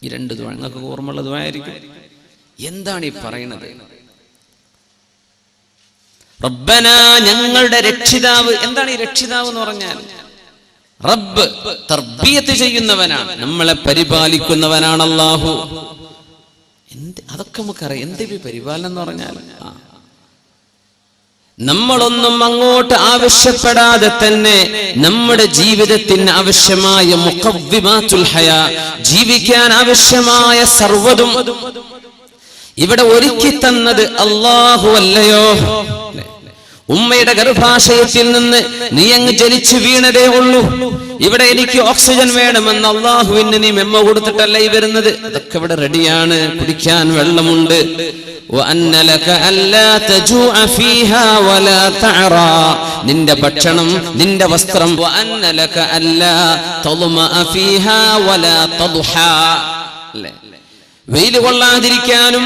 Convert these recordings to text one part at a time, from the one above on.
ഈ രണ്ട് ദുആ നിങ്ങൾക്ക് ഓർമ്മയുള്ള ദുആ ആയിരിക്കും. എന്താണ് ഈ പറയുന്നത്? റബ്ബന, ഞങ്ങളുടെ രക്ഷിതാവ്. എന്താണ് ഈ രക്ഷിതാവ് എന്ന് പറഞ്ഞാൽ? റബ്ബ് തർബിയത്ത് ചെയ്യുന്നവനാണ്, നമ്മളെ പരിപാലിക്കുന്നവനാണ് അല്ലാഹു. അതൊക്കെ നമുക്കറിയാം. എന്ത് പരിപാലനം എന്ന് പറഞ്ഞാൽ, നമ്മളൊന്നും അങ്ങോട്ട് ആവശ്യപ്പെടാതെ തന്നെ നമ്മുടെ ജീവിതത്തിന് ആവശ്യമായ മുഖവ്വിമാത്തുൽ ഹയാ, ജീവിക്കാൻ ആവശ്യമായ സർവ്വതും ഇവിടെ ഒരുക്കി തന്നത് അല്ലാഹു അല്ലയോ? ഉമ്മയുടെ ഗർഭാശയത്തിൽ നിന്ന് നീ അങ്ങ് ജനിച്ചു വീണതേ ഉള്ളൂ. ഇവിടെ എനിക്ക് ഓക്സിജൻ വേണമെന്ന് അള്ളാഹുവിന് നീ മെമ്മ കൊടുത്തിട്ടല്ല ഈ വരുന്നത്. അതൊക്കെ ഇവിടെ റെഡിയാണ്. കുടിക്കാൻ വെള്ളമുണ്ട്. നിന്റെ ഭക്ഷണം, നിന്റെ വസ്ത്രം. വെയില് കൊള്ളാതിരിക്കാനും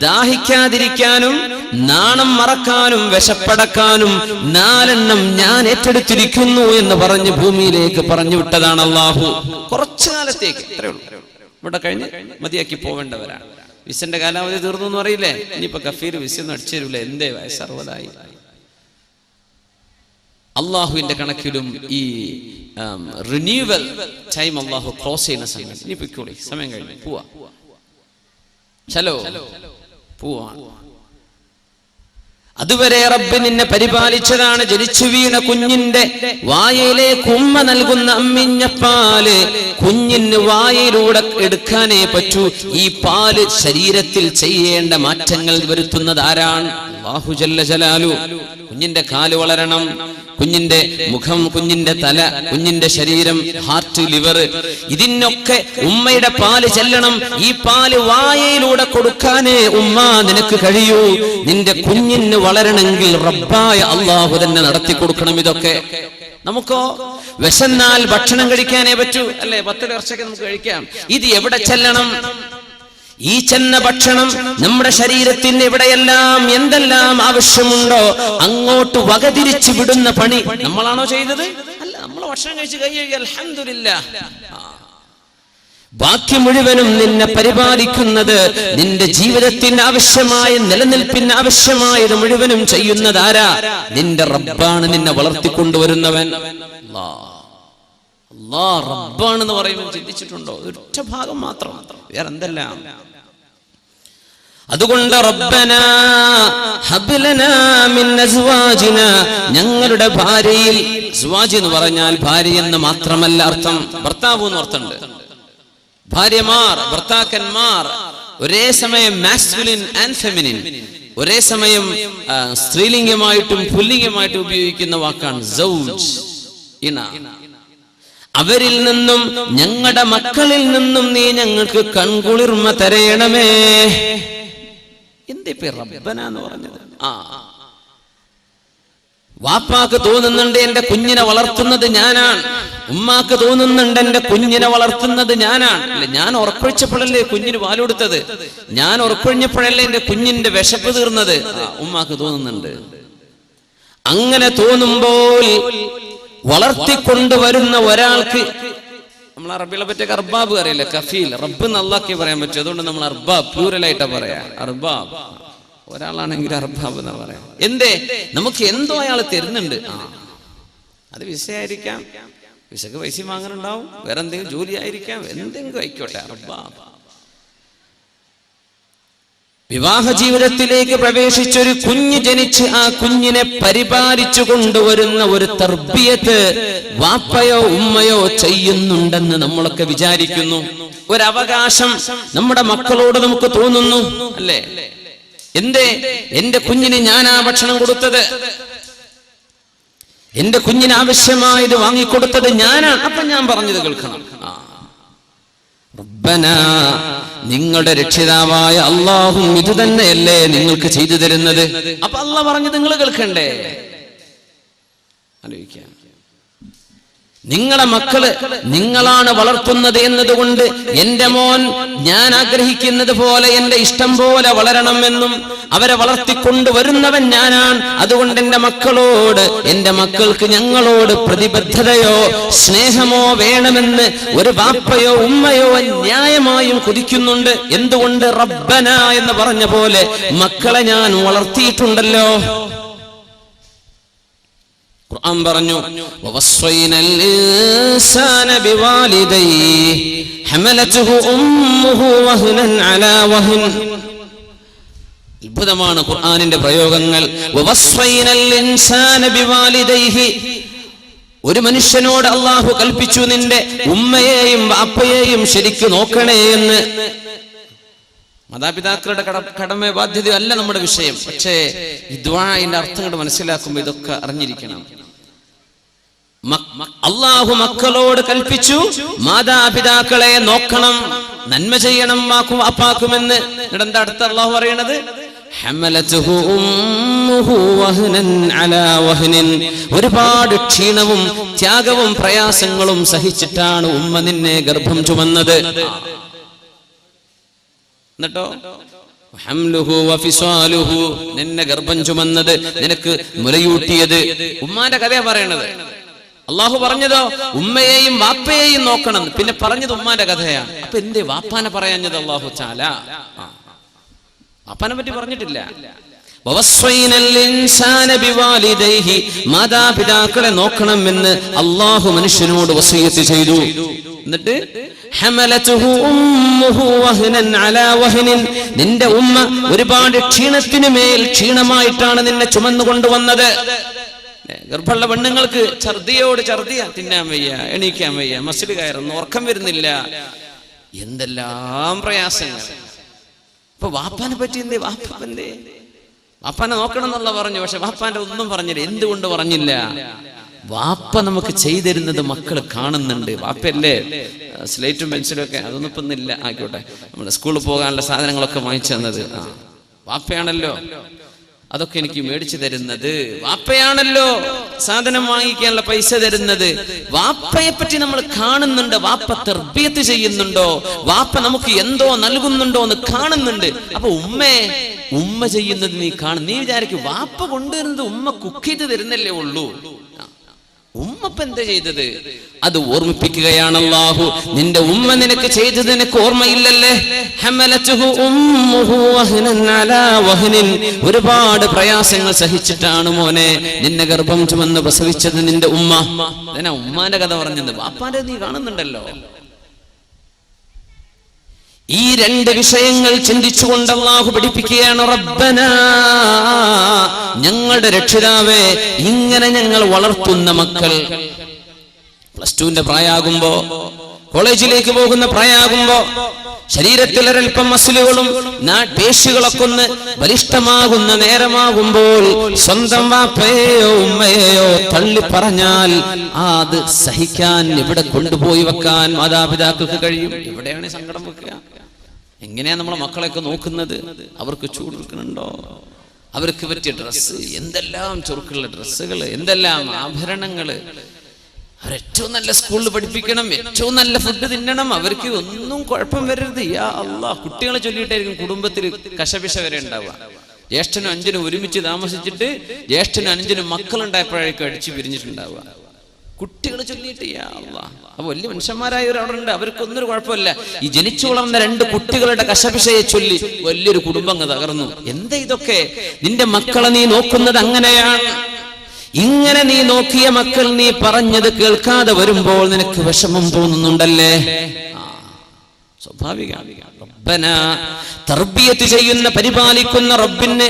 ദാഹിക്കാതിരിക്കാനും നാണം മറക്കാനും വിശപ്പടക്കാനും 4 ഞാൻ ഏറ്റെടുത്തിരിക്കുന്നു എന്ന് പറഞ്ഞ് ഭൂമിയിലേക്ക് പറഞ്ഞു വിട്ടതാണ് അള്ളാഹു. കുറച്ചു കാലത്തേക്ക്, ഇത്രേ ഉള്ളൂ. ഇവിടെ കഴിഞ്ഞ് മതിയാക്കി പോവേണ്ടവരാണ്. വിസന്റെ കാലാവധി തീർന്നു എന്ന് പറയില്ലേ? ഇനിയിപ്പോ കഫീർ വിസയൊന്നും അടിച്ചു തരൂല, എന്തേ വയസ്സറുപതായി. അള്ളാഹുവിന്റെ കണക്കിലും ഈ റിന്യൂവൽ ടൈം അള്ളാഹു ക്രോസ് ചെയ്യുന്ന സമയം. ഇനി പൊയ്ക്കോളി, സമയം കഴിഞ്ഞു, പോവാ, ചലോ പോവാ. അതുവരെ റബ്ബ് നിന്നെ പരിപാലിച്ചതാണ്. ജനിച്ചു വീണ കുഞ്ഞിന്റെ വായയിലേക്ക് ഉമ്മ നൽകുന്ന അമ്മിഞ്ഞ പാല് കുഞ്ഞിന് വായയിലൂടെ എടുക്കാനേ പറ്റൂ. ഈ പാല് ശരീരത്തിൽ ചെയ്യേണ്ട മാറ്റങ്ങൾ വരുത്തുന്നത് ആരാണ്? അല്ലാഹു ജല്ല ജലാലു. കുഞ്ഞിന്റെ കാല് വളരണം, കുഞ്ഞിന്റെ മുഖം, കുഞ്ഞിന്റെ തല, കുഞ്ഞിന്റെ ശരീരം, ഹാർട്ട്, ലിവർ, ഇതിനൊക്കെ ഉമ്മയുടെ പാല് ചെല്ലണം. ഈ പാല് വായയിലൂടെ കൊടുക്കാനേ ഉമ്മ നിനക്ക് കഴിയൂ. നിന്റെ കുഞ്ഞിന് വളരണമെങ്കിൽ റബ്ബായ അല്ലാഹു തന്നെ നടത്തി കൊടുക്കണം. ഇതൊക്കെ നമുക്കോ വിശന്നാൽ ഭക്ഷണം കഴിക്കാനേ പറ്റൂ, അല്ലെ? 10 വർഷമൊക്കെ നമുക്ക് കഴിക്കാം. ഇത് എവിടെ ചെല്ലണം? ഈ ചെന്ന ഭക്ഷണം നമ്മുടെ ശരീരത്തിന് എവിടെയെല്ലാം എന്തെല്ലാം ആവശ്യമുണ്ടോ അങ്ങോട്ട് വകതിരിച്ചു വിടുന്ന പണി നമ്മളാണോ ചെയ്തത്? അല്ല, നമ്മൾ ഭക്ഷണം കഴിച്ച് കൈ അൽഹംദുലില്ലാഹ്. ബാക്കി മുഴുവനും നിന്നെ പരിപാലിക്കുന്നത്, നിന്റെ ജീവിതത്തിന് ആവശ്യമായ നിലനിൽപ്പിന് ആവശ്യമായത് മുഴുവനും ചെയ്യുന്നത് ആരാ? നിന്റെ റബ്ബാണ്. നിന്നെ വളർത്തിക്കൊണ്ടുവരുന്നവൻ അല്ലാഹ് റബ്ബാണെന്ന് പറയുമ്പോൾ ചിന്തിച്ചിട്ടുണ്ടോ? ഒറ്റ ഭാഗം മാത്രം, വേറെ എന്തെല്ലാം. അതുകൊണ്ട് റബ്ബനാ ഹബ് ലനാ മിൻ അസ്വാജിനാ, ഞങ്ങളുടെ ഭാര്യയിൽ, അസ്വാജ് എന്ന് പറഞ്ഞാൽ ഭാര്യ എന്ന് മാത്രമല്ല അർത്ഥം, ഭർത്താവ് എന്ന് അർത്ഥമുണ്ട്. ഭാര്യമാർ, ഭർത്താക്കന്മാർ, ഒരേ സമയം മാസ്കുലിൻ ആൻഡ് ഫെമിനിൻ, ഒരേ സമയം സ്ത്രീലിംഗമായിട്ടും പുല്ലിംഗമായിട്ടും ഉപയോഗിക്കുന്ന വാക്കാണ് സൗജ്, ഇണ. അവരിൽ നിന്നും ഞങ്ങളുടെ മക്കളിൽ നിന്നും നീ ഞങ്ങൾക്ക് കൺകുളിർമ തരയണമേ. എന്തിപ്പോ റബ്ബന എന്ന് പറഞ്ഞത്? വാപ്പാക്ക് തോന്നുന്നുണ്ട് എന്റെ കുഞ്ഞിനെ വളർത്തുന്നത് ഞാനാണ്, ഉമ്മാക്ക് തോന്നുന്നുണ്ട് എന്റെ കുഞ്ഞിനെ വളർത്തുന്നത് ഞാനാണ്. അല്ലെ, ഞാൻ ഉറക്കൊഴിച്ചപ്പോഴല്ലേ കുഞ്ഞിന് പാലുകൊടുത്തത്, ഞാൻ ഉറക്കൊഴിഞ്ഞപ്പോഴല്ലേ എന്റെ കുഞ്ഞിന്റെ വിശപ്പ് തീർന്നത്. ഉമ്മാക്ക് തോന്നുന്നുണ്ട്. അങ്ങനെ തോന്നുമ്പോൾ വളർത്തിക്കൊണ്ടുവരുന്ന ഒരാൾക്ക്, നമ്മൾ അറബികളെ പറ്റിയ അർബാബ് അറിയില്ല, കഫീൽ, റബ്ബ് നല്ലാക്കി പറയാൻ പറ്റും. അതുകൊണ്ട് നമ്മൾ അർബാബ് പ്ലൂറലായിട്ടാ പറയാ. അർബാബ് ഒരാളാണെങ്കിൽ അർബാബ് എന്നാ പറയാം. എന്തേ? നമുക്ക് എന്തോ അയാൾ തരുന്നുണ്ട്. അത് വിസയായിരിക്കാം, വിസക്ക് പൈസ വാങ്ങാനുണ്ടാവും, വേറെ എന്തെങ്കിലും ജോലി ആയിരിക്കാം, എന്തെങ്കിലും ആയിക്കോട്ടെ. അർബാബ്. വിവാഹ ജീവിതത്തിലേക്ക് പ്രവേശിച്ചൊരു കുഞ്ഞ് ജനിച്ച് ആ കുഞ്ഞിനെ പരിപാലിച്ചു കൊണ്ടുവരുന്ന ഒരു തർബിയത്ത് വാപ്പയോ ഉമ്മയോ ചെയ്യുന്നുണ്ടെന്ന് നമ്മളൊക്കെ വിചാരിക്കുന്നു. ഒരവകാശം നമ്മുടെ മക്കളോട് നമുക്ക് തോന്നുന്നു, അല്ലേ? എന്തേ? എന്റെ കുഞ്ഞിന് ഞാനാ ഭക്ഷണം കൊടുത്തത്, എന്റെ കുഞ്ഞിന് ആവശ്യമായത് വാങ്ങിക്കൊടുത്തത് ഞാനാണ്. അപ്പൊ ഞാൻ പറഞ്ഞത് കേൾക്കണം. റബ്ബനാ, നിങ്ങളുടെ രക്ഷിതാവായ അല്ലാഹു ഇത് തന്നെയല്ലേ നിങ്ങൾക്ക് ചെയ്തു തരുന്നത്. അപ്പൊ അല്ലാഹ് പറഞ്ഞത് നിങ്ങൾ കേൾക്കണ്ടേ? ആലോചിക്കാം. നിങ്ങളെ മക്കള് നിങ്ങളാണ് വളർത്തുന്നത് എന്നതുകൊണ്ട് എന്റെ മോൻ ഞാൻ ആഗ്രഹിക്കുന്നത് പോലെ എന്റെ ഇഷ്ടം പോലെ വളരണമെന്നും അവരെ വളർത്തിക്കൊണ്ട് വരുന്നവൻ ഞാനാണ്. അതുകൊണ്ട് എന്റെ മക്കളോട്, എന്റെ മക്കൾക്ക് ഞങ്ങളോട് പ്രതിബദ്ധതയോ സ്നേഹമോ വേണമെന്ന് ഒരു ബാപ്പയോ ഉമ്മയോ ന്യായമായും കൊതിക്കുന്നുണ്ട്. എന്തുകൊണ്ട്? റബ്ബന എന്ന് പറഞ്ഞ പോലെ മക്കളെ ഞാൻ വളർത്തിയിട്ടുണ്ടല്ലോ. ഖുർആൻ പറഞ്ഞു, വവസ്വൈനൽ ഇൻസാന ബിവാലിദൈഹി ഹമലതുഹു ഉമ്മുഹു വഹ്നൻ അലാ വഹ്ൻ. അത്ഭുതമാണ് ഖുർആനിന്റെ പ്രയോഗങ്ങൾ. വവസ്വൈനൽ ഇൻസാന ബിവാലിദൈഹി, ഒരു മനുഷ്യനോട് അല്ലാഹു കൽപ്പിച്ചു, നിന്റെ ഉമ്മയെയും ബാപ്പയെയും ശരിക്ക് നോക്കണേ എന്ന്. മാതാപിതാക്കളുടെ കടമ ബാധ്യത അല്ല നമ്മുടെ വിഷയം. പക്ഷേ ഈ ദുആഇന്റെ അർത്ഥങ്ങൾ മനസ്സിലാക്കുമ്പോൾ ഇതൊക്കെ അറിഞ്ഞിരിക്കണം. അല്ലാഹു മക്കളോട് കൽപ്പിച്ചു മാതാപിതാക്കളെ നോക്കണം, നന്മ ചെയ്യണം വാപ്പാക്കുമെന്ന്. എന്താ അടുത്ത അല്ലാഹു പറയണത്? ഹമലതുഹു ഉമ്മുഹു വഹ്നൻ അലാ വഹ്നിൻ. ഒരുപാട് ക്ഷീണവും ത്യാഗവും പ്രയാസങ്ങളും സഹിച്ചിട്ടാണ് ഉമ്മ നിന്നെ ഗർഭം ചുമന്നത്. എന്നിട്ടോ ഹംലുഹു വഫിസാലുഹു, നിന്നെ ഗർഭം ചുമന്നത്, നിനക്ക് മുലയൂട്ടിയത്. ഉമ്മാന്റെ കഥയാ പറയണത്. അള്ളാഹു പറഞ്ഞതോ ഉമ്മയെയും വാപ്പയെയും നോക്കണം, പിന്നെ പറഞ്ഞത് ഉമ്മാന്റെ കഥയാണ്. അപ്പൊ എന്തേ വാപ്പാനെ പറയാഞ്ഞത് അള്ളാഹു ചാല? വാപ്പാനെ പറ്റി പറഞ്ഞിട്ടില്ല. മാതാപിതാക്കളെ നോക്കണമെന്ന് അള്ളാഹു മനുഷ്യനോട് വസിയ്യത്ത് ചെയ്തു. എന്നിട്ട് നിന്റെ ഉമ്മ ഒരുപാട് ക്ഷീണത്തിനു മേൽ ക്ഷീണമായിട്ടാണ് നിന്നെ ചുമന്നുകൊണ്ടുവന്നത്. ഗർഭമുള്ള പെണ്ണുങ്ങൾക്ക് ഛർദിയോട് ഛർദിയ, തിന്നാൻ വയ്യ, എണീക്കാൻ വയ്യ, മസിൽ കയറുന്നു, ഉറക്കം വരുന്നില്ല, എന്തെല്ലാം പ്രയാസങ്ങൾ. ഇപ്പൊ വാപ്പാനെ പറ്റി എന്തേ? വാപ്പാനെ നോക്കണം എന്നുള്ള പറഞ്ഞു, പക്ഷെ വാപ്പാന്റെ ഒന്നും പറഞ്ഞില്ല. എന്തുകൊണ്ട് പറഞ്ഞില്ല? വാപ്പ നമുക്ക് ചെയ്തിരുന്നത് മക്കൾ കാണുന്നുണ്ട്. വാപ്പയല്ലേ സ്ലേറ്റും പെൻസിലും ഒക്കെ, അതൊന്നും ഇപ്പൊ ഇല്ല, ആയിക്കോട്ടെ, നമ്മുടെ സ്കൂളിൽ പോകാനുള്ള സാധനങ്ങളൊക്കെ വാങ്ങിച്ചു തന്നത് വാപ്പയാണല്ലോ. അതൊക്കെ എനിക്ക് മേടിച്ചു തരുന്നത് വാപ്പയാണല്ലോ. സാധനം വാങ്ങിക്കാനുള്ള പൈസ തരുന്നത് വാപ്പയെ പറ്റി നമ്മൾ കാണുന്നുണ്ട്. വാപ്പ തർബിയത്ത് ചെയ്യുന്നുണ്ടോ, വാപ്പ നമുക്ക് എന്തോ നൽകുന്നുണ്ടോ എന്ന് കാണുന്നുണ്ട്. അപ്പൊ ഉമ്മ ചെയ്യുന്നത് നീ കാണും. നീ വിചാരിക്കും വാപ്പ കൊണ്ടുവരുന്നത് ഉമ്മ കുക്ക് ചെയ്ത് തരുന്നല്ലേ ഉള്ളൂ. ഉമ്മപ്പ എന്താ ചെയ്തത്? അത് ഓർമ്മിപ്പിക്കുകയാണ് അല്ലാഹു. നിന്റെ ഉമ്മ നിനക്ക് ചെയ്തത് നിനക്ക് ഓർമ്മയില്ലല്ലേ? ഹമലതുഹു ഉമ്മുഹു വഹ്നൻ അലാ വഹ്നിൻ, ഒരുപാട് പ്രയാസങ്ങൾ സഹിച്ചിട്ടാണ് മോനെ നിന്നെ ഗർഭം ചുമന്ന് പ്രസവിച്ചത് നിന്റെ ഉമ്മ. അതിനാ ഉമ്മാന്റെ കഥ പറഞ്ഞത്. വാപ്പാന്റെ നീ കാണുന്നുണ്ടല്ലോ. ഈ രണ്ട് വിഷയങ്ങൾ ചിന്തിച്ചുകൊണ്ട് അല്ലാഹു പഠിപ്പിക്കുകയാണ്, റബ്ബനാ, ഞങ്ങളുടെ രക്ഷിതാവേ, ഇങ്ങനെ ഞങ്ങൾ വളർത്തുന്ന മക്കൾ +2ന്റെ പ്രായമാകുമ്പോ, കോളേജിലേക്ക് പോകുന്ന പ്രായമാകുമ്പോ, ശരീരത്തിൽ ഒരൽപ്പം മസിലുകളും പേശികളൊക്കെ ഒന്ന് ബലിഷ്ഠമാകുന്ന നേരമാകുമ്പോൾ സ്വന്തം വാപ്പയെയോ ഉമ്മയെയോ തള്ളി പറഞ്ഞാൽ അത് സഹിക്കാൻ എവിടെ കൊണ്ടുപോയി വെക്കാൻ മാതാപിതാക്കൾക്ക് കഴിയും? എവിടെയാണ് സങ്കടം വെക്കുക? എങ്ങനെയാ നമ്മളെ മക്കളെയൊക്കെ നോക്കുന്നത്? അവർക്ക് ചൂടെടുക്കുന്നുണ്ടോ? അവർക്ക് പറ്റിയ ഡ്രസ്സ്, എന്തെല്ലാം ചുരുക്കുള്ള ഡ്രസ്സുകൾ, എന്തെല്ലാം ആഭരണങ്ങള്, അവരേറ്റവും നല്ല സ്കൂളിൽ പഠിപ്പിക്കണം, ഏറ്റവും നല്ല ഫുഡ് തിന്നണം, അവർക്ക് ഒന്നും കുഴപ്പം വരരുത്. യാ അല്ലാഹ്, കുട്ടികളെ ചൊല്ലിയിട്ടായിരിക്കും കുടുംബത്തിൽ കശപിശ വരെ ഉണ്ടാവുക. ജ്യേഷ്ഠനും അഞ്ചനും ഒരുമിച്ച് താമസിച്ചിട്ട് ജ്യേഷ്ഠനും അഞ്ചനും മക്കളുണ്ടായപ്പോഴേക്കും അടിച്ചു പിരിഞ്ഞിട്ടുണ്ടാവുക. കുട്ടികൾ ചൊല്ലിയിട്ട് യാ അല്ലാഹ്. അപ്പൊ വലിയ മനുഷ്യന്മാരായവരവിടെ, അവർക്കൊന്നൊരു കുഴപ്പമില്ല. ഈ ജനിച്ചു വളർന്ന 2 കുട്ടികളുടെ കശപിശയെ ചൊല്ലി വലിയൊരു കുടുംബം തകർന്നു. എന്താ ഇതൊക്കെ? നിന്റെ മക്കളെ നീ നോക്കുന്നത് അങ്ങനെയാണ്. ഇങ്ങനെ നീ നോക്കിയ മക്കൾ നീ പറഞ്ഞത് കേൾക്കാതെ വരുമ്പോൾ നിനക്ക് വിഷമം തോന്നുന്നുണ്ടല്ലേ? സ്വാഭാവികമാണ്. റബ്ബനാ, തർബിയത്ത് ചെയ്യുന്ന പരിപാലിക്കുന്ന റബ്ബിനെ,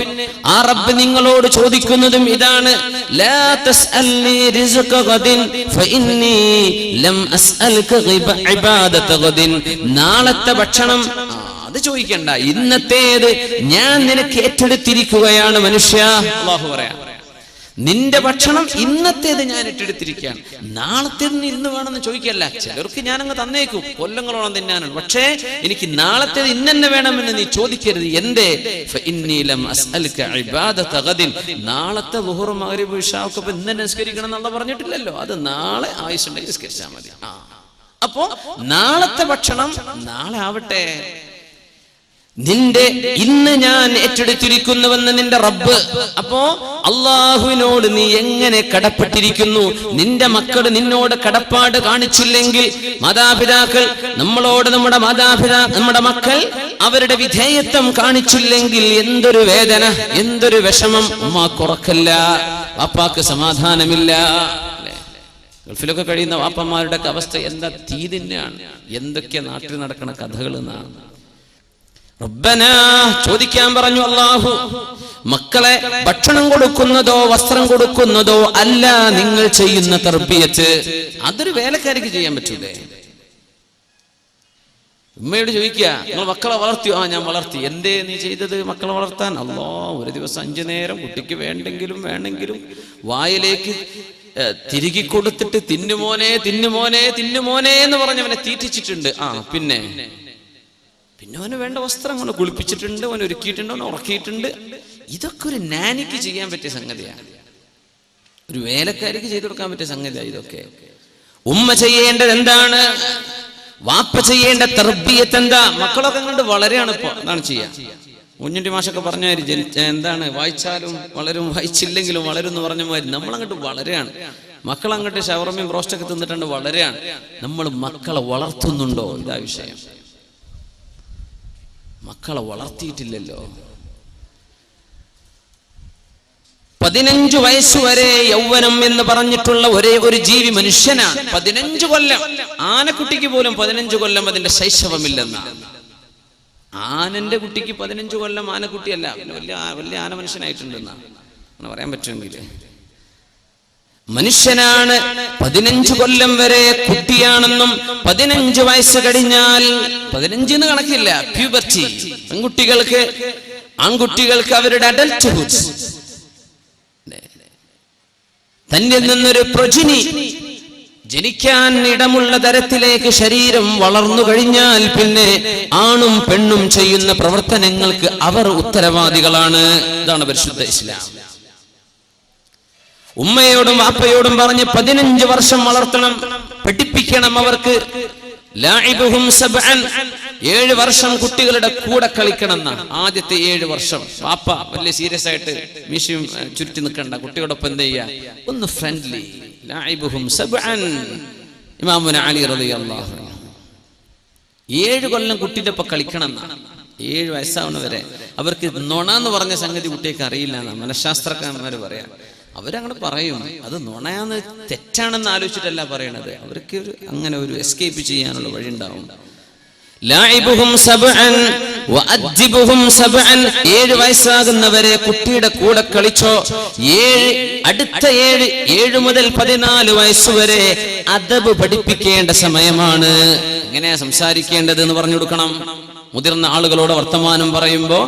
ആ റബ്ബ് നിങ്ങളോട് ചോദിക്കുന്നതും ഇതാണ്, ലാ തസ്അൽനി റിസ്ഖ ഗദിൻ ഫഇന്നി ലം അസ്അൽക ഇബാദത ഗദിൻ. നാളത്തെ ഭക്ഷണം അത് ചോദിക്കണ്ട, ഇന്നത്തേത് ഞാൻ നിനക്ക് ഏറ്റെടുത്തിരിക്കുകയാണ് മനുഷ്യ. അല്ലാഹു പറയാം, നിന്റെ ഭക്ഷണം ഇന്നത്തേത് ഞാൻ ഏറ്റെടുത്തിരിക്കുകയാണ്, നാളത്തേത് ഇന്ന് വേണമെന്ന് ചോദിക്കല്ല. ചിലർക്ക് ഞാനങ്ങ് തന്നേക്കും, കൊല്ലങ്ങളോളം തിന്നാനാണ്, പക്ഷേ എനിക്ക് നാളത്തേത് ഇന്നെ വേണമെന്ന് നീ ചോദിക്കരുത്. എന്തേ? നാളത്തെ ളുഹ്ർ മഗ്രിബ് ഇശാ ഒക്കെ ഇന്ന് നിസ്കരിക്കണം എന്നുള്ള പറഞ്ഞിട്ടില്ലല്ലോ, അത് നാളെ ആയുസ്സുണ്ടെങ്കിൽ നിസ്കരിച്ചാൽ മതി. അപ്പോ നാളത്തെ ഭക്ഷണം നാളെ ആവട്ടെ. നിന്റെ ഇന്ന് ഞാൻ ഏറ്റെടുത്തിരിക്കുന്നുവെന്ന് നിന്റെ റബ്ബ്. അപ്പോ അള്ളാഹുവിനോട് നീ എങ്ങനെ കടപ്പെട്ടിരിക്കുന്നു? നിന്റെ മക്കൾ നിന്നോട് കടപ്പാട് കാണിച്ചില്ലെങ്കിൽ, മാതാപിതാക്കൾ നമ്മളോട്, നമ്മുടെ മക്കൾ അവരുടെ വിധേയത്വം കാണിച്ചില്ലെങ്കിൽ എന്തൊരു വേദന, എന്തൊരു വിഷമം. ഉമ്മാക്ക് ഉറക്കല്ല, വാപ്പാക്ക് സമാധാനമില്ല. ഗൾഫിലൊക്കെ കഴിയുന്ന വാപ്പന്മാരുടെ അവസ്ഥ എന്താ? തീ തന്നെയാണ്. എന്തൊക്കെ നാട്ടിൽ നടക്കുന്ന കഥകൾ എന്നാണ്. റബ്ബനാ ചോദിക്കാൻ പറഞ്ഞു അല്ലാഹു, മക്കളെ ഭക്ഷണം കൊടുക്കുന്നതോ വസ്ത്രം കൊടുക്കുന്നതോ അല്ല നിങ്ങൾ ചെയ്യുന്ന തർബിയത്ത്. അതൊരു വേലക്കാരിക്ക് ചെയ്യാൻ പറ്റൂലേ? ഉമ്മയോട് ചോദിക്കുക, നിങ്ങൾ മക്കളെ വളർത്തിയോ? ആ, ഞാൻ വളർത്തി. എന്തേ നീ ചെയ്തത് മക്കളെ വളർത്താൻ? അല്ലാ, ഒരു ദിവസം 5 നേരം കുട്ടിക്ക് വേണമെങ്കിലും വായിലേക്ക് തിരികെ കൊടുത്തിട്ട് തിന്നുമോനെ തിന്നുമോനെ തിന്നുമോനെ എന്ന് പറഞ്ഞവനെ തീറ്റിച്ചിട്ടുണ്ട്. പിന്നെ അവന് വേണ്ട വസ്ത്രം കൊണ്ട് കുളിപ്പിച്ചിട്ടുണ്ട്, അവൻ ഒരുക്കിയിട്ടുണ്ട്, അവൻ ഉറക്കിയിട്ടുണ്ട്. ഇതൊക്കെ ഒരു നാനിക്ക് ചെയ്യാൻ പറ്റിയ സംഗതിയാണ്, ഒരു വേലക്കാരിക്ക് ചെയ്തു കൊടുക്കാൻ പറ്റിയ സംഗതിയാണ് ഇതൊക്കെ. ഉമ്മ ചെയ്യേണ്ടത് എന്താണ്? വാപ്പ ചെയ്യേണ്ട തർബിയത്ത് എന്താ? മക്കളൊക്കെ കണ്ട് വളരെയാണ് ഇപ്പൊ. അതാണ് ചെയ്യാ. കുഞ്ഞുണ്ടി മാഷൊക്കെ പറഞ്ഞ എന്താണ്, വായിച്ചാലും വളരും, വായിച്ചില്ലെങ്കിലും വളരും എന്ന് പറഞ്ഞ മാതിരി നമ്മളങ്ങോട്ട് വളരെയാണ്. മക്കളങ്ങോട്ട് ഷവർമയും ബ്രോസ്റ്റൊക്കെ തിന്നിട്ടുണ്ട് വളരെയാണ്. നമ്മൾ മക്കളെ വളർത്തുന്നുണ്ടോ? ഇതാ വിഷയം. മക്കളെ വളർത്തിയിട്ടില്ലല്ലോ. 15 വയസ്സുവരെ യൗവനം എന്ന് പറഞ്ഞിട്ടുള്ള ഒരേ ഒരു ജീവി മനുഷ്യനാണ്. 15 കൊല്ലം. ആനക്കുട്ടിക്ക് പോലും 15 കൊല്ലം അതിന്റെ ശൈശവമില്ലെന്നാണ്. ആനന്റെ കുട്ടിക്ക് 15 കൊല്ലം ആനക്കുട്ടിയല്ല, വലിയ ആന മനുഷ്യനായിട്ടുണ്ടെന്നാണ് അങ്ങനെ പറയാൻ പറ്റുമെങ്കിൽ. മനുഷ്യനാണ് 15 കൊല്ലം വരെ കുട്ടിയാണെന്നും 15 വയസ്സ് കഴിഞ്ഞാൽ 15 കണക്കില്ല, പ്യൂബർട്ടി. ആൺകുട്ടികൾക്ക് അവരുടെ അഡൽട്ട്ഹുഡ്, തന്നിൽ നിന്നൊരു പ്രൊജിനി ജനിക്കാൻ ഇടമുള്ള തരത്തിലേക്ക് ശരീരം വളർന്നു കഴിഞ്ഞാൽ പിന്നെ ആണും പെണ്ണും ചെയ്യുന്ന പ്രവർത്തനങ്ങൾക്ക് അവർ ഉത്തരവാദികളാണ്. ഇതാണ് പരിശുദ്ധ ഇസ്ലാം. ഉമ്മയോടും വാപ്പയോടും പറഞ്ഞ് 15 വർഷം വളർത്തണം, പഠിപ്പിക്കണം അവർക്ക്. 7 വർഷം കുട്ടികളുടെ കൂടെ കളിക്കണം എന്നാണ്. ആദ്യത്തെ 7 വർഷം വാപ്പ വലിയ സീരിയസ് ആയിട്ട് മീശയും ചുരുട്ടി നിൽക്കണ്ട, കുട്ടിയോടൊപ്പം എന്ത് ചെയ്യാ, ഒന്ന് ഫ്രണ്ട്ലി. ഇമാമുന അലി റളിയല്ലാഹു അൻഹു 7 കൊല്ലം കുട്ടിയുടെ ഒപ്പം കളിക്കണം എന്നാണ്. 7 വയസ്സാവുന്ന വരെ അവർക്ക് നുണ എന്ന് പറഞ്ഞ സംഗതി കുട്ടിയൊക്കെ അറിയില്ല എന്നാണ് മനഃശാസ്ത്രജ്ഞന്മാർ പറയാം. അവരങ്ങനെ പറയും, അത് നുണയാന്ന് തെറ്റാണെന്ന് ആലോചിച്ചിട്ടല്ല പറയണത്. അവർക്ക് അങ്ങനെ ഒരു എസ്കേപ്പ് ചെയ്യാനുള്ള വഴി ഉണ്ടാവും. 7 വയസ്സാകുന്നവരെ കുട്ടിയുടെ കൂടെ കളിച്ചോ. 7 മുതൽ 14 വയസ്സുവരെ അദബ് പഠിപ്പിക്കേണ്ട സമയമാണ്. എങ്ങനെയാ സംസാരിക്കേണ്ടത് എന്ന് പറഞ്ഞു കൊടുക്കണം. മുതിർന്ന ആളുകളോട് വർത്തമാനം പറയുമ്പോ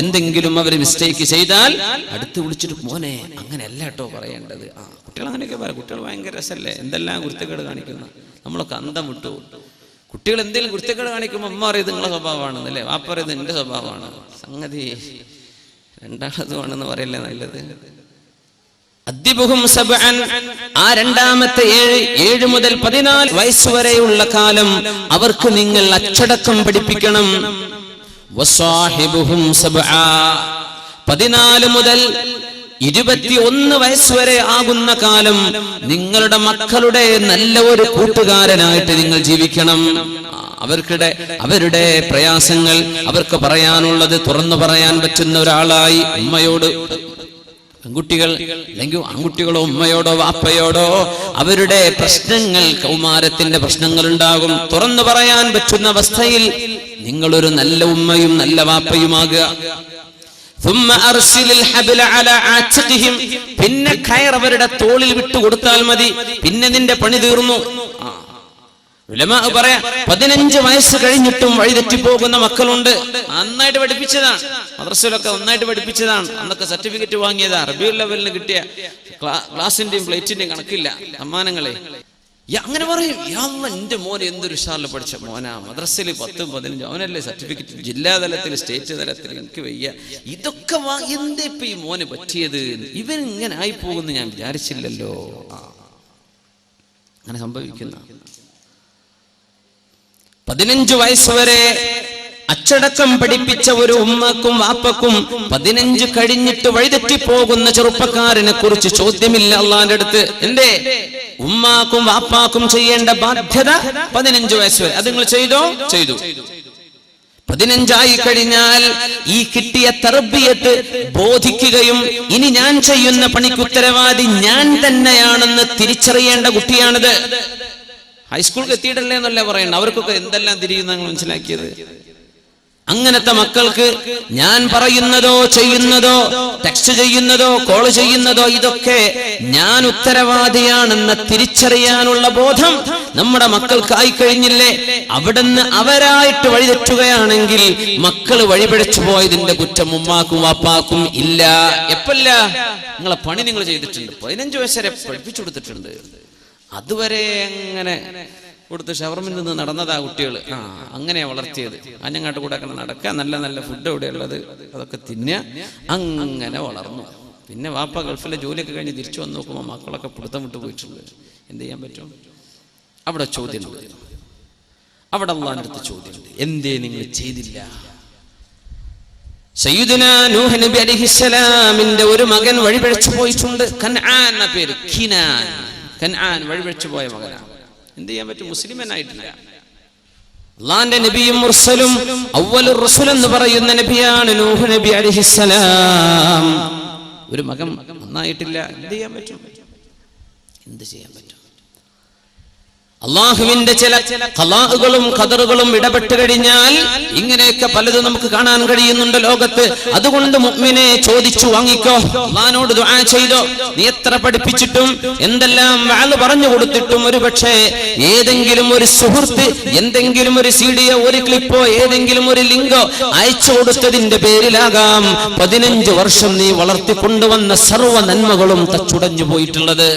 എന്തെങ്കിലും അവർ മിസ്റ്റേക്ക് ചെയ്താൽ അടുത്ത് വിളിച്ചിട്ട് മോനെ അങ്ങനെയല്ല കേട്ടോ പറയേണ്ടത്. കുട്ടികൾ അങ്ങനെയൊക്കെ പറയാം. കുട്ടികൾ ഭയങ്കര രസമല്ലേ, എന്തെല്ലാം കുരുത്തക്കേട് കാണിക്കുന്നു. നമ്മളൊക്കെ അന്തം വിട്ടു. കുട്ടികൾ എന്തെങ്കിലും കുരുത്തക്കേട് കാണിക്കുമ്പോൾ അമ്മ അറിയത് നിങ്ങളെ സ്വഭാവമാണെന്നല്ലേ, വാപ്പ അറിയത് എന്റെ സ്വഭാവമാണ്. സംഗതി രണ്ടാമതുമാണെന്ന് പറയല്ലേ നല്ലത്. ആ രണ്ടാമത്തെ 7 മുതൽ 14 വയസ്സുവരെയുള്ള കാലം അവർക്ക് നിങ്ങൾ അച്ചടക്കം പഠിപ്പിക്കണം. 14 മുതൽ 21 വയസ്സുവരെ ആകുന്ന കാലം നിങ്ങളുടെ മക്കളുടെ നല്ല ഒരു കൂട്ടുകാരനായിട്ട് നിങ്ങൾ ജീവിക്കണം. അവരുടെ പ്രയാസങ്ങൾ അവർക്ക് പറയാനുള്ളത് തുറന്നു പറയാൻ പറ്റുന്ന ഒരാളായി ഉമ്മയോട്, പെൺകുട്ടികൾ അല്ലെങ്കിൽ ആൺകുട്ടികളോ ഉമ്മയോടോ വാപ്പയോടോ അവരുടെ പ്രശ്നങ്ങൾ, കൗമാരത്തിന്റെ പ്രശ്നങ്ങൾ ഉണ്ടാകും. തുറന്നു പറയാൻ പറ്റുന്ന അവസ്ഥയിൽ നിങ്ങളൊരു നല്ല ഉമ്മയും നല്ല വാപ്പയുമാകുക. പിന്നെ കയർ അവരുടെ തോളിൽ വിട്ടുകൊടുത്താൽ മതി, പിന്നെ നിന്റെ പണി തീർന്നു. ഉലമാ പറയാ 15 വയസ്സ് കഴിഞ്ഞിട്ടും വഴിതെറ്റി പോകുന്ന മക്കളുണ്ട്. നന്നായിട്ട് പഠിപ്പിച്ചതാണ്, മദ്രസയിലൊക്കെ നന്നായിട്ട് പഠിപ്പിച്ചതാണ്, അന്നൊക്കെ സർട്ടിഫിക്കറ്റ് വാങ്ങിയതാ, റബീഉൽ ലെവലിന് കിട്ടിയ ക്ലാസിന്റെയും പ്ലേറ്റിന്റെയും കണക്കില്ല സമ്മാനങ്ങളെ. അങ്ങനെ പറയും, എന്റെ മോൻ എന്തൊരു ഉഷാറിൽ പഠിച്ച മോനാ, മദ്രസയിൽ 10, 15 അവനല്ലേ സർട്ടിഫിക്കറ്റ്, ജില്ലാതലത്തിൽ സ്റ്റേറ്റ് തലത്തിൽ, എനിക്ക് വയ്യ, ഇതൊക്കെ എന്താ ഇപ്പൊ ഈ മോന് പറ്റിയത്, ഇവൻ ഇങ്ങനെ ആയി പോകുമെന്ന് ഞാൻ വിചാരിച്ചില്ലല്ലോ. അങ്ങനെ സംഭവിക്കുന്ന 15 വയസ്സ് വരെ അച്ചടക്കം പഠിപ്പിച്ച ഒരു ഉമ്മക്കും വാപ്പക്കും 15 കഴിഞ്ഞിട്ട് വഴിതെറ്റി പോകുന്ന ചെറുപ്പക്കാരനെ കുറിച്ച് ചോദ്യമില്ല അള്ളാന്റെ അടുത്ത്. എന്തേ? ഉമ്മാക്കും വാപ്പാക്കും ചെയ്യേണ്ട ബാധ്യത 15 വയസ്സ് വരെ. അത് നിങ്ങൾ ചെയ്തോ? ചെയ്തു. 15 കഴിഞ്ഞാൽ ഈ കിട്ടിയ തർബിയത്ത് ബോധിക്കുകയും ഇനി ഞാൻ ചെയ്യുന്ന പണിക്ക് ഉത്തരവാദി ഞാൻ തന്നെയാണെന്ന് തിരിച്ചറിയേണ്ട കുട്ടിയാണിത്. ഹൈസ്കൂളിൽ എത്തിയിട്ടല്ലേ എന്നല്ല പറയണ്ട, അവർക്കൊക്കെ എന്തെല്ലാം തിരിയുന്ന മനസ്സിലാക്കിയത്. അങ്ങനത്തെ മക്കൾക്ക് ഞാൻ പറയുന്നതോ ചെയ്യുന്നതോ ടെക്സ്റ്റ് ചെയ്യുന്നതോ കോൾ ചെയ്യുന്നതോ ഇതൊക്കെ ഞാൻ ഉത്തരവാദിയാണെന്ന് തിരിച്ചറിയാനുള്ള ബോധം നമ്മുടെ മക്കൾക്കായി കഴിഞ്ഞില്ലേ? അവിടുന്ന് അവരായിട്ട് വഴിതെറ്റുകയാണെങ്കിൽ മക്കൾ വഴിപിഴച്ചു പോയതിന്റെ കുറ്റം ഉമ്മാക്കും വാപ്പാക്കും ഇല്ല. എപ്പല്ല? നിങ്ങളെ പണി നിങ്ങൾ ചെയ്തിട്ടുണ്ട്, 15 വയസ്സ് വരെ പഠിപ്പിച്ചു കൊടുത്തിട്ടുണ്ട്, അതുവരെ അങ്ങനെ കൊടുത്ത് ഷവർമിൽ നിന്ന് നടന്നതാ കുട്ടികൾ. അങ്ങനെയാ വളർത്തിയത്. അഞ്ഞങ്ങാട്ട് കൂടെ നടക്കുക, നല്ല നല്ല ഫുഡ് എവിടെയുള്ളത് അതൊക്കെ തിന്നുക, അങ്ങനെ വളർന്നു. പിന്നെ വാപ്പ ഗൾഫിലെ ജോലിയൊക്കെ കഴിഞ്ഞ് തിരിച്ചു വന്ന് നോക്കുമ്പോൾ മക്കളൊക്കെ പിടുത്തം വിട്ട് പോയിട്ടുണ്ട്. എന്ത് ചെയ്യാൻ പറ്റും? അവിടെ ചോദ്യമുണ്ട്, അവിടെ അള്ളാന്റെ അടുത്ത് ചോദ്യമുണ്ട്, എന്തേ നിങ്ങൾ ചെയ്തില്ല? സയ്യിദുനാ നൂഹ് നബി അലൈഹിസ്സലാമിന്റെ ഒരു മകൻ വഴിപിഴച്ചു പോയിട്ടുണ്ട്. കൻആൻ എന്ന പേര്, കൻആൻ വഴിപിഴച്ചു പോയ മകനാണ്. എന്ത് ചെയ്യാൻ പറ്റും? മുസ്ലിമനായിട്ടില്ല. അള്ളാന്റെ നബിയും മുർസലും അവ്വലുർ റസൂൽ എന്ന് പറയുന്ന നബിയാണ് നൂഹ് നബി അലൈഹിസ്സലാം. ഒരു മകൻ നന്നായിട്ടില്ല, എന്ത് ചെയ്യാൻ പറ്റും? എന്ത് ചെയ്യാൻ പറ്റും? അള്ളാഹുവിന്റെ ചില ഖലാഉകളും ഖദറുകളും ഇടപെട്ട് കഴിഞ്ഞാൽ ഇങ്ങനെയൊക്കെ പലതും നമുക്ക് കാണാൻ കഴിയുന്നുണ്ട് ലോകത്ത്. അതുകൊണ്ട് മുഅ്മിനെ ചോദിച്ചു വാങ്ങിക്കോ, അള്ളാഹിനോട് ദുആ ചെയ്തോ. നീ എത്ര പഠിപ്പിച്ചിട്ടും എന്തെല്ലാം വഅൽ പറഞ്ഞു കൊടുത്തിട്ടും ഒരുപക്ഷേ ഏതെങ്കിലും ഒരു സുഹൃത്ത് എന്തെങ്കിലും ഒരു സീഡിയോ ഒരു ക്ലിപ്പോ ഏതെങ്കിലും ഒരു ലിങ്കോ അയച്ചു കൊടുത്തതിന്റെ പേരിലാകാം 15 വർഷം നീ വളർത്തിക്കൊണ്ടുവന്ന സർവ്വ നന്മകളും തച്ചുടഞ്ഞു പോയിട്ടുള്ളത്.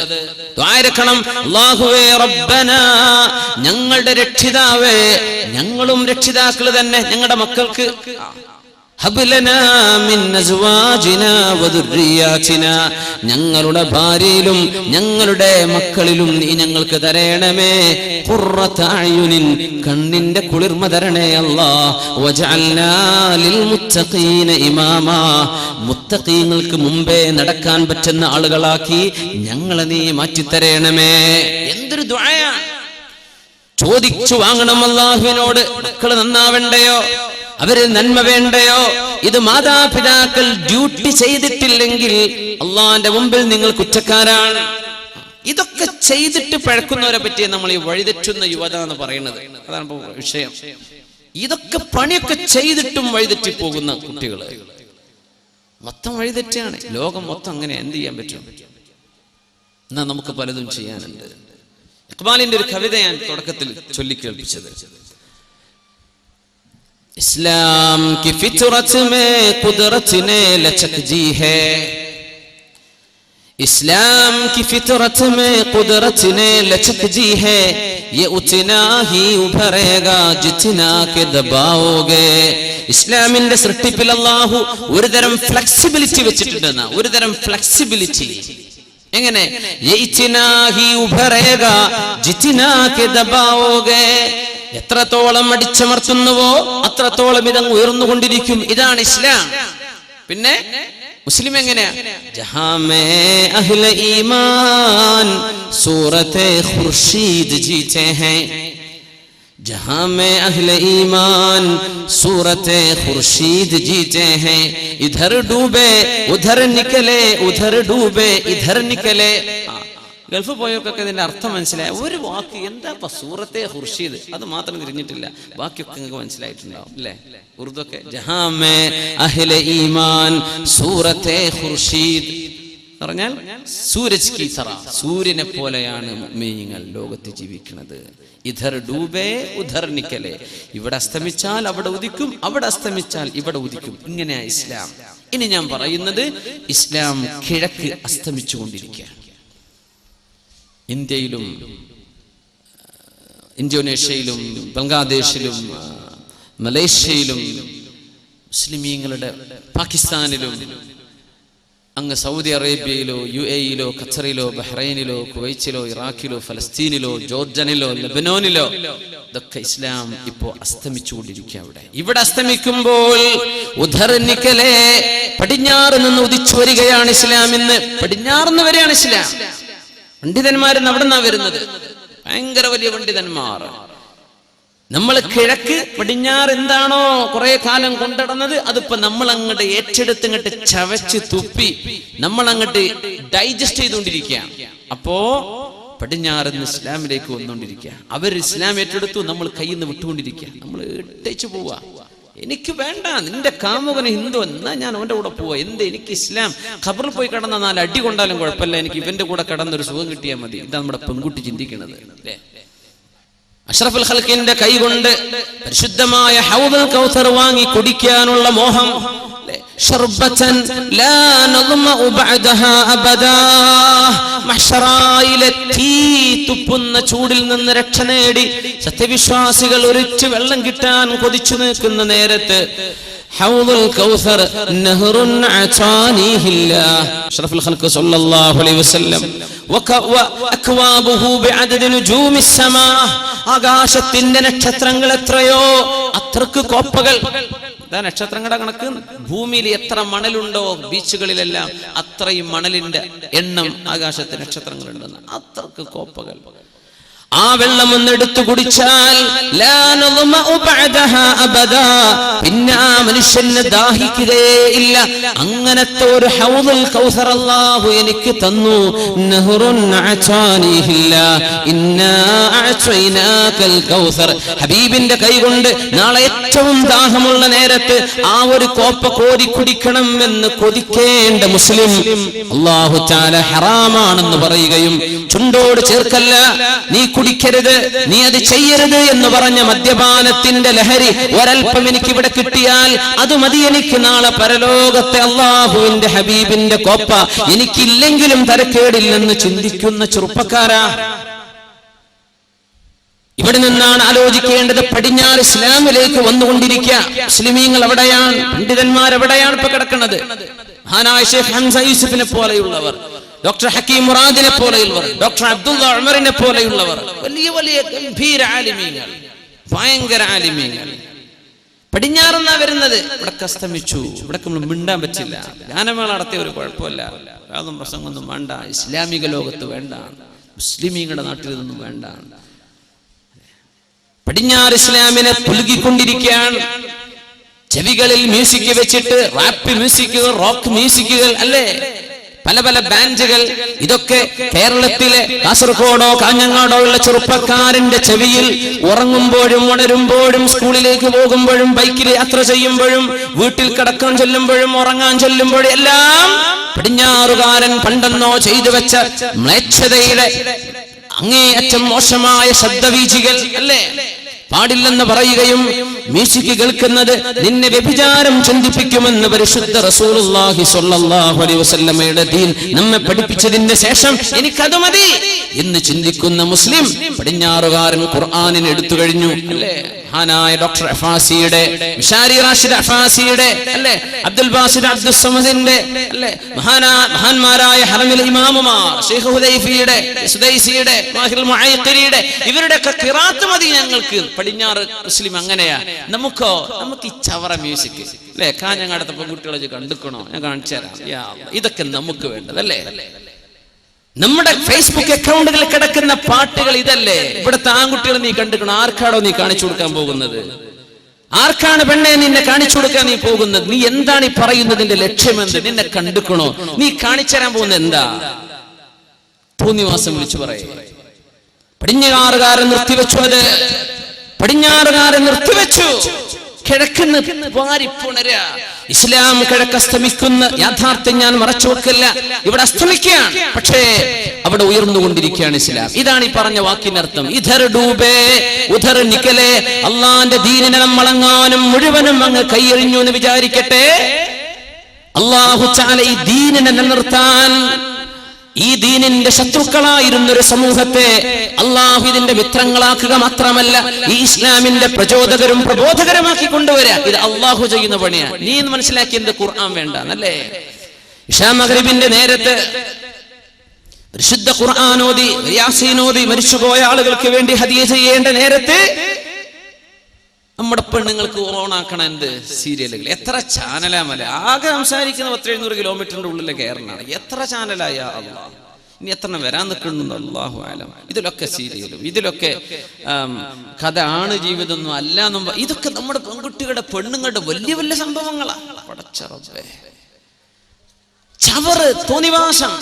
ദ്വാരക്കണം, അല്ലാഹുവേ റബ്ബനാ, ഞങ്ങളുടെ രക്ഷിതാവേ, ഞങ്ങളും രക്ഷിതാക്കൾ തന്നെ ഞങ്ങളുടെ മക്കൾക്ക് ഹബ്ലനാ മിൻ അസ്വാജിനാ വദുർരിയാതിനാ, ഞങ്ങളുടെ ഭാര്യയിലും ഞങ്ങളുടെ മക്കളിലും നീ ഞങ്ങൾക്ക് തരണമേ ഖുർറത അയുനിൻ, കണ്ണിന്റെ കുളിർമ തരണേ അല്ലാഹ്. വജഅൽനാ ലിൽ മുത്തഖീന ഇമാമാ, മുത്തഖീങ്ങൾക്ക് മുമ്പേ നടക്കാൻ പറ്റുന്ന ആളുകളാക്കി ഞങ്ങളെ നീ മാറ്റിത്തരണമേ. എന്തൊരു ദുആയാണ്! ചോദിച്ചു വാങ്ങണം അല്ലാഹുവിനോട്. മക്കള് നന്നാവണ്ടയോ, അവര് നന്മ വേണ്ടയോ? ഇത് മാതാപിതാക്കൾ ഡ്യൂട്ടി ചെയ്തിട്ടില്ലെങ്കിൽ അള്ളാന്റെ മുമ്പിൽ നിങ്ങൾ കുറ്റക്കാരാണ്. ഇതൊക്കെ ചെയ്തിട്ട് പഴക്കുന്നവരെ പറ്റി നമ്മൾ ഈ വഴിതെറ്റുന്ന യുവത എന്ന് പറയുന്നത്. അതാണ് ഇപ്പൊ വിഷയം. ഇതൊക്കെ പണിയൊക്കെ ചെയ്തിട്ടും വഴിതെറ്റി പോകുന്ന കുട്ടികള് മൊത്തം വഴിതെറ്റാണ്. ലോകം മൊത്തം അങ്ങനെ. എന്ത് ചെയ്യാൻ പറ്റും? എന്നാ നമുക്ക് പലതും ചെയ്യാനുണ്ട്. ഇഖ്ബാലിന്റെ ഒരു കവിത ഞാൻ തുടക്കത്തിൽ ചൊല്ലിക്കേൾപ്പിച്ചത്, इस्लाम की फितरत में कुदरत ने लचक जी है, इस्लाम की फितरत में कुदरत ने लचक जी है, ये उतना ही उभरेगा जितना के दबाओगे. ഇസ്ലാമിന്റെ സൃഷ്ടിപ്പിൽ അല്ലാഹു ഒരുതരം ഫ്ലെക്സിബിലിറ്റി വെച്ചിട്ടുണ്ടെന്ന, ഒരുതരം ഫ്ലെക്സിബിലിറ്റി. എങ്ങനെ? ये इतना ही उभरेगा जितना के दबाओगे, എത്രത്തോളം അടിച്ചമർത്തുന്നുവോ അത്രത്തോളം ഇതങ്ങ് ഉയർന്നുകൊണ്ടിരിക്കും. ഇതാണ് ഇസ്ലാം. പിന്നെ മുസ്ലിം എങ്ങനെയാ? ജഹാമേ അഹ്ലെ ഈമാൻ സൂറത്തെ ഖുർശീദ് ജീത്തെ ഹൈ, जहां में अहले ईमान सूरते खुर्शीद जीते हैं, इधर डूबे उधर निकले उधर डूबे इधर निकले. ഗൾഫ് പോയവർക്കൊക്കെ ഇതിന്റെ അർത്ഥം മനസ്സിലായ ഒരു വാക്ക് എന്താ സൂറത്തെ ഖുർശീദ്, അത് മാത്രം തിരിഞ്ഞിട്ടില്ല, ബാക്കിയൊക്കെ നിങ്ങൾക്ക് മനസ്സിലായിട്ടുണ്ടാവും അല്ലേ? ഉറുദൊക്കെ ജഹാ മേ അഹ്ലെ ഈമാൻ സൂറത്തെ ഖുർശീദ്, പറഞ്ഞാൽ സൂരജ് കി തറ, സൂര്യനെ പോലെയാണ് മുഅ്മിനീങ്ങൾ ലോകത്ത് ജീവിക്കുന്നത്. ഇധർ ഡൂബേ ഉധർ നിക്കലേ, ഇവിടെ അസ്തമിച്ചാൽ അവിടെ ഉദിക്കും, അവിടെ അസ്തമിച്ചാൽ ഇവിടെ ഉദിക്കും. ഇങ്ങനെയാ ഇസ്ലാം. ഇനി ഞാൻ പറയുന്നത്, ഇസ്ലാം കിഴക്ക് അസ്തമിച്ചുകൊണ്ടിരിക്കുകയാണ്. ഇന്ത്യയിലും ഇന്തോനേഷ്യയിലും ബംഗ്ലാദേശിലും മലേഷ്യയിലും മുസ്ലിമീങ്ങളുടെ, പാകിസ്ഥാനിലും, അങ്ങ് സൗദി അറേബ്യയിലോ UAE-യിലോ ഖത്തറിലോ ബഹ്റൈനിലോ കുവൈറ്റിലോ ഇറാഖിലോ ഫലസ്തീനിലോ ജോർഡനിലോ ലെബനോനിലോ ഇതൊക്കെ ഇസ്ലാം ഇപ്പോ അസ്തമിച്ചുകൊണ്ടിരിക്കുക. ഇവിടെ അസ്തമിക്കുമ്പോൾ ഉദർനിക്കലേ, പടിഞ്ഞാറ് നിന്ന് ഉദിച്ചു വരികയാണ് ഇസ്ലാം. ഇന്ന് പടിഞ്ഞാറുന്ന് വരെയാണ് ഇസ്ലാം. പണ്ഡിതന്മാരെന്ന് അവിടെ നിന്നാ വരുന്നത്, ഭയങ്കര വലിയ പണ്ഡിതന്മാർ. നമ്മൾ കിഴക്ക് പടിഞ്ഞാറ് എന്താണോ കുറെ കാലം കൊണ്ടിടുന്നത്, അതിപ്പോ നമ്മൾ അങ്ങോട്ട് ഏറ്റെടുത്ത് ഇങ്ങോട്ട് ചവച്ച് തുപ്പി നമ്മൾ അങ്ങോട്ട് ഡൈജസ്റ്റ് ചെയ്തുകൊണ്ടിരിക്കുകയാണ്. അപ്പോ പടിഞ്ഞാറിന്ന് ഇസ്ലാമിലേക്ക് വന്നുകൊണ്ടിരിക്കുക. അവർ ഇസ്ലാം ഏറ്റെടുത്തു, നമ്മൾ കയ്യിൽ നിന്ന് വിട്ടുകൊണ്ടിരിക്കുക. നമ്മൾ ഇട്ടേച്ചു പോവാ. എനിക്ക് വേണ്ട, നിന്റെ കാമുകന് ഹിന്ദു, എന്നാ ഞാൻ അവന്റെ കൂടെ പോവാ. എന്ത് എനിക്ക് ഇസ്ലാം, ഖബറിൽ പോയി കിടന്ന 4 അടി കൊണ്ടാലും കുഴപ്പമില്ല, എനിക്ക് ഇവന്റെ കൂടെ കിടന്നൊരു സുഖം കിട്ടിയാൽ മതി. ഇതാ നമ്മുടെ പെൺകുട്ടി ചിന്തിക്കുന്നത്. അല്ലേ? അഷ്റഫുൽ ഖൽഖിന്റെ കൈ കൊണ്ട് പരിശുദ്ധമായ ഹൗദുൽ കൗസർ വാങ്ങി കുടിക്കാനുള്ള മോഹം. ശർബതൻ ലാ നദ്മഉ ബഅദഹാ അബദാ, മഹ്ശറായിലെ തീ തുപ്പുന്ന ചൂടിൽ നിന്ന് രക്ഷ നേടി സത്യവിശ്വാസികൾ ഒരിച്ചു വെള്ളം കിട്ടാൻ കൊതിച്ചു നിൽക്കുന്ന നേരത്ത് ഹൗദുൽ കൗസർ നഹറുൻ അതാനിഹില്ലാഹ്, അഷ്റഫുൽ ഖൽഖ് സല്ലല്ലാഹു അലൈഹി വസല്ലം വഅക്വാബുഹു ബിഅദദി നുജൂമിസ് സമാ, ആകാശത്തിന്റെ നക്ഷത്രങ്ങൾ എത്രയോ അത്രക്ക് കോപ്പകൾ. നക്ഷത്രങ്ങളുടെ കണക്ക്, ഭൂമിയിൽ എത്ര മണലുണ്ടോ ബീച്ചുകളിലെല്ലാം അത്രയും മണലിന്റെ എണ്ണം ആകാശത്തെ നക്ഷത്രങ്ങളുണ്ടെന്ന്, അത്രക്ക് കോപ്പകൾ. ആ വെള്ളം ഒന്ന് എടുത്തു കുടിച്ചാൽ പിന്നെ ആ മനുഷ്യന് ദാഹിക്കുകയില്ല. അങ്ങനത്തെ ഒരു ഹൗദുൽ കൗസർ അല്ലാഹു എനിക്ക് തന്നു. നഹറുൻ അതാനിഹില്ലാ ഇന്നാ അഅതൈനാകൽ കൗസർ, ഹബീബിന്റെ കൈകൊണ്ട് നാളെ ഏറ്റവും ദാഹമുള്ള നേരത്ത് ആ ഒരു കോപ്പ കോരി കുടിക്കണം എന്ന് കൊതിക്കേണ്ട മുസ്ലിം അല്ലാഹു തആല ഹറാമാണെന്ന് പറയുകയും ചുണ്ടോട് ചേർക്കല്ല, നീ കുടിക്കരുത്, നീ അത് ചെയ്യരുത് എന്ന് പറഞ്ഞ മദ്യപാനത്തിന്റെ ലഹരി ഒരൽപ്പം എനിക്ക് ഇവിടെ കിട്ടിയാൽ അത് മതി എനിക്ക് നാളെ പരലോകത്തെ അല്ലാഹുവിന്റെ ഹബീബിന്റെ കോപ്പ എനിക്കില്ലെങ്കിലും തരക്കേടില്ലെന്ന് ചിന്തിക്കുന്ന ചെറുപ്പക്കാരാ. ഇവിടെ നിന്നാണ് ആലോചിക്കേണ്ടത്. പടിഞ്ഞാറ് ഇസ്ലാമിലേക്ക് വന്നുകൊണ്ടിരിക്കുക. മുസ്ലിമീങ്ങൾ എവിടെയാണ്? പണ്ഡിതന്മാരെവിടെയാണ് ഇപ്പൊ കിടക്കുന്നത്? മഹാനായ ശൈഖ് ഹംസ യൂസുഫിനെ പോലെയുള്ളവർ, ഡോക്ടർ ഹക്കീം മുറാദിനെ പോലെയുള്ളവർ, ഡോക്ടർ അബ്ദുള്ള ഉമറിനെ പോലെയുള്ളവർ, വലിയ വലിയ ഗംഭീര ആലിമീങ്ങൾ, ഭയങ്കര ആലിമീങ്ങൾ പടിഞ്ഞാറെന്നാ വരുന്നത്. ഇവിടെ അസ്തമിച്ചു. ഇവിടെ നമ്മൾ മിണ്ടാൻ പറ്റില്ല. ഗാനമേള നടത്തിയ ഒരു കുഴപ്പമില്ല, യാതൊന്നും പ്രസംഗമൊന്നും വേണ്ട, ഇസ്ലാമിക ലോകത്ത് വേണ്ട, മുസ്ലിമീങ്ങളുടെ നാട്ടിൽ നിന്നും വേണ്ട. പടിഞ്ഞാറ് ഇസ്ലാമിനെ പുലുകിക്കൊണ്ടിരിക്കുകയാണ്. ചെവികളിൽ മ്യൂസിക് വെച്ചിട്ട് റാപ്പ് മ്യൂസിക്കുകൾ, റോക്ക് മ്യൂസിക്കുകൾ, അല്ലേ, പല പല ബാൻഡുകൾ. ഇതൊക്കെ കേരളത്തിലെ കാസർഗോഡോ കാഞ്ഞങ്ങാടോ ഉള്ള ചെറുപ്പക്കാരന്റെ ചെവിയിൽ ഉറങ്ങുമ്പോഴും ഉണരുമ്പോഴും സ്കൂളിലേക്ക് പോകുമ്പോഴും ബൈക്കിൽ യാത്ര ചെയ്യുമ്പോഴും വീട്ടിൽ കിടക്കാൻ ചൊല്ലുമ്പോഴും ഉറങ്ങാൻ ചൊല്ലുമ്പോഴും എല്ലാം പടിഞ്ഞാറുകാരൻ പണ്ടെന്നോ ചെയ്തു വെച്ച മ്ലേച്ഛതയുടെ അങ്ങേയറ്റം മോശമായ ശബ്ദവീചികൾ, അല്ലേ, പാടില്ലെന്ന് പറയുകയും മ്യൂസിക് കേൾക്കുന്നത് നിന്നെ വ്യഭിചാരം ചിന്തിപ്പിക്കുമെന്ന് പരിശുദ്ധ റസൂലുള്ളാഹി സ്വല്ലല്ലാഹു അലൈഹി വസല്ലമയുടെ ദീൻ നമ്മെ പഠിപ്പിച്ചതിന് ശേഷം എനിക്കത് മതി എന്ന് ചിന്തിക്കുന്ന മുസ്ലിം പടിഞ്ഞാറുകാരൻ ഖുർആനിനെ എടുത്തു കഴിഞ്ഞു. അല്ലേ, മഹാനായ ഡോക്ടർ അഫാസിയുടെ, മിഷാരി റാഷിദ് അഫാസിയുടെ, അല്ലേ, അബ്ദുൽ ബാസിദ് അബ്ദുൽ സമദിന്റെ, അല്ലേ, മഹാന്മാരായ ഹറമിലെ ഇമാമുമാർ, ശൈഖ് ഹുദൈഫിയുടെ, സുദൈസിയുടെ, മാഹിറുൽ മുഅയ്ഖിരിയുടെ, ഇവരുടെ ഖിറാത്ത് മതി ഞങ്ങൾക്ക്. പടിഞ്ഞാറ് മുസ്ലിം അങ്ങനെയാ. നമുക്ക് ഈ ചവറ മ്യൂസിക്, അല്ലേ, കാഞ്ഞങ്ങാടത്തെ പെൺകുട്ടികളെ കണ്ടുക്കണോ? ഞാൻ കാണിച്ചു തരാം. ഇതൊക്കെ നമുക്ക് വേണ്ടതല്ലേ? നമ്മുടെ ഫേസ്ബുക്ക് അക്കൗണ്ടുകളിൽ കിടക്കുന്ന പാട്ടുകൾ ഇതല്ലേ? ഇവിടുത്തെ ആൺകുട്ടികൾ നീ കണ്ടുക്കണോ? ആർക്കാണോ നീ കാണിച്ചു കൊടുക്കാൻ പോകുന്നത്? ആർക്കാണ് പെണ്ണെ നിന്നെ കാണിച്ചു കൊടുക്കാൻ നീ പോകുന്നത്? നീ എന്താണ് ഈ പറയുന്നതിന്റെ ലക്ഷ്യമെന്ത്? നിന്നെ കണ്ടുക്കണോ? നീ കാണിച്ചു തരാൻ പോകുന്നത് എന്താ? തോന്നിവാസം വിളിച്ചു പറയും. പടിഞ്ഞാറുകാരൻ നിർത്തിവെച്ചു. അത് പടിഞ്ഞാറുകാരൻ നിർത്തിവെച്ചു. കിഴക്കുന്ന് വാരിപ്പുണരുക. ഇസ്ലാം കിഴക്കസ്തമിക്കുന്ന യാഥാർത്ഥ്യം ഞാൻ മറച്ചു വെക്കില്ല. ഇവിടെ അസ്തമിക്കുകയാണ്, പക്ഷേ അവിടെ ഉയർന്നുകൊണ്ടിരിക്കുകയാണ് ഇസ്ലാം. ഇതാണ് ഈ പറഞ്ഞ വാക്കിനർത്ഥം. ഇധർ ഡൂബേ ഉധർ നിക്കലേ. അള്ളാന്റെ ദീനിനെ നമ്മളെങ്ങാനും മുഴുവനും അങ്ങ് കൈയെറിഞ്ഞു എന്ന് വിചാരിക്കട്ടെ. അല്ലാഹു തആല ഈ ദീനിനെ നിലനിർത്താൻ, ഈ ദീനിന്റെ ശത്രുക്കളായിരുന്നൊരു സമൂഹത്തെ അള്ളാഹു ഇതിന്റെ മിത്രങ്ങളാക്കുക മാത്രമല്ല, ഈ ഇസ്ലാമിന്റെ പ്രചോദകരും പ്രബോധകരുമാക്കി കൊണ്ടുവരിക. ഇത് അള്ളാഹു ചെയ്യുന്ന പണിയാണ്. നീ എന്ന് മനസ്സിലാക്കിയത് ഖുർആൻ വേണ്ട എന്നല്ലേ? ഇശാ മഗ്രിബിന്റെ നേരത്ത് പരിശുദ്ധ ഖുർആൻ ഓതി യാസീൻ ഓതി മരിച്ചുപോയ ആളുകൾക്ക് വേണ്ടി ഹദിയ ചെയ്യേണ്ട നേരത്ത് നമ്മുടെ പെണ്ണുങ്ങൾക്ക് ഓണാക്കണ എന്ത് സീരിയലുകൾ. എത്ര ചാനലാ മല, ആകെ സംസാരിക്കുന്ന 700 കിലോമീറ്ററിന്റെ ഉള്ളിലെ കേരളമാണ്. എത്ര ചാനലായ അള്ളാഹ്, ഇനി എത്ര വരാൻ നിൽക്കുന്നുണ്ട് അല്ലാഹു ആലം. ഇതിലൊക്കെ സീരിയലും, ഇതിലൊക്കെ കഥ ആണ്, ജീവിതം ഒന്നും അല്ല എന്നും. ഇതൊക്കെ നമ്മുടെ പെൺകുട്ടികളുടെ പെണ്ണുങ്ങളുടെ വലിയ വലിയ സംഭവങ്ങളാണ്. പടച്ചറബേ, ചവറ്, തോന്നിവാസം.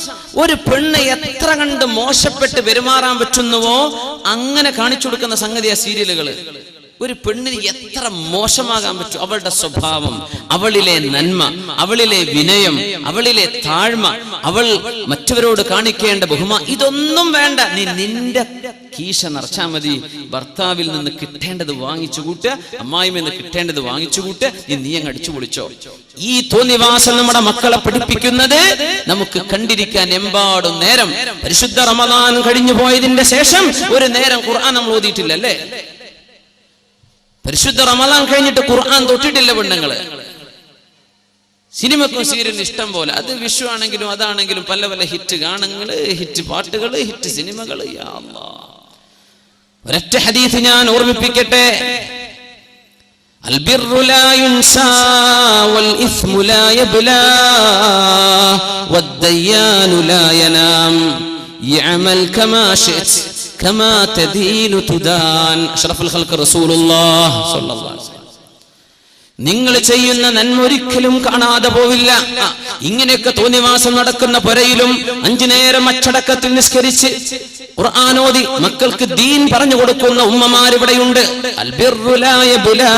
ഒരു പെണ്ണ് എത്ര കണ്ട് മോശപ്പെട്ട് പെരുമാറാൻ പറ്റുന്നുവോ അങ്ങനെ കാണിച്ചു കൊടുക്കുന്ന സംഗതിയാ സീരിയലുകള്. ഒരു പെണ്ണിന് എത്ര മോശമാകാൻ പറ്റും, അവളുടെ സ്വഭാവം, അവളിലെ നന്മ, അവളിലെ വിനയം, അവളിലെ താഴ്മ, അവൾ മറ്റവരോട് കാണിക്കേണ്ട ബഹുമാനം, ഇതൊന്നും വേണ്ട. നീ നിന്റെ കീശ നിറച്ചാൽ മതി. ഭർത്താവിൽ നിന്ന് കിട്ടേണ്ടത് വാങ്ങിച്ചു കൂട്ടുക, അമ്മായിയിൽ നിന്ന് കിട്ടേണ്ടത് വാങ്ങിച്ചു കൂട്ടുക. നീ അങ്ങ് അടിച്ചു പൊളിച്ചോ. ഈ തോന്നിവാസം നമ്മുടെ മക്കളെ പഠിപ്പിക്കുന്നത് നമുക്ക് കണ്ടിരിക്കാൻ എമ്പാടും നേരം. പരിശുദ്ധ റമദാൻ കഴിഞ്ഞു പോയതിന്റെ ശേഷം ഒരു നേരം ഖുർആൻ നമ്മൾ ഓതിയിട്ടില്ല അല്ലേ? പരിശുദ്ധ റമദാൻ കഴിഞ്ഞിട്ട് ഖുർആൻ തൊട്ടിട്ടില്ല പെണ്ണുങ്ങള്. സിനിമക്കും സീരിയലിനും ഇഷ്ടം പോലെ. അത് വിഷു ആണെങ്കിലും അതാണെങ്കിലും പല പല ഹിറ്റ് ഗാനങ്ങള്, ഹിറ്റ് പാട്ടുകള്, ഹിറ്റ് സിനിമകള്. യാ അല്ലാഹ്, ഒരൊറ്റ ഹദീസ് ഞാൻ ഓർമ്മിപ്പിക്കട്ടെ. അൽബിറു ലാ യുൻസാ വൽ ഇസ്മു ലാ യബ്ലാ വദ്ദയ്യാനു ലാ യനാം യഅമൽ കമാ ശിഅ്ത കമാ തദീനു തുദാൻ. അഷ്റഫുൽ ഖൽഖ് റസൂലുള്ളാഹി സ്വല്ലല്ലാഹു അലൈഹി വസല്ലം. നിങ്ങൾ ചെയ്യുന്ന നന്മ ഒരിക്കലും കാണാതെ പോവില്ല. ഇങ്ങനെയൊക്കെ തോന്നിവാസം നടക്കുന്ന പുരയിലും 5 നേരം അച്ചടക്കത്തിൽ നിസ്കരിച്ച് ഖുർആൻ ഓതി മക്കൾക്ക് ദീൻ പറഞ്ഞു കൊടുക്കുന്ന ഉമ്മമാരിവിടെയുണ്ട്. അൽബിറു ലാ യബ്ലാ.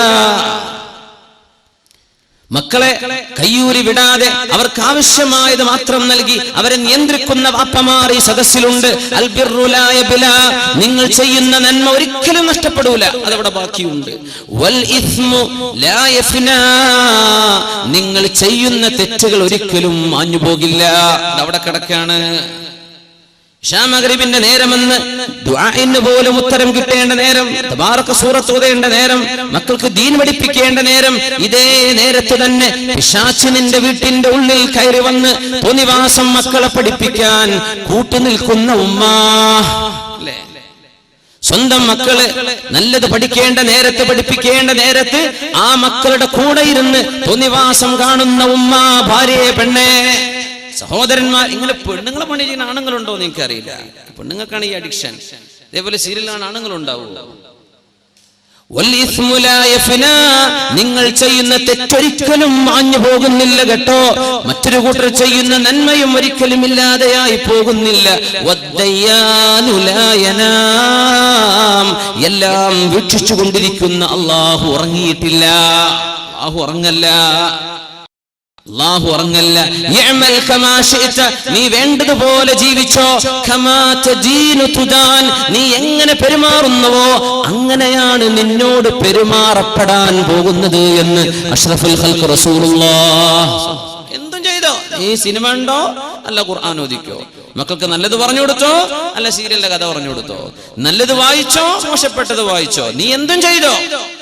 മക്കളെ കയ്യൂരി വിടാതെ അവർക്ക് ആവശ്യമായത് മാത്രം നൽകി അവരെ നിയന്ത്രിക്കുന്ന വാപ്പമാർ ഈ സദസ്സിലുണ്ട്. അൽബിറു ലാ യബ്ലാ. നിങ്ങൾ ചെയ്യുന്ന നന്മ ഒരിക്കലും നഷ്ടപ്പെടൂല, അതവിടെ ബാക്കിയുണ്ട്. വൽ ഇസ്മു ലാ യഫ്നാ. നിങ്ങൾ ചെയ്യുന്ന തെറ്റുകൾ ഒരിക്കലും മാഞ്ഞു പോകില്ല, അതവിടെ കിടക്കാണ്. ഇശാ മഗ്രിബിന്റെ നേരമെന്ന് ദുആഇന് പോലും ഉത്തരം കിട്ടേണ്ട നേരം, തബാറക സൂറത്ത് ഓതേണ്ട നേരം, മക്കൾക്ക് ദീൻ പഠിപ്പിക്കേണ്ട നേരം, ഇതേ നേരത്ത് തന്നെ പിശാച് നിന്റെ വീട്ടിന്റെ ഉള്ളിൽ കയറി വന്ന് തോന്നിവാസം മക്കളെ പഠിപ്പിക്കാൻ കൂട്ടുനിൽക്കുന്ന ഉമ്മ. സ്വന്തം മക്കള് നല്ലത് പഠിക്കേണ്ട നേരത്ത്, പഠിപ്പിക്കേണ്ട നേരത്ത് ആ മക്കളുടെ കൂടെ ഇരുന്ന് തോന്നിവാസം കാണുന്ന ഉമ്മ, ഭാര്യയെ, പെണ്ണെ, സഹോദരന്മാർ. ഇങ്ങനെ പെണ്ണുങ്ങളെ പണി ചെയ്യുന്ന ആണുങ്ങളുണ്ടോ എന്ന് എനിക്കറിയില്ല. പെണ്ണുങ്ങൾക്കാണ് ഈ അഡിക്ഷൻ. ഇതേപോലെ സീരിയലാണ് ആണുങ്ങളുണ്ടാവും. നിങ്ങൾ ചെയ്യുന്ന തെറ്റൊരിക്കലും മാഞ്ഞു പോകുന്നില്ല കേട്ടോ. മറ്റൊരു കൂട്ടർ ചെയ്യുന്ന നന്മയും ഒരിക്കലും ഇല്ലാതെയായി പോകുന്നില്ല. എല്ലാം വീക്ഷിച്ചു കൊണ്ടിരിക്കുന്ന അള്ളാഹു ഉറങ്ങിയിട്ടില്ല. അള്ളാഹു ഉറങ്ങല്ല, അല്ലാഹു ഉറങ്ങല്ല. യഅമൽ കമാ ശിഅത. നീ വേണ്ടതുപോലെ ജീവിച്ചോ. കമാ തദീനു തുദാൻ. നീ എങ്ങനെ പെരുമാറുന്നുവോ അങ്ങനെയാണ് നിന്നോട് പെരുമാറപ്പെടാൻ പോകുന്നത് എന്ന് അഷ്റഫുൽ ഖൽഖ് റസൂലുള്ളാഹി. എന്തും ചെയ്തോ, നീ സിനിമ ഉണ്ടോ അല്ല ഖുർആൻ ഓദിക്കോ, മക്കൾക്ക് നല്ലത് പറഞ്ഞു കൊടുത്തോ അല്ല സീരിയലിന്റെ കഥ പറഞ്ഞു കൊടുത്തോ, നല്ലത് വായിച്ചോ മോശപ്പെട്ടത് വായിച്ചോ, നീ എന്തും ചെയ്തോ.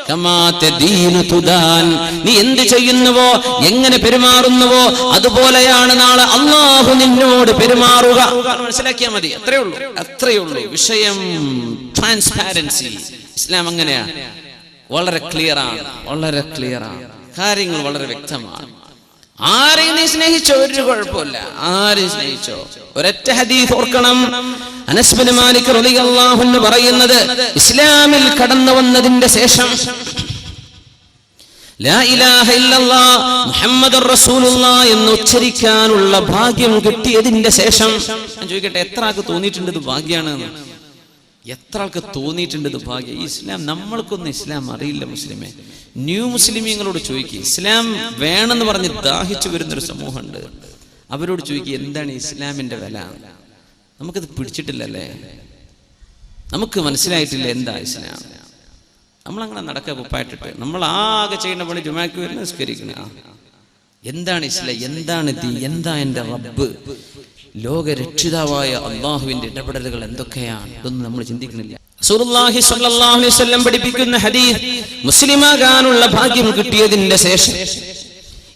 കമാ തദീനു തുദാൻ. നീ എന്ത് ചെയ്യുന്നുവോ, എങ്ങനെ പെരുമാറുന്നുവോ അതുപോലെയാണ് നാളെ അല്ലാഹു നിന്നോട് പെരുമാറുക. മനസ്സിലാക്കിയാൽ മതി. അത്രയേ ഉള്ളൂ വിഷയം. ട്രാൻസ്പാരൻസി. ഇസ്ലാം അങ്ങനെയാ, വളരെ ക്ലിയർ ആണ്, കാര്യങ്ങൾ വളരെ വ്യക്തമാണ്. ആരെയും നീ സ്നേഹിച്ചോ, ഒരു കുഴപ്പമില്ല, ആരെയും സ്നേഹിച്ചോ. ഒരൊറ്റ ഹദീസ് ഓർക്കണം. അനസ് ബിൻ മാലിക് റളിയല്ലാഹു അൻഹു പറയുന്നത്, ഇസ്ലാമിൽ കടന്നു വന്നതിന്റെ ശേഷം ലാ ഇലാഹ ഇല്ലല്ലാഹ് മുഹമ്മദുർ റസൂലുള്ളാഹ് എന്ന് ഉച്ചരിക്കാനുള്ള ഭാഗ്യം കിട്ടിയതിന്റെ ശേഷം, ഞാൻ ചോദിക്കട്ടെ, എത്ര ആൾക്ക് തോന്നിയിട്ടുണ്ട് ഇത് ഭാഗ്യാണെന്ന്? എത്ര ആൾക്ക് തോന്നിയിട്ടുണ്ട് ഇത് ഭാഗ്യം. ഇസ്ലാം നമ്മൾക്കൊന്നും ഇസ്ലാം അറിയില്ല. മുസ്ലിമെ, ന്യൂ മുസ്ലിമീങ്ങളോട് ചോദിക്കുക, ഇസ്ലാം വേണമെന്ന് പറഞ്ഞ് ദാഹിച്ചു വരുന്നൊരു സമൂഹമുണ്ട്. അവരോട് ചോദിക്കുക എന്താണ് ഇസ്ലാമിന്റെ വില. നമുക്കത് പിടിച്ചിട്ടില്ലല്ലേ, നമുക്ക് മനസ്സിലായിട്ടില്ല എന്താ ഇസ്ലാം. നമ്മളങ്ങനെ നടക്കുക കുപ്പായിട്ടിട്ട്. നമ്മൾ ആകെ ചെയ്യുന്ന പണി ജുമാക്ക് വരുന്ന നിസ്കരിക്കണ. എന്താണ് ഇസ്ലാം, എന്താണ് ദീൻ, എന്താ എൻ്റെ റബ്ബ്, ലോകരക്ഷിതാവായ അള്ളാഹുവിന്റെ ഇടപെടലുകൾ എന്തൊക്കെയാണ്, ഇതൊന്നും നമ്മൾ ചിന്തിക്കുന്നില്ല. റസൂലുള്ളാഹി സ്വല്ലല്ലാഹു അലൈഹി വസല്ലം പഠിപ്പിക്കുന്ന ഹദീസ്, മുസ്ലിമാകാനുള്ള ഭാഗ്യം കിട്ടിയതിന്റെ ശേഷം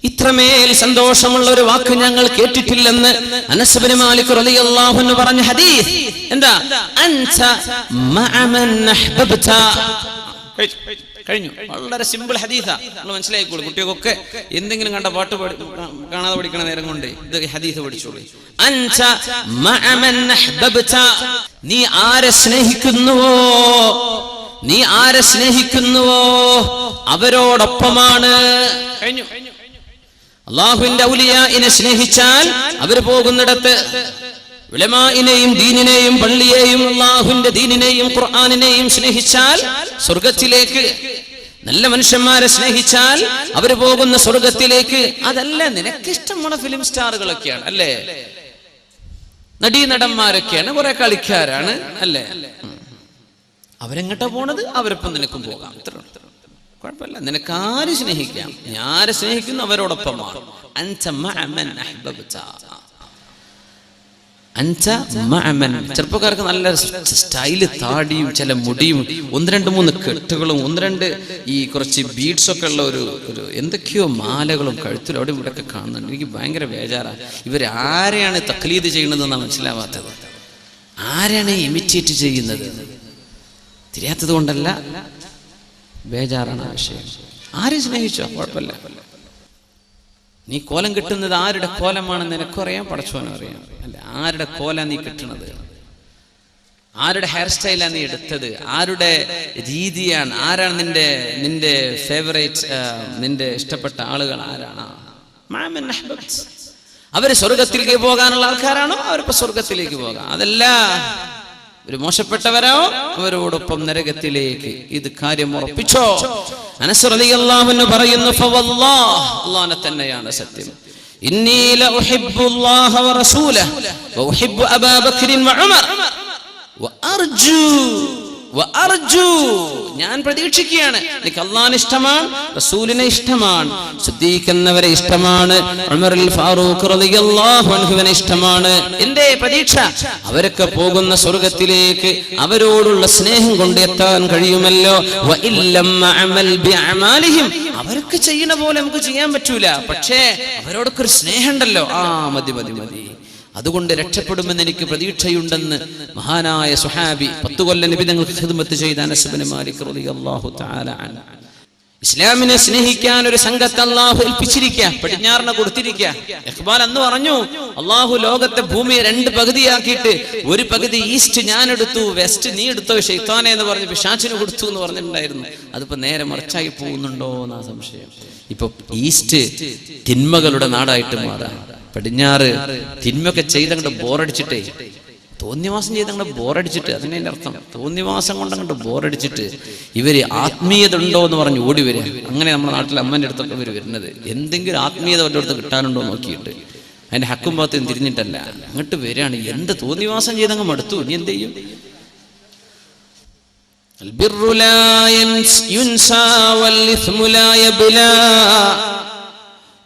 ഇത്രമേൽ സന്തോഷമുള്ള ഒരു വാക്ക് ഞങ്ങൾ കേട്ടിട്ടില്ലെന്ന് അനസ് ഇബ്നു മാലിക് റളിയല്ലാഹു അൻഹു പറഞ്ഞ ഹദീസ്. എന്താ? അൻത മഅ മൻ അഹ്ബബ്ത. കഴിഞ്ഞു. വളരെ സിമ്പിൾ ഹദീസാ, നിങ്ങൾ മനസ്സിലായിക്കോളൂ. കുട്ടികൾക്കൊക്കെ എന്തെങ്കിലും കണ്ട പാട്ട് കാണാതെ പഠിക്കണ നേരം കൊണ്ട് ഇത് ഹദീസ് പഠിച്ചോളൂ. അൻത മഅ മൻ അഹ്ബബ്ത. നീ ആരെ സ്നേഹിക്കുന്നുവോ, നീ ആരെ സ്നേഹിക്കുന്നുവോ അവരോടൊപ്പമാണ്. കഴിഞ്ഞു. അല്ലാഹുവിന്റെ ഔലിയാഇനെ സ്നേഹിച്ചാൽ അവർ പോകുന്നിടത്ത്, ഉലമാഇനെയും ദീനിനെയും പള്ളിയെയും അല്ലാഹുവിന്റെ ദീനിനെയും ഖുർആനിനെയും സ്നേഹിച്ചാൽ സ്വർഗ്ഗത്തിലേക്ക്, നല്ല മനുഷ്യന്മാരെ സ്നേഹിച്ചാൽ അവർ പോകുന്ന സ്വർഗ്ഗത്തിലേക്ക്. അതല്ല നിനക്കിഷ്ടമുള്ള ഫിലിം സ്റ്റാറുകളൊക്കെയാണ് അല്ലേ, നടീനടന്മാരൊക്കെയാണ്, കുറെ കളിക്കാരാണ് അല്ലേ, അവരെങ്ങോട്ടാ പോണത്, അവരൊപ്പം നിനക്കും പോകാം. കുഴപ്പമില്ല, നിനക്ക് ആര് സ്നേഹിക്കാം, ഞാരെ സ്നേഹിക്കുന്നു അവരോടൊപ്പമാണ്. അൻത മഅ മൻ അഹ്ബബ്ത. അൻത മഅ മൻ. ചെറുപ്പക്കാർക്ക് നല്ല സ്റ്റൈല് താടിയും ചില മുടിയും 1-2-3 കെട്ടുകളും 1-2 ഈ കുറച്ച് ബീഡ്സ് ഒക്കെ ഉള്ള ഒരു എന്തൊക്കെയോ മാലകളും കഴുത്തിലും അവിടെ ഇവിടെ ഒക്കെ കാണുന്നുണ്ട്. എനിക്ക് ഭയങ്കര ബേജാറാണ്. ഇവരാരെയാണ് തഖ്ലീദ് ചെയ്യുന്നതെന്നാണ് മനസ്സിലാവാത്തത്. ആരെയാണ് ഇമിറ്റേറ്റ് ചെയ്യുന്നത് തിരിയാത്തത് കൊണ്ടല്ല, ബേജാറാണ് വിഷയം. ആരെ സ്നേഹിച്ചോ കുഴപ്പമില്ല. നീ കോലം കിട്ടുന്നത് ആരുടെ കോലമാണെന്ന് നിനക്കറിയാം, പടച്ചോനും അറിയാം അല്ലെ. ആരുടെ കോല നീ കിട്ടുന്നത്, ആരുടെ ഹെയർ സ്റ്റൈലാണ് നീ എടുത്തത്, ആരുടെ രീതിയാണ്, ആരാണ് നിന്റെ ഫേവറേറ്റ്, നിന്റെ ഇഷ്ടപ്പെട്ട ആളുകൾ ആരാണ്. അവര് സ്വർഗത്തിലേക്ക് പോകാനുള്ള ആൾക്കാരാണോ, അവരിപ്പോ സ്വർഗത്തിലേക്ക് പോകാം. അതല്ല ഒരു മോശപ്പെട്ടവരോ അവരോടൊപ്പം നരകത്തിലേക്ക്. ഇത് കാര്യം ഉറപ്പിച്ചോ. അനസ് റളിയല്ലാഹു അൻഹു പറയുന്നു, ഫവല്ലാഹ്, അല്ലാഹുവിനെ തന്നെയാണ് സത്യം, ഇന്നി ലഉഹിബ്ബുല്ലാഹ വറസൂലഹു വഉഹിബ്ബു അബൂബക്കർ വഉമർ വഅർജു, ഞാൻ പ്രതീക്ഷിക്കുകയാണ്, എനിക്ക് അല്ലാഹുവിനെ ഇഷ്ടമാണ്, റസൂലിനെ ഇഷ്ടമാണ്, സിദ്ദീഖ് എന്നവരെ ഇഷ്ടമാണ്, ഉമറുൽ ഫാറൂഖ് റളിയല്ലാഹു അൻഹുവിനെ ഇഷ്ടമാണ്. എന്റെ പ്രതീക്ഷ അവരൊക്കെ പോകുന്ന സ്വർഗ്ഗത്തിലേക്ക് അവരോടുള്ള സ്നേഹം കൊണ്ട് എത്താൻ കഴിയുമല്ലോ. വഇല്ലം അഅമൽ ബിഅമാലിഹിം, അവർക്ക് ചെയ്യുന്ന പോലെ നമുക്ക് ചെയ്യാൻ പറ്റൂല, പക്ഷേ അവരോടൊക്കെ ഒരു സ്നേഹം ഉണ്ടല്ലോ, മതി മതി മതി, അതുകൊണ്ട് രക്ഷപ്പെടുമെന്ന് എനിക്ക് പ്രതീക്ഷയുണ്ടെന്ന് മഹാനായ സുഹാബി 10 കൊല്ലം നബി തങ്ങൾക്ക് ഖിദ്മത്ത് ചെയ്ത അനസ് ഇബ്നു മാലിക് റളിയല്ലാഹു തആല അൻഹു. ഇസ്ലാമിനെ സ്നേഹിക്കാൻ ഒരു സംഘത്തെ അല്ലാഹു ഏൽപ്പിച്ചിരിക്കുക, പടിഞ്ഞാറിനെ കൊടുത്തിരിക്കുക. ഇഖ്ബാൽ അന്ന് പറഞ്ഞു, അല്ലാഹു ലോകത്തെ ഭൂമിയെ 2 പകുതിയാക്കിയിട്ട് ഒരു പകുതി ഈസ്റ്റ് ഞാൻ എടുത്തു, വെസ്റ്റ് നീ എടുത്തോ ശൈത്താനെ എന്ന് പറഞ്ഞ് പിശാചിന് കൊടുത്തു എന്ന് പറഞ്ഞിട്ടുണ്ടായിരുന്നു. അതിപ്പോ നേരെ മറിച്ചായി പോകുന്നുണ്ടോ എന്നാ സംശയം. ഇപ്പൊ ഈസ്റ്റ് തിന്മകളുടെ നാടായിട്ട് മാറാം, പടിഞ്ഞാറ് തിന്മയൊക്കെ ചെയ്തങ്ങോട്ട് ബോറടിച്ചിട്ടേ, തോന്നിവാസം ചെയ്തങ്ങോട്ട് ബോറടിച്ചിട്ട്, അതിനെ അർത്ഥം തോന്നിവാസം കൊണ്ടങ്ങോട്ട് ബോറടിച്ചിട്ട് ഇവര് ആത്മീയത ഉണ്ടോ എന്ന് പറഞ്ഞ് ഓടി വരിക. അങ്ങനെ നമ്മുടെ നാട്ടിൽ അമ്മേൻ്റെ അടുത്തൊക്കെ ഇവർ വരുന്നത്, എന്തെങ്കിലും ആത്മീയത വല്ല അടുത്ത് കിട്ടാനുണ്ടോ നോക്കിയിട്ട്, അതിന്റെ ഹക്കും ഭാഗത്തും തിരിഞ്ഞിട്ടല്ല, അങ്ങോട്ട് വരികയാണ്. എന്ത് തോന്നിവാസം ചെയ്തങ്ങ് മടുത്തു, ഇനി എന്ത് ചെയ്യും? البر لا ينسى والإثم لا يبلى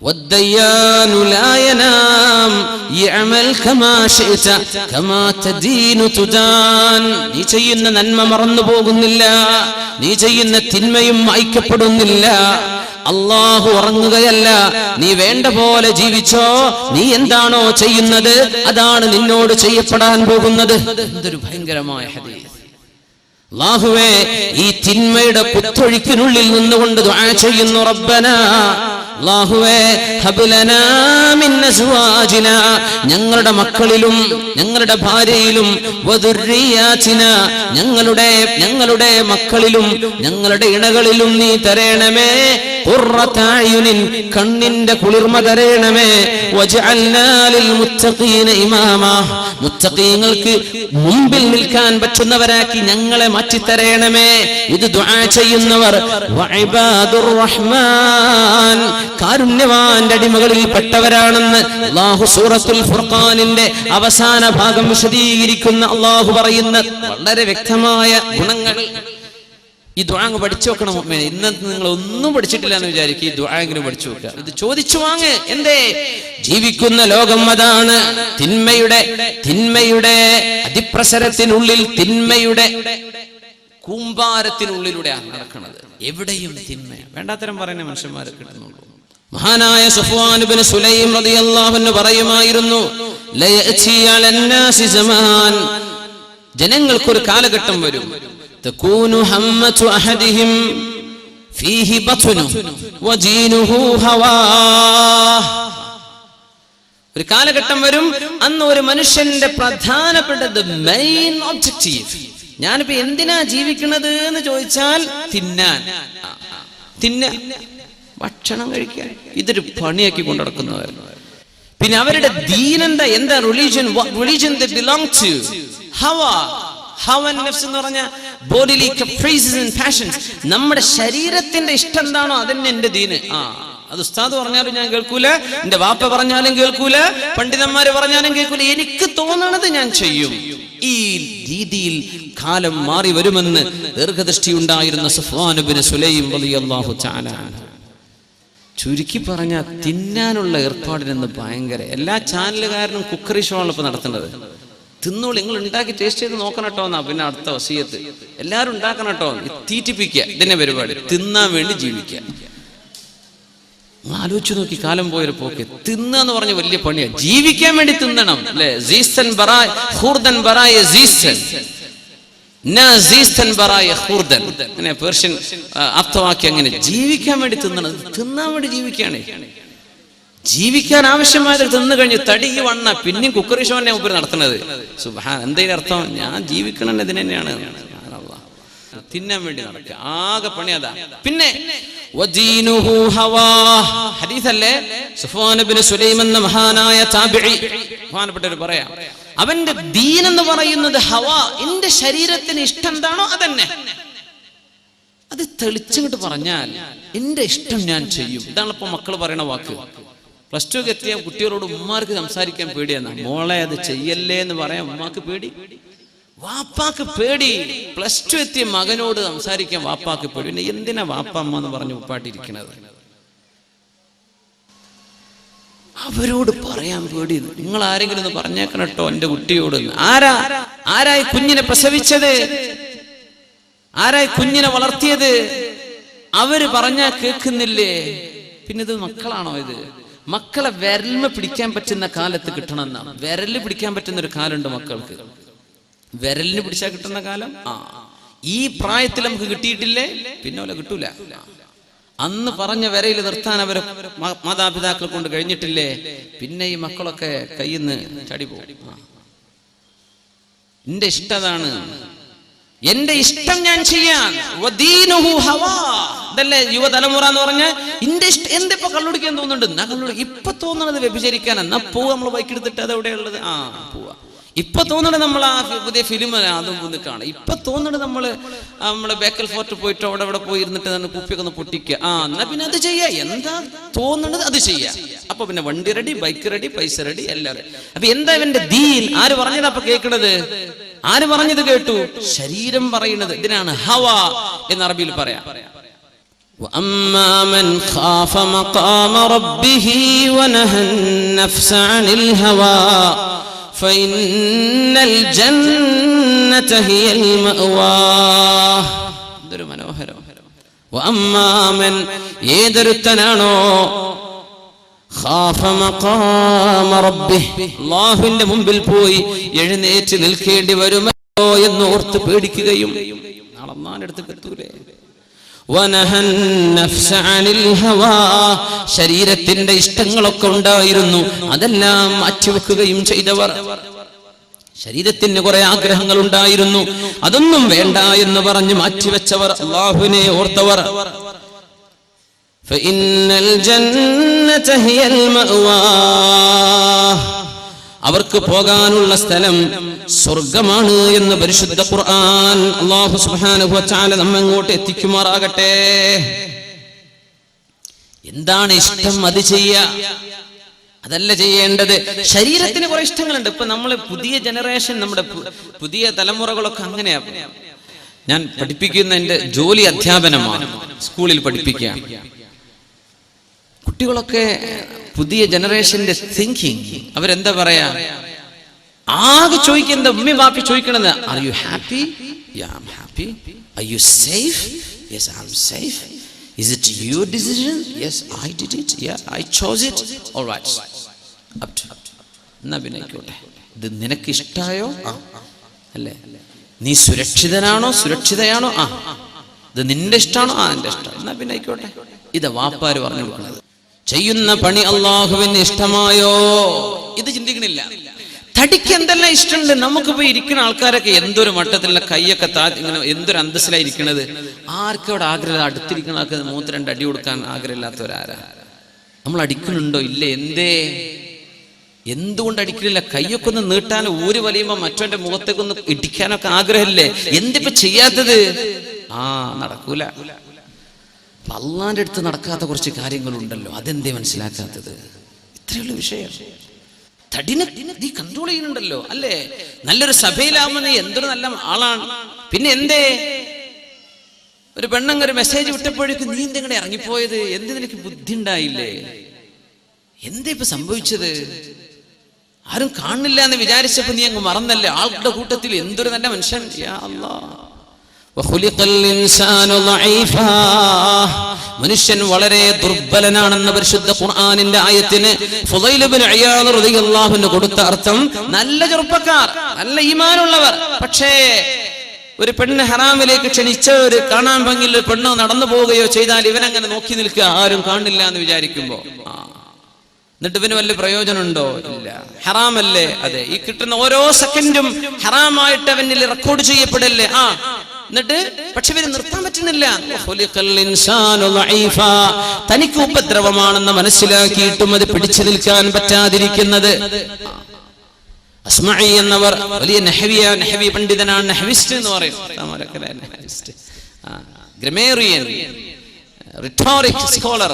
والديان لا ينام يعمل كما شئت كما تدين تدان. നീ ചെയ്യുന്ന നന്മ മറന്നു പോകുന്നില്ല, നീ ചെയ്യുന്ന തിന്മയും മായ്ക്കപ്പെടുന്നില്ല. അല്ലാഹു ഉറങ്ങുകയല്ല, നീ വേണ്ട പോലെ ജീവിച്ചോ, നീ എന്താണോ ചെയ്യുന്നത് അതാണ് നിന്നോട് ചെയ്യപ്പെടാൻ പോകുന്നത്. എന്തൊരു ഭയങ്കരമായ ഹദീസ്. അല്ലാഹുവേ, ഈ തിന്മയുടെ കുത്തൊഴുക്കിനുള്ളിൽ നിന്നുകൊണ്ട് ദുആ ചെയ്യുന്നു, റബ്ബനാ അല്ലാഹുവേ ഹബ്ലനാ മിൻ അസ്വാജിനാ ഞങ്ങളുടെ മക്കളിലും ഞങ്ങളുടെ ഭാര്യയിലും വദുർരിയാതിനാ ഞങ്ങളുടെ മക്കളിലും ഞങ്ങളുടെ ഇണകളിലും നീ തരേണമേ ഖുർറത അയുനിൻ കണ്ണിന്റെ കുളിർമ തരേണമേ വജഅൽനാ ലിൽ മുത്തഖീന ഇമാമാ മുത്തഖീങ്ങൾക്ക് മുമ്പിൽ നിൽക്കാൻ പറ്റുന്നവരാക്കി ഞങ്ങളെ മാറ്റി തരേണമേ. ഇത് ദുആ ചെയ്യുന്നവർ വഇബാദുർ റഹ്മാൻ കാരുണ്യവാന്റെ അടിമകളിൽ പെട്ടവരാണെന്ന് അല്ലാഹു സൂറത്തുൽ ഫുർഖാനിന്റെ അവസാന ഭാഗം വിശദീകരിക്കുന്ന അല്ലാഹു പറയുന്ന വളരെ വ്യക്തമായ ഗുണങ്ങൾ. ഈ ദുആ പഠിച്ചു വെക്കണം മുഅ്മിനേ. ഇന്നത്തെ നിങ്ങൾ ഒന്നും പഠിച്ചിട്ടില്ല എന്ന് വിചാരിക്കും, ഈ ദുആ എങ്കിലും പഠിച്ചു വെക്കുക. ഇത് ചോദിച്ചു വാങ്ങ്. എന്തേ? ജീവിക്കുന്ന ലോകം അതാണ്. തിന്മയുടെ അതിപ്രസരത്തിനുള്ളിൽ, തിന്മയുടെ കൂമ്പാരത്തിനുള്ളിലൂടെയാണ് നടക്കുന്നത്. എവിടെയും തിന്മ. വേണ്ടാത്തരം പറയുന്ന മനുഷ്യന്മാരെ കിട്ടുന്നുള്ളൂ. മഹാനായ സഫ്വാൻ ഇബ്നു സുലൈം റളിയല്ലാഹു അൻഹു പറയുമായിരുന്നു, ലയഅതി അലന്നാസി സമാൻ ജനങ്ങൾക്കൊരു കാലഘട്ടം വരും, തകൂനു ഹമ്മതു അഹദിഹിം ഫീഹി ബത്നു വദീനുഹു ഹവാ. ഒരു കാലഘട്ടം വരും, അന്ന് ഒരു മനുഷ്യന്റെ പ്രധാനപ്പെട്ട മെയിൻ ഒബ്ജക്റ്റീവ്, ഞാനിപ്പോ എന്തിനാ ജീവിക്കുന്നത് എന്ന് ചോദിച്ചാൽ തിന്നാൻ, ഭക്ഷണം കഴിക്കാൻ. ഇതൊരു പണിയാക്കി കൊണ്ടു നടക്കുന്നവർ. പിന്നെ അവരുടെ ദീനെന്താ? എന്താ റിലീജിയൻ they belong to? ഹവ നഫ്സ് എന്ന് പറഞ്ഞ ബോഡിലി caprices and passions. നമ്മുടെ ശരീരത്തിന്റെ ഇഷ്ടം എന്താണോ അതന്നെ എന്റെ ദീന്. അത് ഉസ്താദ് പറഞ്ഞാലും ഞാൻ കേൾക്കൂല, എന്റെ വാപ്പ പറഞ്ഞാലും കേൾക്കൂല, പണ്ഡിതന്മാര് പറഞ്ഞാലും കേൾക്കൂല. എനിക്ക് തോന്നണത് ഞാൻ ചെയ്യും. ഈ രീതിയിൽ കാലം മാറി വരുമെന്ന് ദീർഘദൃഷ്ടി ഉണ്ടായിരുന്ന സഫ്വാൻ ഇബ്നു സുലൈം റളിയല്ലാഹു തആല. ചുരുക്കി പറഞ്ഞ തിന്നാനുള്ള ഏർപ്പാടിനെന്ന് ഭയങ്കര. എല്ലാ ചാനലുകാരനും കുക്കറി ഷോ ആണ് ഇപ്പൊ നടത്തുന്നത്. തിന്നോളൂ, നിങ്ങൾ ഉണ്ടാക്കി ടേസ്റ്റ് ചെയ്ത് നോക്കണം കേട്ടോ എന്നാ പിന്നെ അടുത്ത വസിയത്ത്. എല്ലാവരും ഉണ്ടാക്കണം കേട്ടോ, തീറ്റിപ്പിക്കുക. ഇതിന്റെ പരിപാടി തിന്നാൻ വേണ്ടി ജീവിക്കുക. ആലോചിച്ചു നോക്കി കാലം പോയൊരു പോക്ക്. തിന്നാന്ന് പറഞ്ഞ വലിയ പണിയാണ്. ജീവിക്കാൻ വേണ്ടി തിന്നണം അല്ലെ? പേർഷ്യൻ അർത്ഥവാക്യം അങ്ങനെ. ജീവിക്കാൻ വേണ്ടി തിന്നണം, തിന്നാൻ വേണ്ടി ജീവിക്കുകയാണ്. ജീവിക്കാൻ ആവശ്യമായത് തിന്നു കഴിഞ്ഞ് തടി വണ്ണ പിന്നെയും കുക്കറി ഷോ തന്നെ ഉപരി നടത്തുന്നത്. സുബ്ഹാൻ, എന്തെങ്കിലും അർത്ഥം? ഞാൻ ജീവിക്കണം ഇതിന് തന്നെയാണ്. തിന്നാൻ വേണ്ടി നടക്കുക, ആകെ പണി അതാ. പിന്നെ ഹദീസല്ലേ, സഫ്വാൻ ഇബ്നു സുലൈം എന്ന മഹാനായ താബിഈ മഹാനപ്പെട്ടവർ പറയാം, അവന്റെ ദീൻ എന്ന് പറയുന്നത് ഹവാ, എന്റെ ശരീരത്തിന് ഇഷ്ടം എന്താണോ അതന്നെ. അത് തെളിച്ചിട്ട് പറഞ്ഞാൽ എന്റെ ഇഷ്ടം ഞാൻ ചെയ്യും. ഇതാണ് ഇപ്പൊ മക്കൾ പറയണ വാക്ക്. പ്ലസ് ടു എത്തിയ കുട്ടികളോട് ഉമ്മാർക്ക് സംസാരിക്കാൻ പേടിയാണ്. മോളെ അത് ചെയ്യല്ലേ എന്ന് പറയാൻ ഉമ്മാക്ക് പേടി, വാപ്പാക്ക് പേടി. പ്ലസ് ടു എത്തിയ മകനോട് സംസാരിക്കാൻ വാപ്പാക്ക് പേടി. പിന്നെ എന്തിനാ വാപ്പ അമ്മ എന്ന് പറഞ്ഞ് ഉപ്പാട്ടിരിക്കണത്? അവരോട് പറയാൻ പേടി. നിങ്ങൾ ആരെങ്കിലും ഒന്ന് പറഞ്ഞേക്കണം കേട്ടോ എന്റെ കുട്ടിയോട്. ആരായി കുഞ്ഞിനെ പ്രസവിച്ചത്? ആരായി കുഞ്ഞിനെ വളർത്തിയത്? അവര് പറഞ്ഞാ കേൾക്കുന്നില്ലേ? പിന്നെ ഇത് മക്കളാണോ? ഇത് മക്കളെ വിരലിമ പിടിക്കാൻ പറ്റുന്ന കാലത്ത് കിട്ടണം എന്നാണ്. വിരലിൽ പിടിക്കാൻ പറ്റുന്ന ഒരു കാലുണ്ട് മക്കൾക്ക്. വിരലിന് പിടിച്ചാൽ കിട്ടുന്ന കാലം ഈ പ്രായത്തിൽ നമുക്ക് കിട്ടിയിട്ടില്ലേ, പിന്നെ പോലെ കിട്ടൂല. അന്ന് പറഞ്ഞ വിരയിൽ നിർത്താൻ അവരെ മാതാപിതാക്കൾ കൊണ്ട് കഴിഞ്ഞിട്ടില്ലേ, പിന്നെ ഈ മക്കളൊക്കെ കയ്യിൽ നിന്ന് ചടി പോകും. എന്റെ ഇഷ്ടതാണ്, എന്റെ ഇഷ്ടം ഞാൻ ചെയ്യാൻ. ഇതല്ലേ യുവതലമുറ എന്ന് പറഞ്ഞാൽ എന്റെ ഇഷ്ടം. എന്തിപ്പോ കള്ളുടിക്കാൻ തോന്നുന്നുണ്ട്? ഇപ്പൊ തോന്നണത് വ്യഭിചരിക്കാൻ. എന്നാ പോവാ, നമ്മൾ ബൈക്ക് എടുത്തിട്ട് അത് എവിടെയുള്ളത്? പോവാ. ഇപ്പൊ തോന്നണത് നമ്മൾ ആ പുതിയ ഫിലിം അതും ഒന്ന് കാണാം. ഇപ്പൊ തോന്നണത് നമ്മള് ബേക്കൽ ഫോർട്ട് പോയിട്ട് അവിടെ പോയി ഇരുന്നിട്ട് തന്നെ കുപ്പിയൊക്കെ ഒന്ന് പൊട്ടിക്കുക. എന്നാ പിന്നെ അത് ചെയ്യാ. എന്താ തോന്നണത് അത് ചെയ്യാ. അപ്പൊ പിന്നെ വണ്ടി റെഡി, ബൈക്ക് റെഡി, പൈസ റെഡി, എല്ലാവരും. അപ്പൊ എന്താ ഇവന്റെ ദീൻ? ആര് പറഞ്ഞത് അപ്പൊ കേൾക്കണത്? ആര് പറഞ്ഞത് കേട്ടു? ശരീരം പറയുന്നത്. ഇതിനാണ് ഹവ എന്ന് അറബിയിൽ പറയാം. وَأَمَّا مَنْ خَافَ مَقَامَ رَبِّهِ وَنَهَى النَّفْسَ عَنِ الْهَوَى فَإِنَّ الْجَنَّةَ هِيَ الْمَأْوَى. ഇതൊരു മനോഹരം. وَأَمَّا مَنْ ഏതൊരുത്തനാണോ ഖാഫ മഖാമ റബ്ബിഹി അല്ലാഹുവിന്റെ മുമ്പിൽ പോയി എഴുന്നേറ്റ് നിൽക്കേണ്ടി വരുമോ എന്ന് ഓർത്ത് പേടിക്കുകയും നാളെ അല്ലാഹുവിന്റെ അടുത്ത് എത്തൂലേ. വനഹൻ നഫ്സ അനിൽ ഹവാ, ശരീരത്തിന്റെ ഇഷ്ടങ്ങളൊക്കെ ഉണ്ടായിരുന്നു, അതെല്ലാം മാറ്റിവെക്കുകയും ചെയ്തവർ. ശരീരത്തിന് കുറെ ആഗ്രഹങ്ങൾ ഉണ്ടായിരുന്നു, അതൊന്നും വേണ്ട എന്ന് പറഞ്ഞ് മാറ്റിവെച്ചവർ, അല്ലാഹുവിനെ ഓർത്തവർ. ഫഇന്നൽ ജന്നത ഹിയൽ മഅവാ, അവർക്ക് പോകാനുള്ള സ്ഥലം സ്വർഗമാണ് എന്ന് പരിശുദ്ധ ഖുർആൻ. അല്ലാഹു സുബ്ഹാനഹു വ തആല നമ്മെ അങ്ങോട്ട് എത്തിക്കുമാറാകട്ടെ. എന്താണ് ഇഷ്ടം അത് ചെയ്യുക, അതല്ല ചെയ്യേണ്ടത്. ശരീരത്തിന് കുറെ ഇഷ്ടങ്ങളുണ്ട്. ഇപ്പൊ നമ്മള് പുതിയ ജനറേഷൻ, നമ്മുടെ പുതിയ തലമുറകളൊക്കെ അങ്ങനെയാ. ഞാൻ പഠിപ്പിക്കുന്ന എന്റെ ജോലി അധ്യാപനമാണ്, സ്കൂളിൽ പഠിപ്പിക്കുകയാണ്. കുട്ടികളൊക്കെ പുതിയ ജനറേഷന്റെ തിങ്കിങ്, അവരെന്താ പറയാ, ആകെ ചോദിക്കുന്നത്, ഉമ്മി ബാപ്പി ചോദിക്കണത്, are you happy? Yeah I am happy. Are you safe? Yes I am safe. Is it your decision? Yes, I did it. Yeah, I chose it. All right. Up to. എന്നാ പിന്നെ ആയിക്കോട്ടെ. ഇത് നിനക്ക് ഇഷ്ടായോ? അല്ലേ? നീ സുരക്ഷിതനാണോ, സുരക്ഷിതയാണോ? ഇത് നിന്റെ ഇഷ്ടമാണോ? എന്റെ ഇഷ്ടം. എന്നാ പിന്നെ ആയിക്കോട്ടെ. ഇത് വാപ്പാര് പറഞ്ഞു കൊടുക്കുന്നത്. ചെയ്യുന്ന പണി അള്ളാഹുവിന് ഇഷ്ടമായോ, ഇത് ചിന്തിക്കണില്ല. തടിക്ക് എന്തെല്ലാം ഇഷ്ടമുണ്ട്. നമുക്ക് പോയി ഇരിക്കുന്ന ആൾക്കാരൊക്കെ എന്തൊരു മട്ടത്തിലുള്ള കൈയൊക്കെ ഇങ്ങനെ എന്തൊരു അന്തസ്സിലായിരിക്കണത്. ആർക്കും അവിടെ ആഗ്രഹം, അടുത്തിരിക്കുന്ന ആൾക്ക് 3-2 അടി കൊടുക്കാൻ ആഗ്രഹമില്ലാത്തവരാരാ? നമ്മൾ അടിക്കുന്നുണ്ടോ? ഇല്ല. എന്തേ, എന്തുകൊണ്ട് അടിക്കണില്ല? കൈയൊക്കെ ഒന്ന് നീട്ടാൻ, ഊര് വലിയുമ്പോ മറ്റവന്റെ മുഖത്തേക്കൊന്ന് ഇടിക്കാനൊക്കെ ആഗ്രഹമില്ലേ? എന്തിപ്പോ ചെയ്യാത്തത്? നടക്കൂല. അള്ളാന്റെ അടുത്ത് നടക്കാത്ത കുറച്ച് കാര്യങ്ങളുണ്ടല്ലോ, അതെന്തേ മനസ്സിലാക്കാത്തത്? ഇത്രയുള്ള വിഷയം. തടിനെ നീ കൺട്രോൾ ചെയ്യുന്നുണ്ടല്ലോ, അല്ലേ? നല്ലൊരു സഭയിലാവുമ്പോൾ നീ എന്തൊരു നല്ല ആളാണ്. പിന്നെ എന്തേ ഒരു പെണ്ണങ്ങൊരു മെസ്സേജ് വിട്ടപ്പോഴേക്കും നീ എന്തെങ്ങനെ ഇറങ്ങിപ്പോയത്? എന്ത് നിനക്ക് ബുദ്ധി ഉണ്ടായില്ലേ? എന്തേ ഇപ്പൊ സംഭവിച്ചത്? ആരും കാണില്ല എന്ന് വിചാരിച്ചപ്പോ നീ അങ്ങ് മറന്നല്ലേ? ആളുടെ കൂട്ടത്തിൽ എന്തൊരു നല്ല മനുഷ്യൻ. യാ അല്ലാഹ്. മനുഷ്യൻ വളരെ ദുർബലനാണെന്ന പരിശുദ്ധ ഖുർആനിന്റെ ആയത്തിന് ഫുളൈൽ ഇബ്നു ഇയാദ് റളിയല്ലാഹു അൻഹു കൊടുത്ത അർത്ഥം, നല്ല ചെറുപ്പക്കാർ, നല്ല ഈമാനുള്ളവർ, പക്ഷേ ഒരു പെണ്ണ് ഹറാമിലേക്ക് ക്ഷണിച്ച ഒരു കാണാൻ ഭംഗിയിൽ ഒരു പെണ്ണ് നടന്നു പോവുകയോ ചെയ്താൽ ഇവനങ്ങനെ നോക്കി നിൽക്കുക, ആരും കാണില്ല എന്ന് വിചാരിക്കുമ്പോ. എന്നിട്ട് ഇവന് വല്ല പ്രയോജനമുണ്ടോ? ഇല്ല. ഹറാമല്ലേ? അതെ. ഈ കിട്ടുന്ന ഓരോ സെക്കൻഡും ഹറാമായിട്ട് അവനിൽ റെക്കോർഡ് ചെയ്യപ്പെടല്ലേ? എന്നിട്ട് പക്ഷെ ഇവന് നിർത്താൻ പറ്റുന്നില്ല. തനിക്ക് ഉപദ്രവമാണെന്ന് മനസ്സിലാക്കിയിട്ടും അത് പിടിച്ചു നിൽക്കാൻ പറ്റാതിരിക്കുന്നത്. അസ്മഈ എന്നവർ വലിയ നഹവി പണ്ഡിതനാണ്, നഹവിസ്റ്റ് എന്ന് പറയും. ഗ്രമേറിയൻ, റിട്ടോറിക് സ്കോളർ,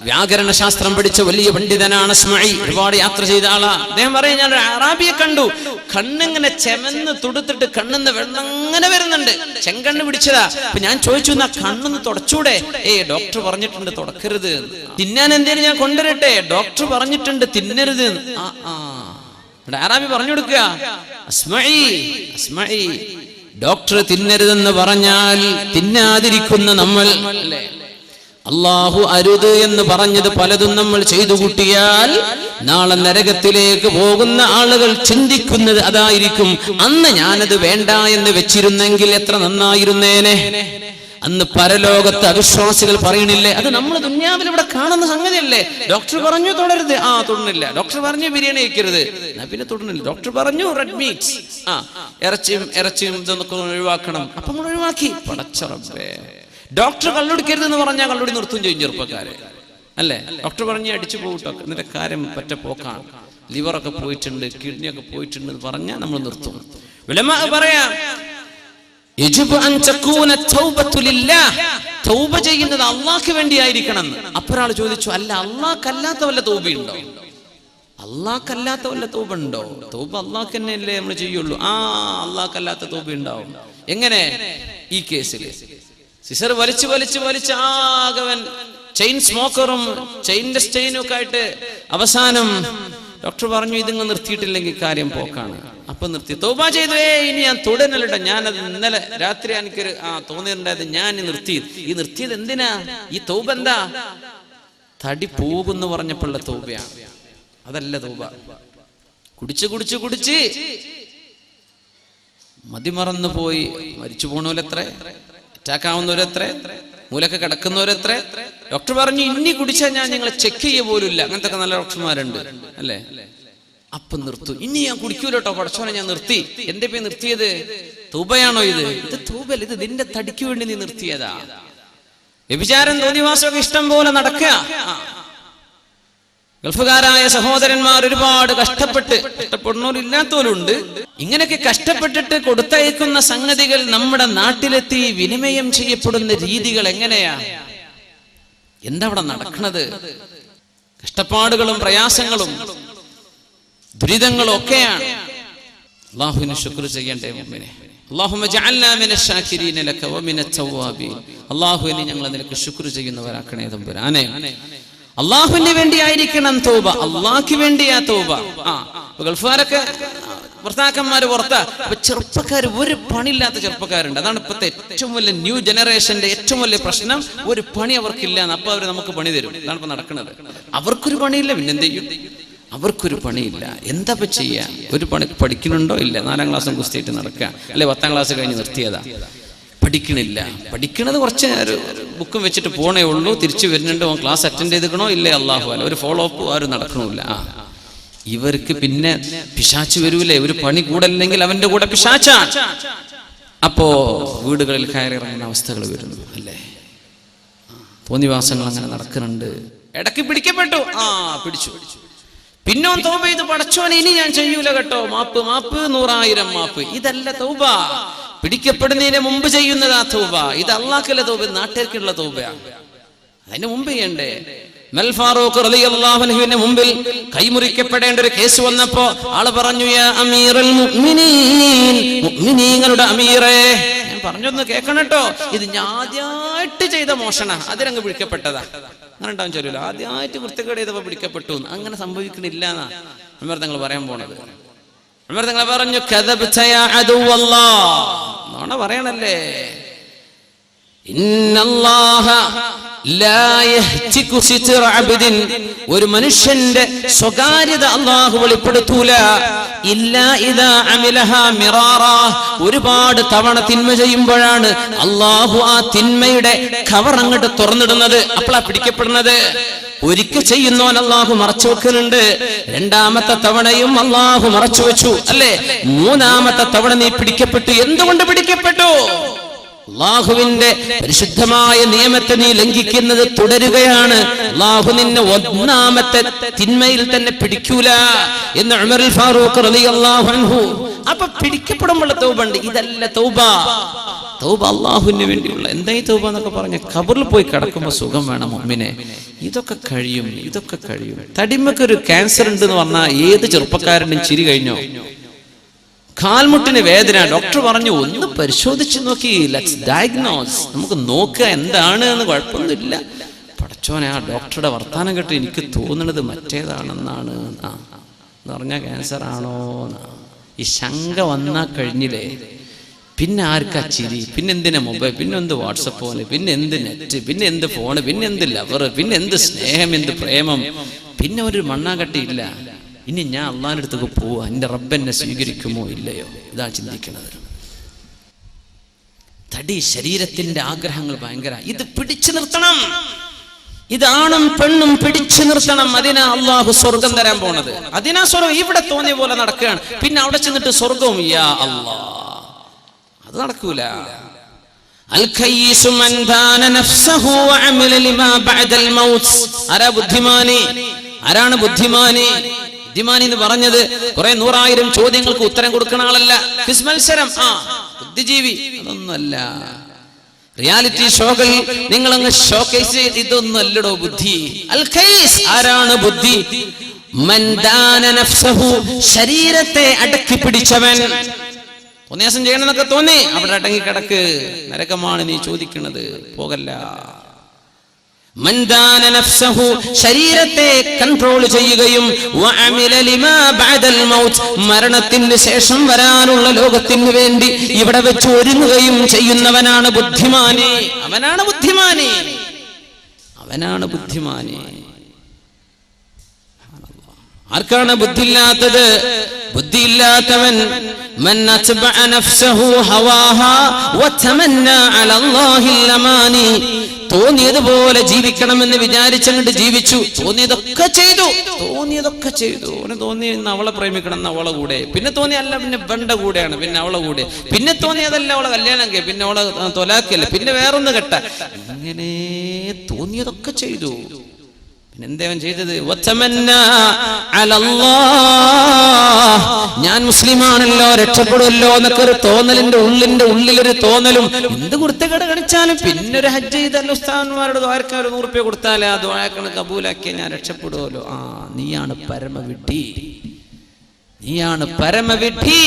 വ്യാകരണ ശാസ്ത്രം പഠിച്ച വലിയ പണ്ഡിതനാണ് അസ്മഈ. ഒരുപാട് യാത്ര ചെയ്ത ആളാ. അദ്ദേഹം പറയും, ഞാൻ ഒരു അറാബിയെ കണ്ടു, കണ്ണിങ്ങനെ ചെമന്ന് തുടുത്തിട്ട് കണ്ണിന്ന് വെള്ളം അങ്ങനെ വരുന്നുണ്ട്, ചെങ്കണ്ണ് പിടിച്ചതാ. അപ്പൊ ഞാൻ ചോദിച്ചു, എന്നാ കണ്ണൊന്ന് തുടച്ചൂടെ? ഡോക്ടർ പറഞ്ഞിട്ടുണ്ട് തുടക്കരുത്. തിന്നാൻ എന്തേലും ഞാൻ കൊണ്ടുവരട്ടെ? ഡോക്ടർ പറഞ്ഞിട്ടുണ്ട് തിന്നരുത്. അറാബി പറഞ്ഞു കൊടുക്കുക, അസ്മഈ ഡോക്ടർ തിന്നരുതെന്ന് പറഞ്ഞാൽ തിന്നാതിരിക്കുന്ന നമ്മൾ, അല്ലേ? അല്ലാഹു അരുത് എന്ന് പറഞ്ഞത് പലതും നമ്മൾ ചെയ്തു കൂട്ടിയാൽ നാളെ നരകത്തിലേക്ക് പോകുന്ന ആളുകൾ ചിന്തിക്കുന്നത് അതായിരിക്കും. അന്ന് ഞാനത് വേണ്ട എന്ന് വെച്ചിരുന്നെങ്കിൽ എത്ര നന്നായിരുന്നേനെ. അന്ന് പരലോകത്ത് അവിശ്വാസികൾ പറയണില്ലേ, അത് നമ്മൾ ദുന്യാവിൽ ഇവിടെ കാണുന്ന സംഗതിയല്ലേ? ഡോക്ടർ പറഞ്ഞു തുടരുത്, തൊടുന്നില്ല. ഡോക്ടർ പറഞ്ഞു ബിരിയാണി കഴിക്കരുത്, പിന്നെ തൊടുന്നില്ല. ഡോക്ടർ പറഞ്ഞു റെഡ് മീറ്റ്സ്, ഇറച്ചിയും ഇതൊക്കെ ഒഴിവാക്കണം, അപ്പൊ നമ്മൾ ഒഴിവാക്കി. പടച്ച റബ്ബേ. ഡോക്ടർ കള്ളുടിക്കരുത് എന്ന് പറഞ്ഞാൽ കള്ളുടി നിർത്തും ചെയ്യും ചെറുപ്പക്കാരെ, അല്ലേ? ഡോക്ടർ പറഞ്ഞ് അടിച്ചു പോകട്ടോ, എന്നിട്ട് കാര്യം പറ്റ പോക്കാണ്, ലിവറൊക്കെ പോയിട്ടുണ്ട്, കിഡ്നിയൊക്കെ പോയിട്ടുണ്ട് എന്ന് പറഞ്ഞാൽ നമ്മൾ നിർത്തും. ഉലമാ പറയാം, തൗബ ചെയ്യുന്നത് അള്ളാഹ്ക്ക് വേണ്ടിയായിരിക്കണം. അപ്പൊരാൾ ചോദിച്ചു, അല്ല അള്ളാഹ്ക്കല്ലാത്ത വല്ല തൗബയുണ്ടോ? അള്ളാഹ്ക്കല്ലാത്ത വല്ല തൗബ ഉണ്ടോ? തൗബ അള്ളാഹ്ക്ക് തന്നെയല്ലേ നമ്മൾ ചെയ്യുള്ളൂ. അള്ളാഹ്ക്കല്ലാത്ത തൗബ ഉണ്ടാവും. എങ്ങനെ? ഈ കേസില് സിസർ വലിച്ച് ആകവൻ ചെയിൻ സ്മോക്കറും ചെയിൻ്റെ സ്റ്റെയിനും ഒക്കെ ആയിട്ട് അവസാനം ഡോക്ടർ പറഞ്ഞു, ഇതിങ്ങ് നിർത്തിയിട്ടില്ലെങ്കിൽ കാര്യം പോക്കാണ്. അപ്പൊ നിർത്തി. തൗബ ചെയ്തു, ഇനി ഞാൻ തുടരല്ലോ, ഞാനത് ഇന്നലെ രാത്രി എനിക്കൊരു തോന്നിയിട്ടുണ്ടായത്, ഞാൻ നിർത്തിയത് എന്തിനാ? ഈ തൗബ എന്താ? തടി പോകുന്നു പറഞ്ഞപ്പോഴുള്ള തൗബയാണ്, അതല്ല തൗബ. കുടിച്ച് മതിമറന്നു പോയി മരിച്ചു പോണോലെത്ര, അറ്റാക്കാവുന്നവരെത്ര, മൂലൊക്കെ കിടക്കുന്നവരെത്ര? ഡോക്ടർ പറഞ്ഞു ഇനി കുടിച്ചാൽ ഞാൻ നിങ്ങളെ ചെക്ക് ചെയ്യ പോലുമില്ല. അങ്ങനത്തെ ഒക്കെ നല്ല ഡോക്ടർമാരുണ്ട് അല്ലേ? അപ്പം നിർത്തും. ഇനി ഞാൻ കുടിക്കൂല കേട്ടോ, പടച്ചോനെ ഞാൻ നിർത്തി. എന്റെ പേര് നിർത്തിയത്? തൗബയാണോ ഇത്? ഇത് തൗബല്ല, ഇത് നിന്റെ തടിക്ക് വേണ്ടി നീ നിർത്തിയതാ. വ്യഭിചാരം തോന്നിവാസമൊക്കെ ഇഷ്ടം പോലെ നടക്കുക. ഗൾഫുകാരായ സഹോദരന്മാർ ഒരുപാട് കഷ്ടപ്പെടുന്നവരില്ലാത്തവരുണ്ട്. ഇങ്ങനെയൊക്കെ കഷ്ടപ്പെട്ടിട്ട് കൊടുത്തയക്കുന്ന സംഗതികൾ നമ്മുടെ നാട്ടിലെത്തി വിനിമയം ചെയ്യപ്പെടുന്ന രീതികൾ എങ്ങനെയാ? എന്താ അവിടെ നടക്കുന്നത്? കഷ്ടപ്പാടുകളും പ്രയാസങ്ങളും ദുരിതങ്ങളും ഒക്കെയാണ്. അല്ലാഹുവിനെ ശുക്ർ ചെയ്യണ്ടേ മുഅ്മിനെ. അല്ലാഹുമ്മ ജഅൽനാ മിനശ് ശാകിരീന ലക വമിനത് തവ്വാബീൻ. അല്ലാഹുവിനെ ഞങ്ങൾ നിനക്ക് ശുക്ർ ചെയ്യുന്നവരാക്കണേ തമ്പുരാനെ. അള്ളാഹുവിന് വേണ്ടിയായിരിക്കണം തൗബ, അള്ളാഹ്ക്ക് വേണ്ടിയാ തൗബ. ഗൾഫുകാരൊക്കെ ഭർത്താക്കന്മാര് പുറത്താ. അപ്പൊ ചെറുപ്പക്കാര്, ഒരു പണിയില്ലാത്ത ചെറുപ്പക്കാരുണ്ട്. അതാണ് ഇപ്പോഴത്തെ ഏറ്റവും വലിയ ന്യൂ ജനറേഷന്റെ ഏറ്റവും വലിയ പ്രശ്നം. ഒരു പണി അവർക്കില്ല. അപ്പൊ അവര് നമുക്ക് പണി തരും. അതാണ് ഇപ്പൊ നടക്കുന്നത്. അവർക്കൊരു പണിയില്ല, പിന്നെന്ത് ചെയ്യും? അവർക്കൊരു പണിയില്ല. എന്താ ചെയ്യാ? ഒരു പണി പഠിക്കുന്നുണ്ടോ? ഇല്ല. 4ാം ക്ലാസ്സും കുസ്തിയിട്ട് നടക്കുക, അല്ലെ 10ാം ക്ലാസ് കഴിഞ്ഞ് നിർത്തിയതാ. പഠിക്കണില്ല. പഠിക്കണത് കുറച്ച് ബുക്കും വെച്ചിട്ട് പോണേ ഉള്ളൂ. തിരിച്ചു വരുന്നുണ്ട്, ക്ലാസ് അറ്റൻഡ് ചെയ്തിക്കണോ ഇല്ലേ അല്ലാഹു അല്ല. ഒരു ഫോളോ അപ്പ് ആരും നടക്കണില്ല. ഇവർക്ക് പിന്നെ പിശാച്ച് വരൂലേ? ഒരു പണി കൂടല്ലെങ്കിൽ അവന്റെ കൂടെ പിശാച്ചാണ്. അപ്പോ വീടുകളിൽ കയറിയിറങ്ങുന്ന അവസ്ഥകൾ വരുന്നു അല്ലേ? തോന്നിവാസങ്ങൾ അങ്ങനെ നടക്കുന്നുണ്ട്. ഇടയ്ക്ക് പിടിക്കപ്പെട്ടു, പിടിച്ചു. പിന്നെ തൗബ ചെയ്ത്, പടച്ചോനെ ഇനി ഞാൻ ചെയ്യൂല കേട്ടോ, മാപ്പ് മാപ്പ് 100,000 മാപ്പ്. ഇതല്ല തൗബ. പിടിക്കപ്പെടുന്നതിന് മുമ്പ് ചെയ്യുന്നതാ തൗബ. ഇത് അള്ളാഹ്ക്കുള്ള തൗബ, നാട്ടുകാർക്കുള്ള തൗബയാണ്. അതിന് മുമ്പ് ചെയ്യണ്ടേ? ഉമർ ഫാറൂഖ് റളിയല്ലാഹു അൻഹുവിന്റെ മുമ്പിൽ കൈമുറിക്കപ്പെടേണ്ട ഒരു കേസ് വന്നപ്പോ ആള് പറഞ്ഞു, യാ അമീറുൽ മുഅ്മിനീൻ, മുഅ്മിനീങ്ങളുടെ അമീറേ. ഞാൻ പറഞ്ഞൊന്ന് കേൾക്കണം കേട്ടോ, ഇത് ഞാൻ ആദ്യമായിട്ട് ചെയ്ത മോഷണ, അതിലങ്ങ് പിടിക്കപ്പെട്ടതാ. അങ്ങനെ ഉണ്ടാവും ചൊല്ലൂല, ആദ്യമായിട്ട് വൃത്തികേട് ചെയ്തപ്പോ പിടിക്കപ്പെട്ടു. അങ്ങനെ സംഭവിക്കണില്ല എന്നാ ഉമർ തങ്ങൾ പറയാൻ പോണത്. ഉമർ തങ്ങൾ പറഞ്ഞു, കദബ്ത യാ അദുവല്ലാഹ്, നോണ പറയണല്ലേ. ഇന്നല്ലാഹ ലാ യഹ്തികു സിത്ര അബ്ദിൻ, ഒരു മനുഷ്യന്റെ സ്വകാര്യത അല്ലാഹു വെളിപ്പെടുത്തൂല. ഇല്ലാ ഇദാ അമിലഹാ മിറാറാ, ഒരുപാട് തവണ തിന്മ ചെയ്യുമ്പോഴാണ് അല്ലാഹു ആ തിന്മയുടെ കവർ അങ്ങോട്ട് തുറന്നിടുന്നത്. അപ്പോഴാ പിടിക്കപ്പെടുന്നത്. ഒരിക്കൽ ചെയ്യുന്നവൻ അല്ലാഹു മറച്ചു വെക്കുന്നുണ്ട്. 2ാമത്തെ തവണയും അല്ലാഹു മറച്ചു വെച്ചു അല്ലേ? 3ാമത്തെ തവണ നീ പിടിക്കപ്പെട്ടു. എന്തുകൊണ്ട് പിടിക്കപ്പെട്ടു? അല്ലാഹുവിന്റെ പരിശുദ്ധമായ നിയമത്തെ നീ ലംഘിക്കുന്നത് തുടരുകയാണ്. അല്ലാഹു നിന്നെ 1ാമത്തെ തിന്മയിൽ തന്നെ പിടിക്കൂല എന്ന് ഉമർ ഫാറൂഖ് റളിയല്ലാഹു അൻഹു. അപ്പൊ പിടിക്കപ്പെടുമ്പോൾ തൗബ ഉണ്ട്. ഇതല്ല തൗബ. തൗബ അല്ലാഹുവിന് വേണ്ടിയുള്ള. എന്തായി തൗബ എന്നൊക്കെ പറഞ്ഞ ഖബറിൽ പോയി കിടക്കുമ്പോൾ സുഖം വേണം മുഅ്മിനെ. ഇതൊക്കെ കഴിയും, ഇതൊക്കെ കഴിയും. തടിമക്കൊരു ക്യാൻസർ ഉണ്ട് എന്ന് പറഞ്ഞാൽ ഏത് ചെറുപ്പക്കാരനും ചിരി കഴിഞ്ഞോ? കാൽമുട്ടിന് വേദന, ഡോക്ടർ പറഞ്ഞു ഒന്ന് പരിശോധിച്ച് നോക്കി, ലെറ്റ്സ് ഡയഗ്നോസ്, നമുക്ക് നോക്കുക എന്താണ് എന്ന്. കുഴപ്പമൊന്നുമില്ല. പടച്ചോനെ, ആ ഡോക്ടറുടെ വർത്താനം കേട്ട് എനിക്ക് തോന്നുന്നത് മറ്റേതാണെന്നാണ് എന്ന് പറഞ്ഞാൽ ക്യാൻസർ ആണോ? ഈ ശങ്ക വന്നാ കഴിഞ്ഞില്ലേ? പിന്നെ ആർക്കാ ചിരി? പിന്നെ എന്തിനാ മൊബൈൽ? പിന്നെ എന്ത് വാട്സപ്പ് ഫോണ്? പിന്നെ എന്ത് നെറ്റ്? പിന്നെ എന്ത് ഫോണ്? പിന്നെ എന്ത് ലവർ? പിന്നെ എന്ത് സ്നേഹം? എന്ത് പ്രേമം? പിന്നെ ഒരു മണ്ണാകട്ടിയില്ല. ഇനി ഞാൻ അള്ളാഹിന്റെ അടുത്തേക്ക് പോവാ, എൻ്റെ റബ്ബ് എന്നെ സ്വീകരിക്കുമോ ഇല്ലയോ? ഇതാ ചിന്തിക്കുന്നത്. തടി, ശരീരത്തിന്റെ ആഗ്രഹങ്ങൾ ഭയങ്കര. ഇത് പിടിച്ചു നിർത്തണം. ഇതാണും പെണ്ണും പിടിച്ചു നിർത്തണം. അതിനാ അള്ളാഹു സ്വർഗം തരാൻ പോണത്. അതിനാ സ്വർഗം. ഇവിടെ തോന്നിയ പോലെ നടക്കുകയാണ്. പിന്നെ അവിടെ ചെന്നിട്ട് സ്വർഗവും യാ അല്ലാഹ്, അത് നടക്കൂല. അൽ-ഖയ്യിസു മൻ ദാന നഫ്സഹു വഅമല ലിമാ ബഅദൽ മൗത്ത്. ആരാ ബുദ്ധിമാനി? ആരാണ് ബുദ്ധിമാനി? ബുദ്ധിമാനി എന്ന് പറഞ്ഞത് കുറെ 100,000 ചോദ്യങ്ങൾക്ക് ഉത്തരം കൊടുക്കുന്ന ആളല്ല. ക്വിസ് മത്സരം, ബുദ്ധിജീവി അതൊന്നുമല്ല. റിയാലിറ്റി ഷോകൾ നിങ്ങളങ്ങ് ഷോക്കേസ്, ഇതൊന്നും അല്ലടോ ബുദ്ധി. അൽ-ഖയ്യിസ്, ആരാണ് ബുദ്ധി? മൻ ദാന നഫ്സഹു, ശരീരത്തെ അടക്കി പിടിച്ചവൻ. തോന്നിയാസം ചെയ്യണമെന്നൊക്കെ തോന്നി, അവിടെ അടങ്ങി കിടക്ക്, നരകമാണ് നീ ചോദിക്കുന്നത്, പോകല്ല. മൻ ദാന നഫ്സഹു, ശരീരത്തെ കൺട്രോൾ ചെയ്യുകയും വഅമില ലിമാ ബഅദൽ മൗത്ത്, മരണത്തിന് ശേഷം വരാനുള്ള ലോകത്തിന് വേണ്ടി ഇവിടെ വെച്ച് ഒരുങ്ങുകയും ചെയ്യുന്നവനാണ് ബുദ്ധിമാനി. അവനാണ് ബുദ്ധിമാനി, അവനാണ് ബുദ്ധിമാനി. ആർക്കാണ് ബുദ്ധിയില്ലാത്തത്? ബുദ്ധിയില്ലാത്തവൻ മൻ അത്ബഅ നഫ്സഹു ഹവാഹാ വതമന്ന അലല്ലാഹിൽ അമാനി. തോന്നിയതുപോലെ ജീവിക്കണമെന്ന് വിചാരിച്ചങ്ങോട്ട് ജീവിച്ചു. തോന്നിയതൊക്കെ ചെയ്തു. അവന് തോന്നി ഇന്ന് അവളെ പ്രേമിക്കണം എന്ന് അവളെ കൂടെ, പിന്നെ തോന്നി അല്ല പിന്നെ ബണ്ട കൂടെയാണ്, പിന്നെ അവളെ കൂടെ, പിന്നെ തോന്നിയതല്ല അവളെ കല്യാണം കെ, പിന്നെ അവളെ തൊലാക്കല്ല, പിന്നെ വേറൊന്ന് കെട്ട, ഇങ്ങനെ തോന്നിയതൊക്കെ ചെയ്തു. പിന്നെന്തേവൻ ചെയ്തത്? ഞാൻ മുസ്ലിമാണല്ലോ, രക്ഷപ്പെടുമല്ലോ എന്നൊക്കെ ഒരു തോന്നലിന്റെ ഉള്ളിലൊരു തോന്നലും, എന്ത് കുർത്തക്കേട് കാണിച്ചാലും പിന്നെ ഒരു ഹജ്ജ് ചെയ്തല്ലോ ഉസ്താദന്മാരോട് ദ്വാരക്കാൻ ഒരു 100 രൂപ കൊടുത്താലേ ആ ദ്വാരക്കണ് കബൂലാക്കിയ ഞാൻ രക്ഷപ്പെടുമല്ലോ. നീയാണ് പരമവിഡ്ഢി, നീയാണ് പരമവിഡ്ഢി.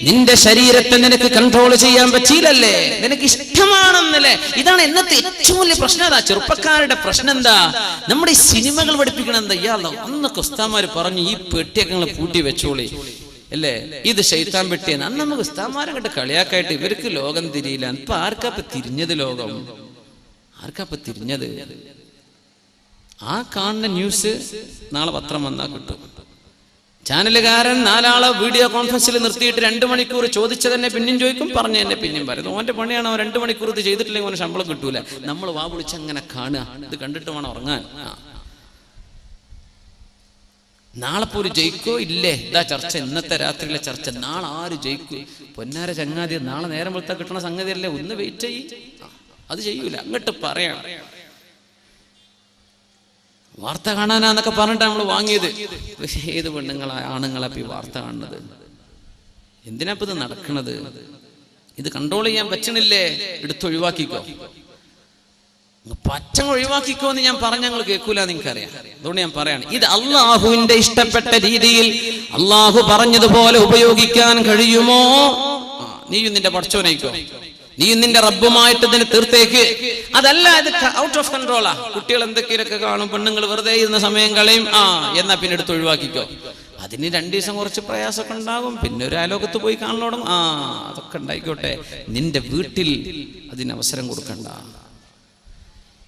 നിന്റെ ശരീരത്തെ നിനക്ക് കൺട്രോൾ ചെയ്യാൻ പറ്റിയില്ലല്ലേ, നിനക്ക് ഇഷ്ടമാണെന്നല്ലേ. ഇതാണ് ഇന്നത്തെ ഏറ്റവും വലിയ പ്രശ്നം. അതാ ചെറുപ്പക്കാരുടെ പ്രശ്നം. എന്താ? നമ്മുടെ ഈ സിനിമകൾ പഠിപ്പിക്കണം. എന്താ ഇയാളോ അന്നൊക്കെ ഉസ്താദ്മാര് പറഞ്ഞു ഈ പെട്ടിയൊക്കെ നിങ്ങൾ പൂട്ടി വെച്ചോളി അല്ലേ, ഇത് ശൈത്താൻ പെട്ടിയെന്ന്. അന്ന് നമുക്ക് ഉസ്താദ്മാരെ കണ്ട് കളിയാക്കായിട്ട് ഇവർക്ക് ലോകം തിരിയില്ല. ഇപ്പൊ ആർക്കാപ്പ തിരിഞ്ഞത്? ലോകം ആർക്കാപ്പ തിരിഞ്ഞത്? ആ കാണുന്ന ന്യൂസ് നാളെ പത്രം വന്നാൽ കിട്ടും. ചാനലുകാരൻ 4 ആളെ വീഡിയോ കോൺഫറൻസിൽ നിർത്തിയിട്ട് 2 മണിക്കൂർ ചോദിച്ചു തന്നെ പിന്നെയും ചോദിക്കും, പറഞ്ഞു തന്നെ പിന്നെയും പറയുന്നു. ഓന്റെ പണിയാണ്. 2 മണിക്കൂർ ഇത് ചെയ്തിട്ടില്ലെങ്കിൽ ഓന് ശമ്പളം കിട്ടൂല. നമ്മൾ വാ വിളിച്ചങ്ങനെ കാണുക, ഇത് കണ്ടിട്ട് വേണം ഉറങ്ങാൻ. നാളെ പോലും ജയിക്കോ ഇല്ലേ? ഇതാ ചർച്ച, ഇന്നത്തെ രാത്രിയിലെ ചർച്ച. നാളെ ആര് ജയിക്കും? പൊന്നാര ചങ്ങാതി, നാളെ നേരം വെളുത്താ കിട്ടണ സംഗതി അല്ലേ, ഒന്ന് വെയിറ്റ് ചെയ്യ്. അത് ചെയ്യൂല, അങ്ങോട്ട് പറയണം. വാർത്ത കാണാനാന്നൊക്കെ പറഞ്ഞിട്ട് നമ്മൾ വാങ്ങിയത്. ഏത് പെണ്ണുങ്ങളാ ആണുങ്ങളാ ഈ വാർത്ത കാണുന്നത്? എന്തിനാ ഇത് നടക്കണത്? ഇത് കൺട്രോൾ ചെയ്യാൻ പറ്റണില്ലേ? എടുത്തൊഴിവാക്കിക്കോ, പച്ചങ്ങ് ഒഴിവാക്കിക്കോ എന്ന് ഞാൻ പറഞ്ഞ ഞങ്ങൾ കേൾക്കൂല, നിങ്ങൾക്കറിയാം. അതുകൊണ്ട് ഞാൻ പറയാണ്, ഇത് അള്ളാഹുവിന്റെ ഇഷ്ടപ്പെട്ട രീതിയിൽ അള്ളാഹു പറഞ്ഞതുപോലെ ഉപയോഗിക്കാൻ കഴിയുമോ? നീയും നിന്റെ പടച്ചോനയിക്കോ, നീയും നിന്റെ റബ്ബുമായിട്ട് ഇതിന് തീർത്തേക്ക്. അതല്ല, ഇത് ഔട്ട് ഓഫ് കൺട്രോളാ. കുട്ടികൾ എന്തൊക്കെയൊക്കെ കാണും, പെണ്ണുങ്ങൾ വെറുതെ ഇരുന്ന സമയം കളയും. എന്നാ പിന്നെ എടുത്ത് ഒഴിവാക്കിക്കോ. അതിന് 2 ദിവസം കുറച്ച് പ്രയാസമൊക്കെ ഉണ്ടാകും, പിന്നെ ഒരു അയലോകത്ത് പോയി കാണലോടും. അതൊക്കെ ഉണ്ടായിക്കോട്ടെ, നിന്റെ വീട്ടിൽ അതിന് അവസരം കൊടുക്കണ്ട.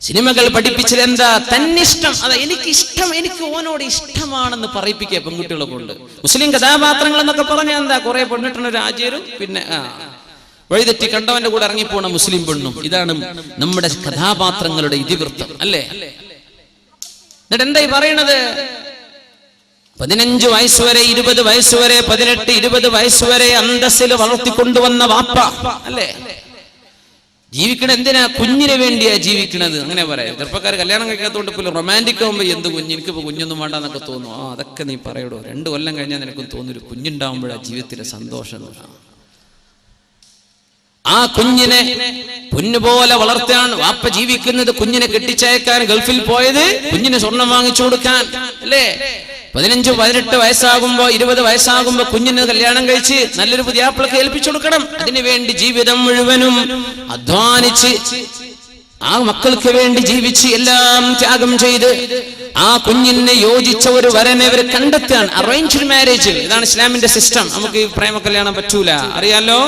സിനിമകൾ പഠിപ്പിച്ചത് എന്താ? തന്നിഷ്ടം. അതാ എനിക്കിഷ്ടം, എനിക്ക് ഓനോട് ഇഷ്ടമാണെന്ന് പറയിപ്പിക്കുക പെൺകുട്ടികളെ കൊണ്ട്. മുസ്ലിം കഥാപാത്രങ്ങൾ എന്നൊക്കെ പറഞ്ഞാൽ എന്താ? കുറെ പെണ്ണിട്ടുള്ള രാജ്യരും പിന്നെ വഴിതെറ്റി കണ്ടവന്റെ കൂടെ ഇറങ്ങിപ്പോണ മുസ്ലിം പെണ്ണും. ഇതാണ് നമ്മുടെ കഥാപാത്രങ്ങളുടെ ഇതിവൃത്തം അല്ലേ? എന്നിട്ട് എന്തായി പറയണത്? 15 വയസ്സ് വരെ, 20 വയസ്സ് വരെ, 18, 20 വയസ്സ് വരെ അന്തസ്സിൽ വളർത്തിക്കൊണ്ടുവന്ന വാപ്പ അല്ലേ? ജീവിക്കണ എന്തിനാ? കുഞ്ഞിന് വേണ്ടിയാ ജീവിക്കണത്. അങ്ങനെ പറയാം. ചെറുപ്പക്കാർ കല്യാണം കഴിക്കാത്തതുകൊണ്ട് പോലും റൊമാൻറ്റിക് ആകുമ്പോ എന്ത് കുഞ്ഞ്, എനിക്കിപ്പോ കുഞ്ഞൊന്നും വേണ്ടെന്നൊക്കെ തോന്നും. അതൊക്കെ നീ പറയടോ. 2 കൊല്ലം കഴിഞ്ഞാൽ നിനക്കും തോന്നൊരു കുഞ്ഞുണ്ടാവുമ്പോഴാണ് ജീവിതത്തിലെ സന്തോഷം. ആ കുഞ്ഞിനെ പൊന്നുപോലെ വളർത്താൻ വാപ്പ ജീവിക്കുന്നത്. കുഞ്ഞിനെ കെട്ടിച്ചയക്കാൻ ഗൾഫിൽ പോയത് കുഞ്ഞിന് സ്വർണം വാങ്ങിച്ചു കൊടുക്കാൻ അല്ലേ? 15, 18 വയസ്സാകുമ്പോ, 20 വയസ്സാകുമ്പോ കുഞ്ഞിന് കല്യാണം കഴിച്ച് നല്ലൊരു പുതിയാപ്പിളക്ക് ഏൽപ്പിച്ചു കൊടുക്കണം. അതിനുവേണ്ടി ജീവിതം മുഴുവനും അധ്വാനിച്ച് ആ മക്കൾക്ക് വേണ്ടി ജീവിച്ച് എല്ലാം ത്യാഗം ചെയ്ത് ആ കുഞ്ഞിനെ യോജിച്ച ഒരു വരനെ അവർ കണ്ടെത്താൻ. അറേഞ്ച്ഡ് മാരേജ്, ഇതാണ് ഇസ്ലാമിന്റെ സിസ്റ്റം. നമുക്ക് ഈ പ്രേമ കല്യാണം പറ്റൂല, അറിയാലോ,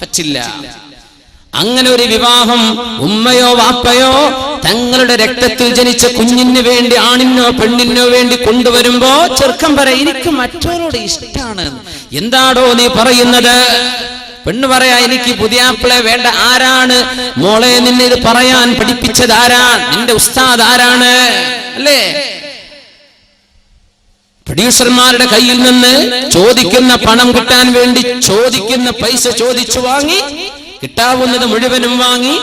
പറ്റില്ല. അങ്ങനെ ഒരു വിവാഹം ഉമ്മയോ വാപ്പയോ തങ്ങളുടെ രക്തത്തിൽ ജനിച്ച കുഞ്ഞിന് വേണ്ടി, ആണിനോ പെണ്ണിനോ വേണ്ടി കൊണ്ടുവരുമ്പോ ചെറുക്കം പറയും, എനിക്ക് മറ്റവരോട് ഇഷ്ടമാണ്. എന്താടോ നീ പറയുന്നത്? പെണ്ണ് പറയാ, എനിക്ക് പുതിയാപ്പിളെ വേണ്ട. ആരാണ് മോളെ നിന്നെ ഇത് പറയാൻ പഠിപ്പിച്ചത്? ആരാണ് നിന്റെ ഉസ്താദ്? ആരാണ് അല്ലേ? പ്രൊഡ്യൂസർമാരുടെ കയ്യിൽ നിന്ന് ചോദിക്കുന്ന പണം കിട്ടാൻ വേണ്ടി ചോദിക്കുന്ന പൈസ ചോദിച്ചു വാങ്ങി, കിട്ടാവുന്നത് മുഴുവനും വാങ്ങി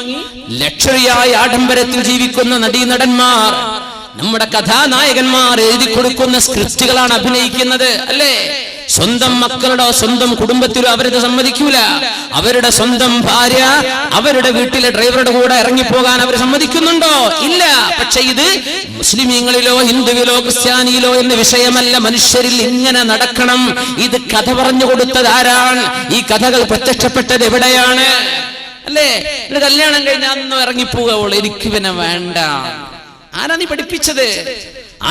ലക്ഷറിയായ ആഡംബരത്തിൽ ജീവിക്കുന്ന നടീനടന്മാർ, നമ്മുടെ കഥാനായകന്മാർ എഴുതി കൊടുക്കുന്ന സ്ക്രിപ്റ്റുകളാണ് അഭിനയിക്കുന്നത് അല്ലേ? സ്വന്തം മക്കളുടെ സ്വന്തം കുടുംബത്തിലോ അവരത് സമ്മതിക്കൂല. അവരുടെ സ്വന്തം ഭാര്യ അവരുടെ വീട്ടിലെ ഡ്രൈവറുടെ കൂടെ ഇറങ്ങിപ്പോകാൻ അവർ സമ്മതിക്കുന്നുണ്ടോ? ഇല്ല. പക്ഷെ ഇത് മുസ്ലിമീങ്ങളിലോ ഹിന്ദുവിലോ ക്രിസ്ത്യാനിയിലോ എന്ന വിഷയമല്ല. മനുഷ്യരിൽ ഇങ്ങനെ നടക്കണം. ഇത് കഥ പറഞ്ഞു കൊടുത്തത് ആരാണ്? ഈ കഥകൾ പ്രത്യക്ഷപ്പെട്ടത് എവിടെയാണ് അല്ലേ? ഒരു കല്യാണം കഴിഞ്ഞാൽ അന്ന് ഇറങ്ങിപ്പോവുക, എനിക്ക് പിന്നെ വേണ്ട. ആരാ നീ പഠിപ്പിച്ചത്?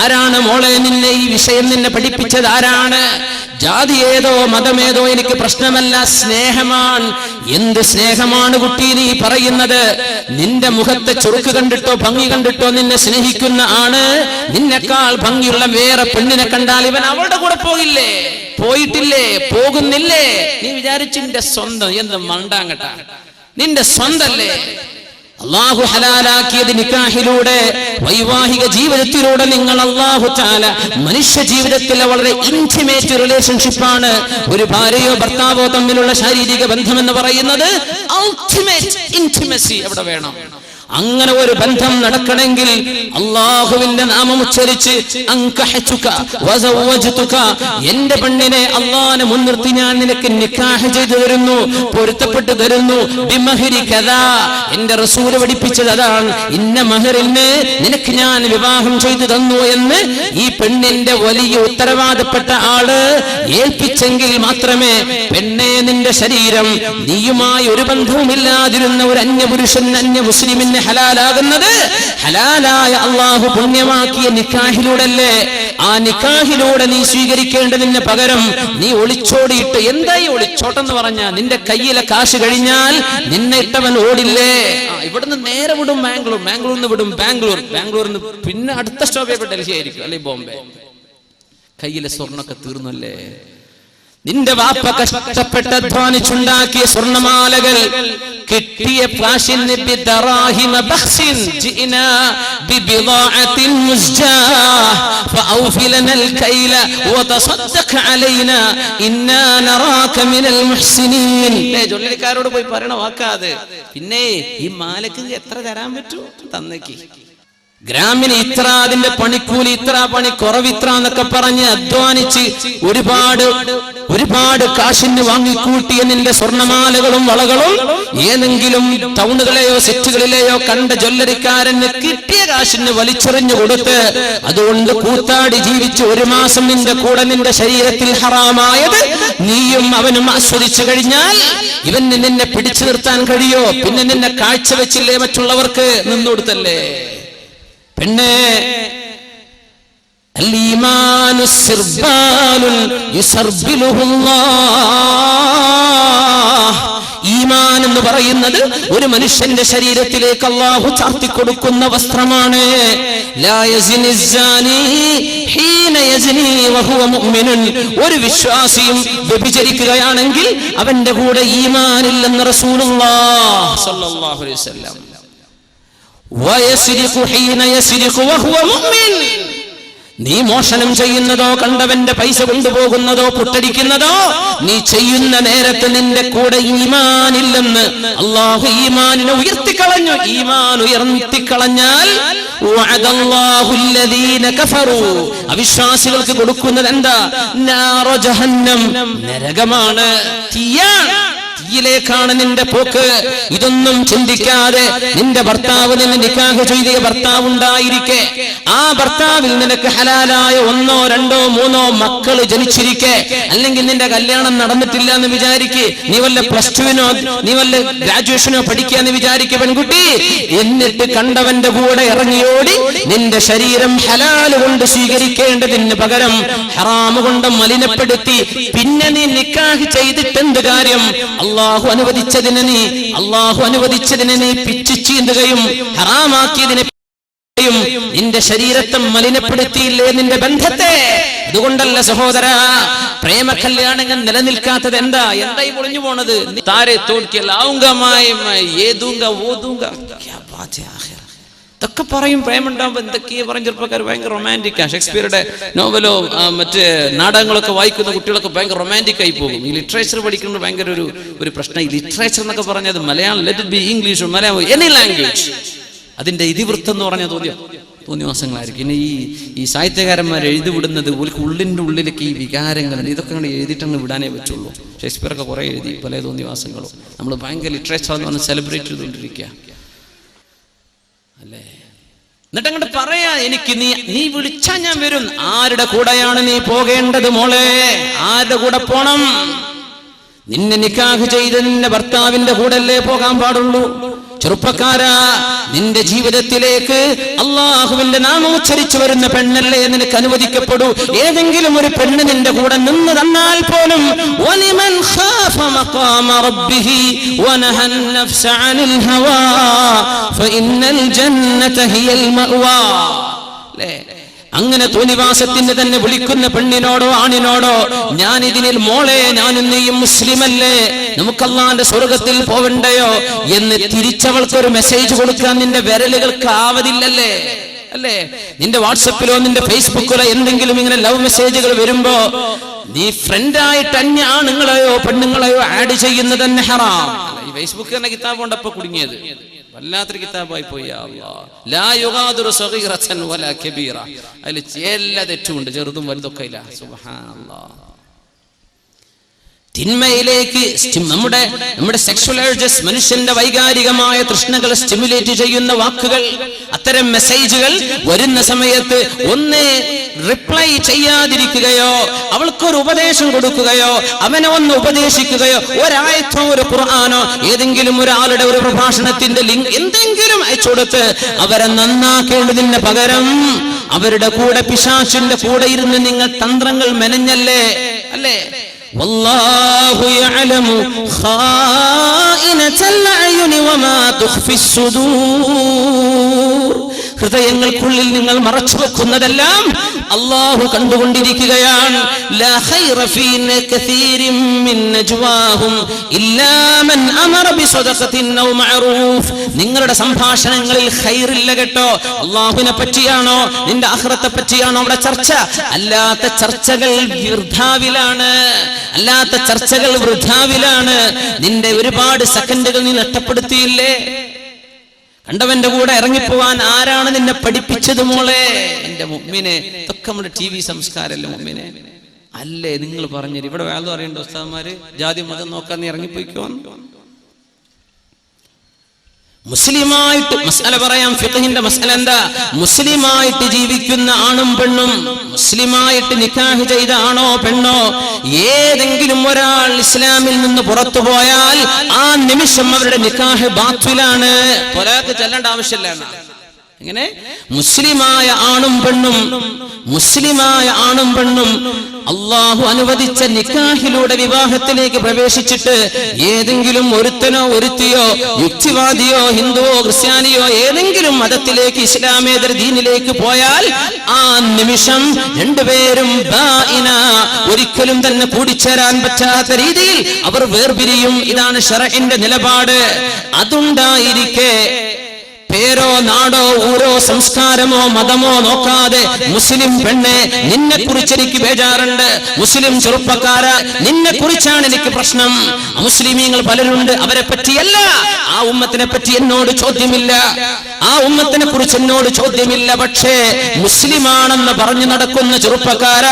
ആരാണ് മോളെ നിന്നെ ഈ വിഷയം നിന്നെ പഠിപ്പിച്ചത്? ആരാണ്? ജാതി ഏതോ മതമേതോ എനിക്ക് പ്രശ്നമല്ല, സ്നേഹമാണ്. എന്ത് സ്നേഹമാണ് കുട്ടി നീ പറയുന്നത്? നിന്റെ മുഖത്തെ ചുറുക്ക് കണ്ടിട്ടോ ഭംഗി കണ്ടിട്ടോ നിന്നെ സ്നേഹിക്കുന്ന ആണ് നിന്നെക്കാൾ ഭംഗിയുള്ള വേറെ പെണ്ണിനെ കണ്ടാൽ ഇവൻ അവളുടെ കൂടെ പോകില്ലേ? പോയിട്ടില്ലേ? പോകുന്നില്ലേ? നീ വിചാരിച്ചു നിന്റെ സ്വന്തം എന്ത് മണ്ടാങ്കട്ട, നിന്റെ സ്വന്തല്ലേ? അല്ലാഹു ഹലാലാക്കിയത് നിക്കാഹിലൂടെ, വൈവാഹിക ജീവിതത്തിലൂടെ. നിങ്ങൾ അല്ലാഹു തആല മനുഷ്യ ജീവിതത്തിലെ വളരെ ഇന്റിമേറ്റ് റിലേഷൻഷിപ്പാണ് ഒരു ഭാര്യയോ ഭർത്താവോ തമ്മിലുള്ള ശാരീരിക ബന്ധം എന്ന് പറയുന്നത്. അൾട്ടിമേറ്റ് ഇന്റിമസി അവിടെ വേണം. അങ്ങനെ ഒരു ബന്ധം നടക്കണമെങ്കിൽ അല്ലാഹുവിന്റെ നാമം ഉച്ചരിച്ച് അൻകഹതുക വസവ്വജ്തുക, എന്റെ പെണ്ണിനെ അല്ലാഹുവിനെ മുൻനിർത്തി ഞാൻ നിനക്ക് നിക്കാഹ് ചെയ്തു തരുന്നു, പൊരുത്തപ്പെട്ടു തരുന്നു. ബിമഹരി കദാ, എന്റെ റസൂൽ പഠിപ്പിച്ചത് അതാണ്. ഇന്ന മഹറിന് നിനക്ക് ഞാൻ വിവാഹം ചെയ്തു തന്നു എന്ന് ഈ പെണ്ണിന്റെ വലിയ ഉത്തരവാദപ്പെട്ട ആള് ഏൽപ്പിച്ചെങ്കിൽ മാത്രമേ പെണ്ണെ നിന്റെ ശരീരം നീയുമായി ഒരു ബന്ധവുമില്ലാതിരുന്ന ഒരു അന്യപുരുഷൻ അന്യ മുസ്ലിമിന് ഹലാലാകുന്നത്. ഹലാലായ അല്ലാഹു പുണ്യമാക്കിയ നിക്കാഹിലൂടെയല്ലേ? ആ നിക്കാഹിലൂടെ നീ സ്വീകരിക്കേണ്ടതിന് പകരം നീ ഒളിച്ചോടിയിട്ട്, എന്തായി ഒളിച്ചോട്ടെന്ന് പറഞ്ഞാൽ നിന്റെ കയ്യിലെ കാശ് കഴിഞ്ഞാൽ നിന്നെ ഇട്ടവൻ ഓടില്ലേ? ഇവിടുന്ന് നേരെ വിടും ബാംഗ്ലൂർ, ബാംഗ്ലൂരിൽ നിന്ന് വിടും ബാംഗ്ലൂരിൽ നിന്ന് പിന്നെ അടുത്ത സ്റ്റോപ്പ് ഡൽഹി ആയിരിക്കും, അല്ലെ ബോംബെ. കയ്യിലെ സ്വർണ്ണൊക്കെ തീർന്നല്ലേ? നിന്റെ വാപ്പ കഷ്ടപ്പെട്ട് അധ്വാനിച്ചുണ്ടാക്കിയ സ്വർണ്ണമാലകൾ കിട്ടിയ കാശിന് ബിദറാഹിമ ബഖ്സിൻ ജിനാ ബിബിദാഅത്തിൻ മുസ്ജാഹ് ഫഔഫി ലനൽ കൈല വതസദ്ദഖ് അലൈനാ ഇന്നാ നറാക മിനൽ മുഹ്സിനീൻ. ജോലിക്കാരോട് പോയി പറയണ വാക്കാതെ. പിന്നെ ഈ മാലക്ക് എത്ര തരാൻ പറ്റൂ? തന്നേക്ക്. ഗ്രാമിന് ഇത്ര, അതിന്റെ പണിക്കൂലി ഇത്ര, പണി കുറവിത്ര എന്നൊക്കെ പറഞ്ഞ് അധ്വാനിച്ച് ഒരുപാട് കാശിന് വാങ്ങിക്കൂട്ടിയ നിന്റെ സ്വർണ്ണമാലകളും വളകളും ഏതെങ്കിലും ടൗണുകളെയോ സിറ്റികളിലെയോ കണ്ട ജ്വല്ലറിക്കാരന് കിട്ടിയ കാശിന് വലിച്ചെറിഞ്ഞു കൊടുത്ത് അതുകൊണ്ട് കൂത്താടി ജീവിച്ച് ഒരു മാസം നിന്റെ കൂടെ നിന്റെ ശരീരത്തിൽ ഹറാമായത് നീയും അവനും ആസ്വദിച്ചു കഴിഞ്ഞാൽ ഇവന് നിന്നെ പിടിച്ചു നിർത്താൻ കഴിയോ? പിന്നെ നിന്നെ കാഴ്ചവെച്ചില്ലേ മറ്റുള്ളവർക്ക്? നിന്നുകൊടുത്തല്ലേ? പെണ്ണേ, അൽ-ഈമാനു സിർബാലുൻ യുസർബിലുഹുല്ലാഹ്. ഈമാൻ എന്ന് പറയുന്നത് ഒരു മനുഷ്യന്റെ ശരീരത്തിലേക്ക് അല്ലാഹു ചാർത്തി കൊടുക്കുന്ന വസ്ത്രമാണ്. ലാ യസ്നി الزാനി ഹീന യസ്നി വഹുവ മുഅ്മിനുൻ. ഒരു വിശ്വാസിയും വ്യഭിചരിക്കുകയാണെങ്കിൽ അവന്റെ കൂടെ ഈമാൻ ഇല്ലെന്ന് റസൂലുള്ളാഹി സ്വല്ലല്ലാഹു അലൈഹി വസല്ലം. വയസ്രിഖു ഹീന യസ്രിഖു വഹുവ മുഅ്മിൻ. നീ മോഷണം ചെയ്യുന്നതോ കണ്ടവന്റെ പൈസ കൊണ്ടുപോകുന്നതോ പുട്ടടിക്കുന്നതോ നീ ചെയ്യുന്ന നേരത്ത് നിന്റെ കൂടെ ഈമാനില്ലെന്ന് അല്ലാഹു ഈമാനിനെ ഉയർത്തിക്കളഞ്ഞു. ഈമാൻ ഉയർത്തിക്കളഞ്ഞാൽ അവിശ്വാസികൾക്ക് കൊടുക്കുന്നത് എന്താ? നാറ ജഹന്നം, നരകമാണ്, തീയാണ്. യിലേക്കാണ് നിന്റെ പോക്ക്. ഇതൊന്നും ചിന്തിക്കാതെ നിന്റെ ഭർത്താവ് നിന്നെ നിക്കാഹ് ചെയ്ത ഭർത്താവ് ഉണ്ടായിരിക്കെ ആ ഭർത്താവിൽ നിനക്ക് ഹലാലായ 1, 2, 3 മക്കൾ ജനിച്ചിരിക്കെ, അല്ലെങ്കിൽ നിന്റെ കല്യാണം നടന്നിട്ടില്ല എന്ന് വിചാരിക്കെ, നീ വല്ല +2നോ നീ വല്ല ഗ്രാജുവേഷനോ പഠിക്കാന്ന് വിചാരിക്കെ പെൺകുട്ടി, എന്നിട്ട് കണ്ടവന്റെ കൂടെ ഇറങ്ങിയോടി നിന്റെ ശരീരം ഹലാല് കൊണ്ട് സ്വീകരിക്കേണ്ടതിന് പകരം ഹറാമ് കൊണ്ട് മലിനപ്പെടുത്തി പിന്നെ നീ നിക്കാഹ് ചെയ്തിട്ടെന്ത് കാര്യം? അല്ലാഹു അനുവദിച്ചതിനെ നീ പിച്ചു ചീന്തുകയും ഹറാമാക്കിയതിനെ നിന്റെ ശരീരത്തെ മലിനപ്പെടുത്തിയില്ലേ നിന്റെ ബന്ധത്തെ? അതുകൊണ്ടല്ല സഹോദര, പ്രേമ കല്യാണങ്ങൾ നിലനിൽക്കാത്തത് എന്താ? എന്തായി പൊളിഞ്ഞു പോണത്? താരെ ഇതൊക്കെ പറയും പ്രേമുണ്ടാകുമ്പോ എന്തൊക്കെയാ പറയും ചെറുപ്പക്കാർ. ഭയങ്കര റൊമാൻറ്റിക്കാണ്. ഷേക്സ്പിയറുടെ നോവലോ മറ്റ് നാടകങ്ങളൊക്കെ വായിക്കുന്ന കുട്ടികളൊക്കെ ഭയങ്കര റൊമാൻറ്റിക് ആയി പോകും. ഈ ലിറ്ററേച്ചർ പഠിക്കുന്നത് ഭയങ്കര ഒരു പ്രശ്നം. ഈ ലിറ്ററേച്ചർ എന്നൊക്കെ പറഞ്ഞത് Malayalam, let it be English, Malayalam, any language, അതിന്റെ ഇതിവൃത്തം എന്ന് പറഞ്ഞാൽ തോന്നിവാസങ്ങളായിരിക്കും. പിന്നെ ഈ സാഹിത്യകാരന്മാർ എഴുതി വിടുന്നത് ഉള്ളിൻ്റെ ഉള്ളിലേക്ക് ഈ വികാരങ്ങൾ ഇതൊക്കെ അങ്ങനെ എഴുതിയിട്ടങ്ങ് വിടാനേ പറ്റുള്ളൂ. ഷേക്സ്പിയറൊക്കെ കുറേ എഴുതി പല തോന്നിവാസങ്ങളും. നമ്മൾ ഭയങ്കര ലിറ്ററേച്ചർ എന്ന് പറഞ്ഞ് സെലിബ്രേറ്റ് ചെയ്തുകൊണ്ടിരിക്കുക അല്ലേ? എന്നിട്ട് അങ്ങോട്ട് പറയാ, എനിക്ക് നീ വിളിച്ചാ ഞാൻ വരും. ആരുടെ കൂടെയാണ് നീ പോകേണ്ടത് മോളെ? ആരുടെ കൂടെ പോണം? നിന്നെ നിക്കാഹ് ചെയ്ത് നിന്റെ ഭർത്താവിന്റെ കൂടെ അല്ലേ പോകാൻ പാടുള്ളൂ. ചെറുപ്പക്കാരാ, നിന്റെ ജീവിതത്തിലേക്ക് അള്ളാഹുവിന്റെ നാമം ഉച്ചരിച്ചു വരുന്ന പെണ്ണല്ലേ നിനക്ക് അനുവദിക്കപ്പെടൂ. ഏതെങ്കിലും ഒരു പെണ്ണ് നിന്റെ കൂടെ നിന്ന് തന്നാൽ പോലും വലിമൻ ഖാഫ മഖാമ റബ്ബിഹി വനഹൻ നഫ്സ അനിൽ ഹവാ ഫഇന്നൽ ജന്നത ഹിയൽ മഅവാ. അങ്ങനെ തോന്നിവാസത്തിന് തന്നെ വിളിക്കുന്ന പെണ്ണിനോടോ ആണിനോടോ, ഞാൻ ഇതിനിൽ മോളെ, ഞാനും നീയും മുസ്ലിമല്ലേ, നമുക്ക് അല്ലാഹുവിന്റെ സ്വർഗത്തിൽ പോവണ്ടയോ എന്ന് തിരിച്ചവൾക്കൊരു മെസ്സേജ് കൊടുക്കാൻ നിന്റെ വിരലുകൾക്ക് ആവതില്ലല്ലേ? അല്ലേ? നിന്റെ വാട്സപ്പിലോ നിന്റെ ഫേസ്ബുക്കിലോ എന്തെങ്കിലും ഇങ്ങനെ ലവ് മെസ്സേജുകൾ വരുമ്പോ നീ ഫ്രണ്ടായിട്ട് അന്യ ആണുങ്ങളെയോ പെണ്ണുങ്ങളെയോ ആഡ് ചെയ്യുന്നത് തന്നെ ഹറാം. ഈ ഫേസ്ബുക്ക് തന്നെ കിതാബ് കൊണ്ടപ്പോ കുടുങ്ങിയത് വല്ലാത്തൊരു കിതാബായി പോയി. ലാ യുഗാദിറു സഗീറതൻ വലാ കബീറ. അതിൽ എല്ലാ തെറ്റുമുണ്ട്, ചെറുതും വലുതൊക്കെ ഇല്ല. സുബ്ഹാനല്ലാഹ്. തിന്മയിലേക്ക് നമ്മുടെ സെക്ഷൽ ഏർജസ്, മനുഷ്യന്റെ വൈകാരികമായ തൃഷ്ണകൾ സ്റ്റിമുലേറ്റ് ചെയ്യുന്ന വാക്കുകൾ, അത്തരം മെസ്സേജുകൾ വരുന്ന സമയത്ത് ഒന്ന് റിപ്ലൈ ചെയ്യാതിരിക്കുകയോ, അവൾക്കൊരു ഉപദേശം കൊടുക്കുകയോ, അവനെ ഒന്ന് ഉപദേശിക്കുകയോ, ഒരായത്തോ ഒരു ഖുർആനോ ഏതെങ്കിലും ഒരാളുടെ ഒരു പ്രഭാഷണത്തിന്റെ ലിങ്ക് എന്തെങ്കിലും അയച്ചു കൊടുത്ത് അവരെ നന്നാക്കേണ്ടതിന് പകരം അവരുടെ കൂടെ പിശാചിന്റെ കൂടെ ഇരുന്ന് നിങ്ങൾ തന്ത്രങ്ങൾ മെനഞ്ഞല്ലേ? അല്ലേ? വല്ലാഹു യഅലമു ഖായിനതൽ അയുനി വമാ തുഖ്ഫിസ് സുദൂർ. ഹൃദയങ്ങൾക്കുള്ളിൽ നിങ്ങൾ മറച്ചു വെക്കുന്നതെല്ലാം അല്ലാഹു കണ്ടുകൊണ്ടിരിക്കുകയാണ്. ലാ ഖൈറ ഫീ കസീരിൻ മിൻ നജ്വാഹും ഇല്ലാ മൻ അമറ ബിസദഖത്തിൻ ഔ മഅറൂഫ്. നിങ്ങളുടെ സംഭാഷണങ്ങളിൽ ഖൈറില്ല കേട്ടോ. അല്ലാഹുവിനെ പറ്റിയാണോ നിന്റെ ആഖിറത്തെ പറ്റിയാണോ അവിടെ ചർച്ച? അല്ലാത്ത ചർച്ചകൾ വൃഥാവിലാണ്. നിന്റെ ഒരുപാട് സെക്കൻഡുകൾ നീ നഷ്ടപ്പെടുത്തിയില്ലേ? കണ്ടവന്റെ കൂടെ ഇറങ്ങിപ്പോവാൻ ആരാണ് നിന്നെ പഠിപ്പിച്ചത് മോളെ? എന്റെ മുഅ്മിനെ, ഇതൊക്കെ നമ്മുടെ TV സംസ്കാരമല്ലേ മുഅ്മിനെ? അല്ലേ? നിങ്ങൾ പറഞ്ഞു ഇവിടെ വേദം അറിയണ്ട ഉസ്താദന്മാര് ജാതി മതം നോക്കാൻ നീ ഇറങ്ങിപ്പോയിക്കോ. മുസ്ലിമായിട്ട് മസ്അല പറയാം. ഫിഖ്ഹിന്റെ മസ്അല എന്താ? മുസ്ലിമായിട്ട് ജീവിക്കുന്ന ആണും പെണ്ണും, മുസ്ലിമായിട്ട് നിക്കാഹ് ചെയ്ത ആണോ പെണ്ണോ, ഏതെങ്കിലും ഒരാൾ ഇസ്ലാമിൽ നിന്ന് പുറത്തു പോയാൽ ആ നിമിഷം അവരുടെ നിക്കാഹ് ബാത്തിലാണ്. ത്വലാഖ് ചെല്ലേണ്ട ആവശ്യമില്ല. എങ്ങനെ? മുസ്ലിമായ ആണും പെണ്ണും അള്ളാഹു അനുവദിച്ച നിക്കാഹിലൂടെ വിവാഹത്തിലേക്ക് പ്രവേശിച്ചിട്ട് ഏതെങ്കിലും ഒരുത്തനോ ഒരുത്തിയോ യുക്തിവാദിയോ ഹിന്ദുവോ ക്രിസ്ത്യാനിയോ ഏതെങ്കിലും മതത്തിലേക്ക്, ഇസ്ലാമേതര ദീനിലേക്ക് പോയാൽ ആ നിമിഷം രണ്ടുപേരും ബാഇന, ഒരിക്കലും തന്നെ കൂടിച്ചേരാൻ പറ്റാത്ത രീതിയിൽ അവർ വേർപിരിയും. ഇതാണ് ശറഇന്റെ നിലപാട്. അതുണ്ടായിരിക്കെ പേരോ നാടോ ഊരോ സംസ്കാരമോ മതമോ നോക്കാതെ മുസ്ലിം പെണ്ണെ, നിന്നെ കുറിച്ച് എനിക്ക് ബേജാറുണ്ട്. മുസ്ലിം ചെറുപ്പക്കാര, നിന്നെ കുറിച്ചാണ് എനിക്ക് പ്രശ്നം. മുസ്ലിമീങ്ങൾ പലരുണ്ട്, അവരെ പറ്റിയല്ല, ആ ഉമ്മത്തിനെ പറ്റി എന്നോട് ചോദ്യമില്ല, ആ ഉമ്മത്തിനെ കുറിച്ച് എന്നോട് ചോദ്യമില്ല. പക്ഷേ മുസ്ലിമാണെന്ന് പറഞ്ഞു നടക്കുന്ന ചെറുപ്പക്കാര,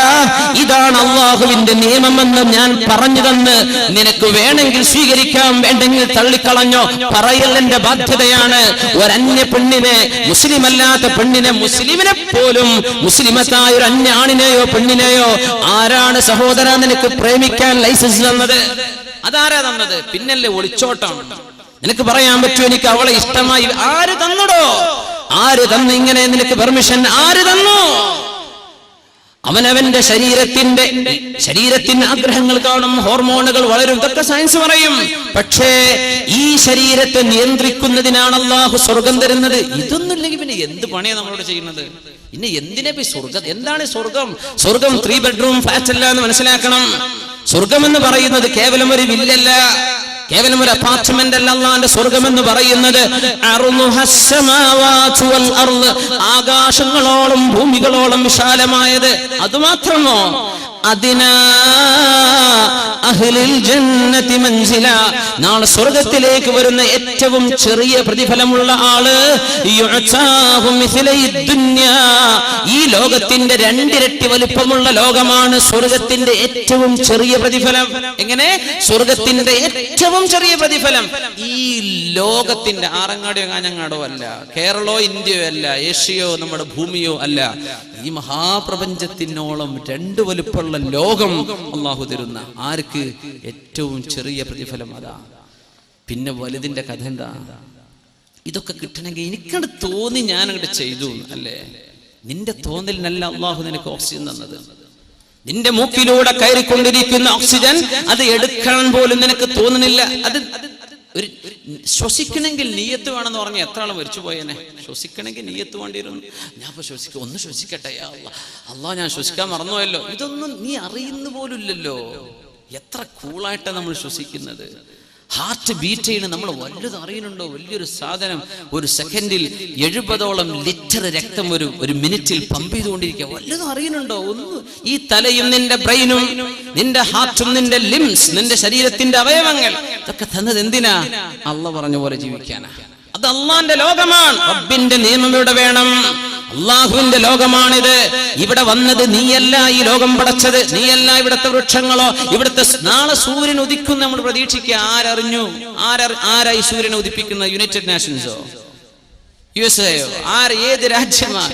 ഇതാണ് അള്ളാഹുവിന്റെ നിയമമെന്ന് ഞാൻ പറഞ്ഞു തന്ന് നിനക്ക് വേണമെങ്കിൽ സ്വീകരിക്കാം, വേണ്ടെങ്കിൽ തള്ളിക്കളഞ്ഞോ, പറയൽ എന്റെ ബാധ്യതയാണ്. ഒരന്യ പെണ്ണിനെ, മുസ്ലിമല്ലാത്ത പെണ്ണിനെ, മുസ്ലിമിനെ പോലും മുസ്ലിമത്തായ ഒരു അന്യ ആണിനെയോ പെണ്ണിനെയോ ആരാണ് സഹോദര നിനക്ക് പ്രേമിക്കാൻ ലൈസൻസ് തന്നത്? അതാരാ തന്നത്? പിന്നല്ലേ ഒളിച്ചോട്ടം. നിനക്ക് പറയാൻ പറ്റുമോ എനിക്ക് അവളെ ഇഷ്ടമായി? ആര് തന്നടോ? ആര് തന്നു ഇങ്ങനെ നിനക്ക് പെർമിഷൻ? ആര് തന്നു? അവനവന്റെ ശരീരത്തിന് ആഗ്രഹങ്ങൾ കാണും, ഹോർമോണുകൾ വളരും, ഇതൊക്കെ സയൻസ് പറയും. പക്ഷേ ഈ ശരീരത്തെ നിയന്ത്രിക്കുന്നതിനാണ് അല്ലാഹു സ്വർഗം തരുന്നത്. ഇതൊന്നുമില്ലെങ്കിൽ പിന്നെ എന്ത് പണിയാണ് നമ്മളോട് ചെയ്യുന്നത്? ഇനി എന്തിനാ സ്വർഗം? എന്താണ് സ്വർഗം? സ്വർഗം 3 ബെഡ്റൂം ഫ്ലാറ്റ് അല്ല എന്ന് മനസ്സിലാക്കണം. സ്വർഗം എന്ന് പറയുന്നത് കേവലം ഒരു വില്ലല്ല, കേവലം ഒരു അപ്പാർട്ട്മെന്റ് അല്ല. അല്ലാഹുവിന്റെ സ്വർഗം എന്ന് പറയുന്നത് ആകാശങ്ങളോളം ഭൂമികളോളം വിശാലമായത്. അതുമാത്രമോ? നാളെ സ്വർഗത്തിലേക്ക് വരുന്ന ഏറ്റവും ചെറിയ പ്രതിഫലമുള്ള ആള് ഈ ലോകത്തിന്റെ 2 ഇരട്ടി വലിപ്പമുള്ള ലോകമാണ് സ്വർഗത്തിന്റെ ഏറ്റവും ചെറിയ പ്രതിഫലം. എങ്ങനെ? സ്വർഗത്തിന്റെ ഏറ്റവും ചെറിയ പ്രതിഫലം ഈ ലോകത്തിന്റെ ആറങ്ങാടിയോ കാഞ്ഞങ്ങാടോ അല്ല, കേരളോ ഇന്ത്യയോ അല്ല, ഏഷ്യയോ നമ്മുടെ ഭൂമിയോ അല്ല, ഈ മഹാപ്രപഞ്ചത്തിനോളം 2 വലുപ്പമുള്ള ലോകം അള്ളാഹു തരുന്ന ആർക്ക്? ഏറ്റവും ചെറിയ പ്രതിഫലം അതാ. പിന്നെ വലുതിന്റെ കഥ എന്താ? ഇതൊക്കെ കിട്ടണമെങ്കിൽ എനിക്കത് തോന്നി ഞാനങ്ങോട്ട് ചെയ്തു അല്ലേ? നിന്റെ തോന്നലിനല്ല അള്ളാഹു നിനക്ക് ഓക്സിജൻ തന്നത്. നിന്റെ മൂക്കിലൂടെ കയറിക്കൊണ്ടിരിക്കുന്ന ഓക്സിജൻ അത് എടുക്കാൻ പോലും നിനക്ക് തോന്നുന്നില്ല. അത് ഒരു ശ്വസിക്കണമെങ്കിൽ നീയത്ത് വേണമെന്ന് പറഞ്ഞാൽ എത്ര ആൾ മരിച്ചു പോയേനെ. ശ്വസിക്കണമെങ്കിൽ നീയത്ത് വേണ്ടി വരും. ഞാൻ ഇപ്പൊ ഒന്ന് ശ്വസിക്കട്ടെ, അള്ളാഹ് ഞാൻ ശ്വസിക്കാൻ മറന്നുപോയല്ലോ. ഇതൊന്നും നീ അറിയുന്ന പോലും ഇല്ലല്ലോ. എത്ര കൂളായിട്ടാണ് നമ്മൾ ശ്വസിക്കുന്നത്. ഹാർട്ട് ബീറ്റ് ചെയ്യണം. നമ്മൾ വല്ലതും അറിയുന്നുണ്ടോ? വലിയൊരു സാധനം ഒരു സെക്കൻഡിൽ 70ഓളം ലിറ്റർ രക്തം ഒരു മിനിറ്റിൽ പമ്പ് ചെയ്തുകൊണ്ടിരിക്കുക. വല്ലതും അറിയുന്നുണ്ടോ? ഒന്നും. ഈ തലയും നിന്റെ ബ്രെയിനും നിന്റെ ഹാർട്ടും നിന്റെ ലിംസ് നിന്റെ ശരീരത്തിന്റെ അവയവങ്ങൾ ഇതൊക്കെ തന്നത് എന്തിനാ? അള്ളാഹ് പറഞ്ഞ പോലെ ജീവിക്കാനാ. അത് അള്ളാന്റെ ലോകമാണ്. റബ്ബിന്റെ നിയമം ഇവിടെ വേണം. അള്ളാഹുവിന്റെ ലോകമാണിത്. ഇവിടെ വന്നത് നീയല്ല. ഈ ലോകം പടച്ചത് നീയല്ല. ഇവിടുത്തെ വൃക്ഷങ്ങളോ ഇവിടുത്തെ നാളെ സൂര്യൻ ഉദിക്കും നമ്മൾ പ്രതീക്ഷിക്കുക. ആരറിഞ്ഞു? ആരായി സൂര്യനെ ഉദിപ്പിക്കുന്ന? യുണൈറ്റഡ് നേഷൻസോ USA-യോ? ഏത് രാജ്യമാ?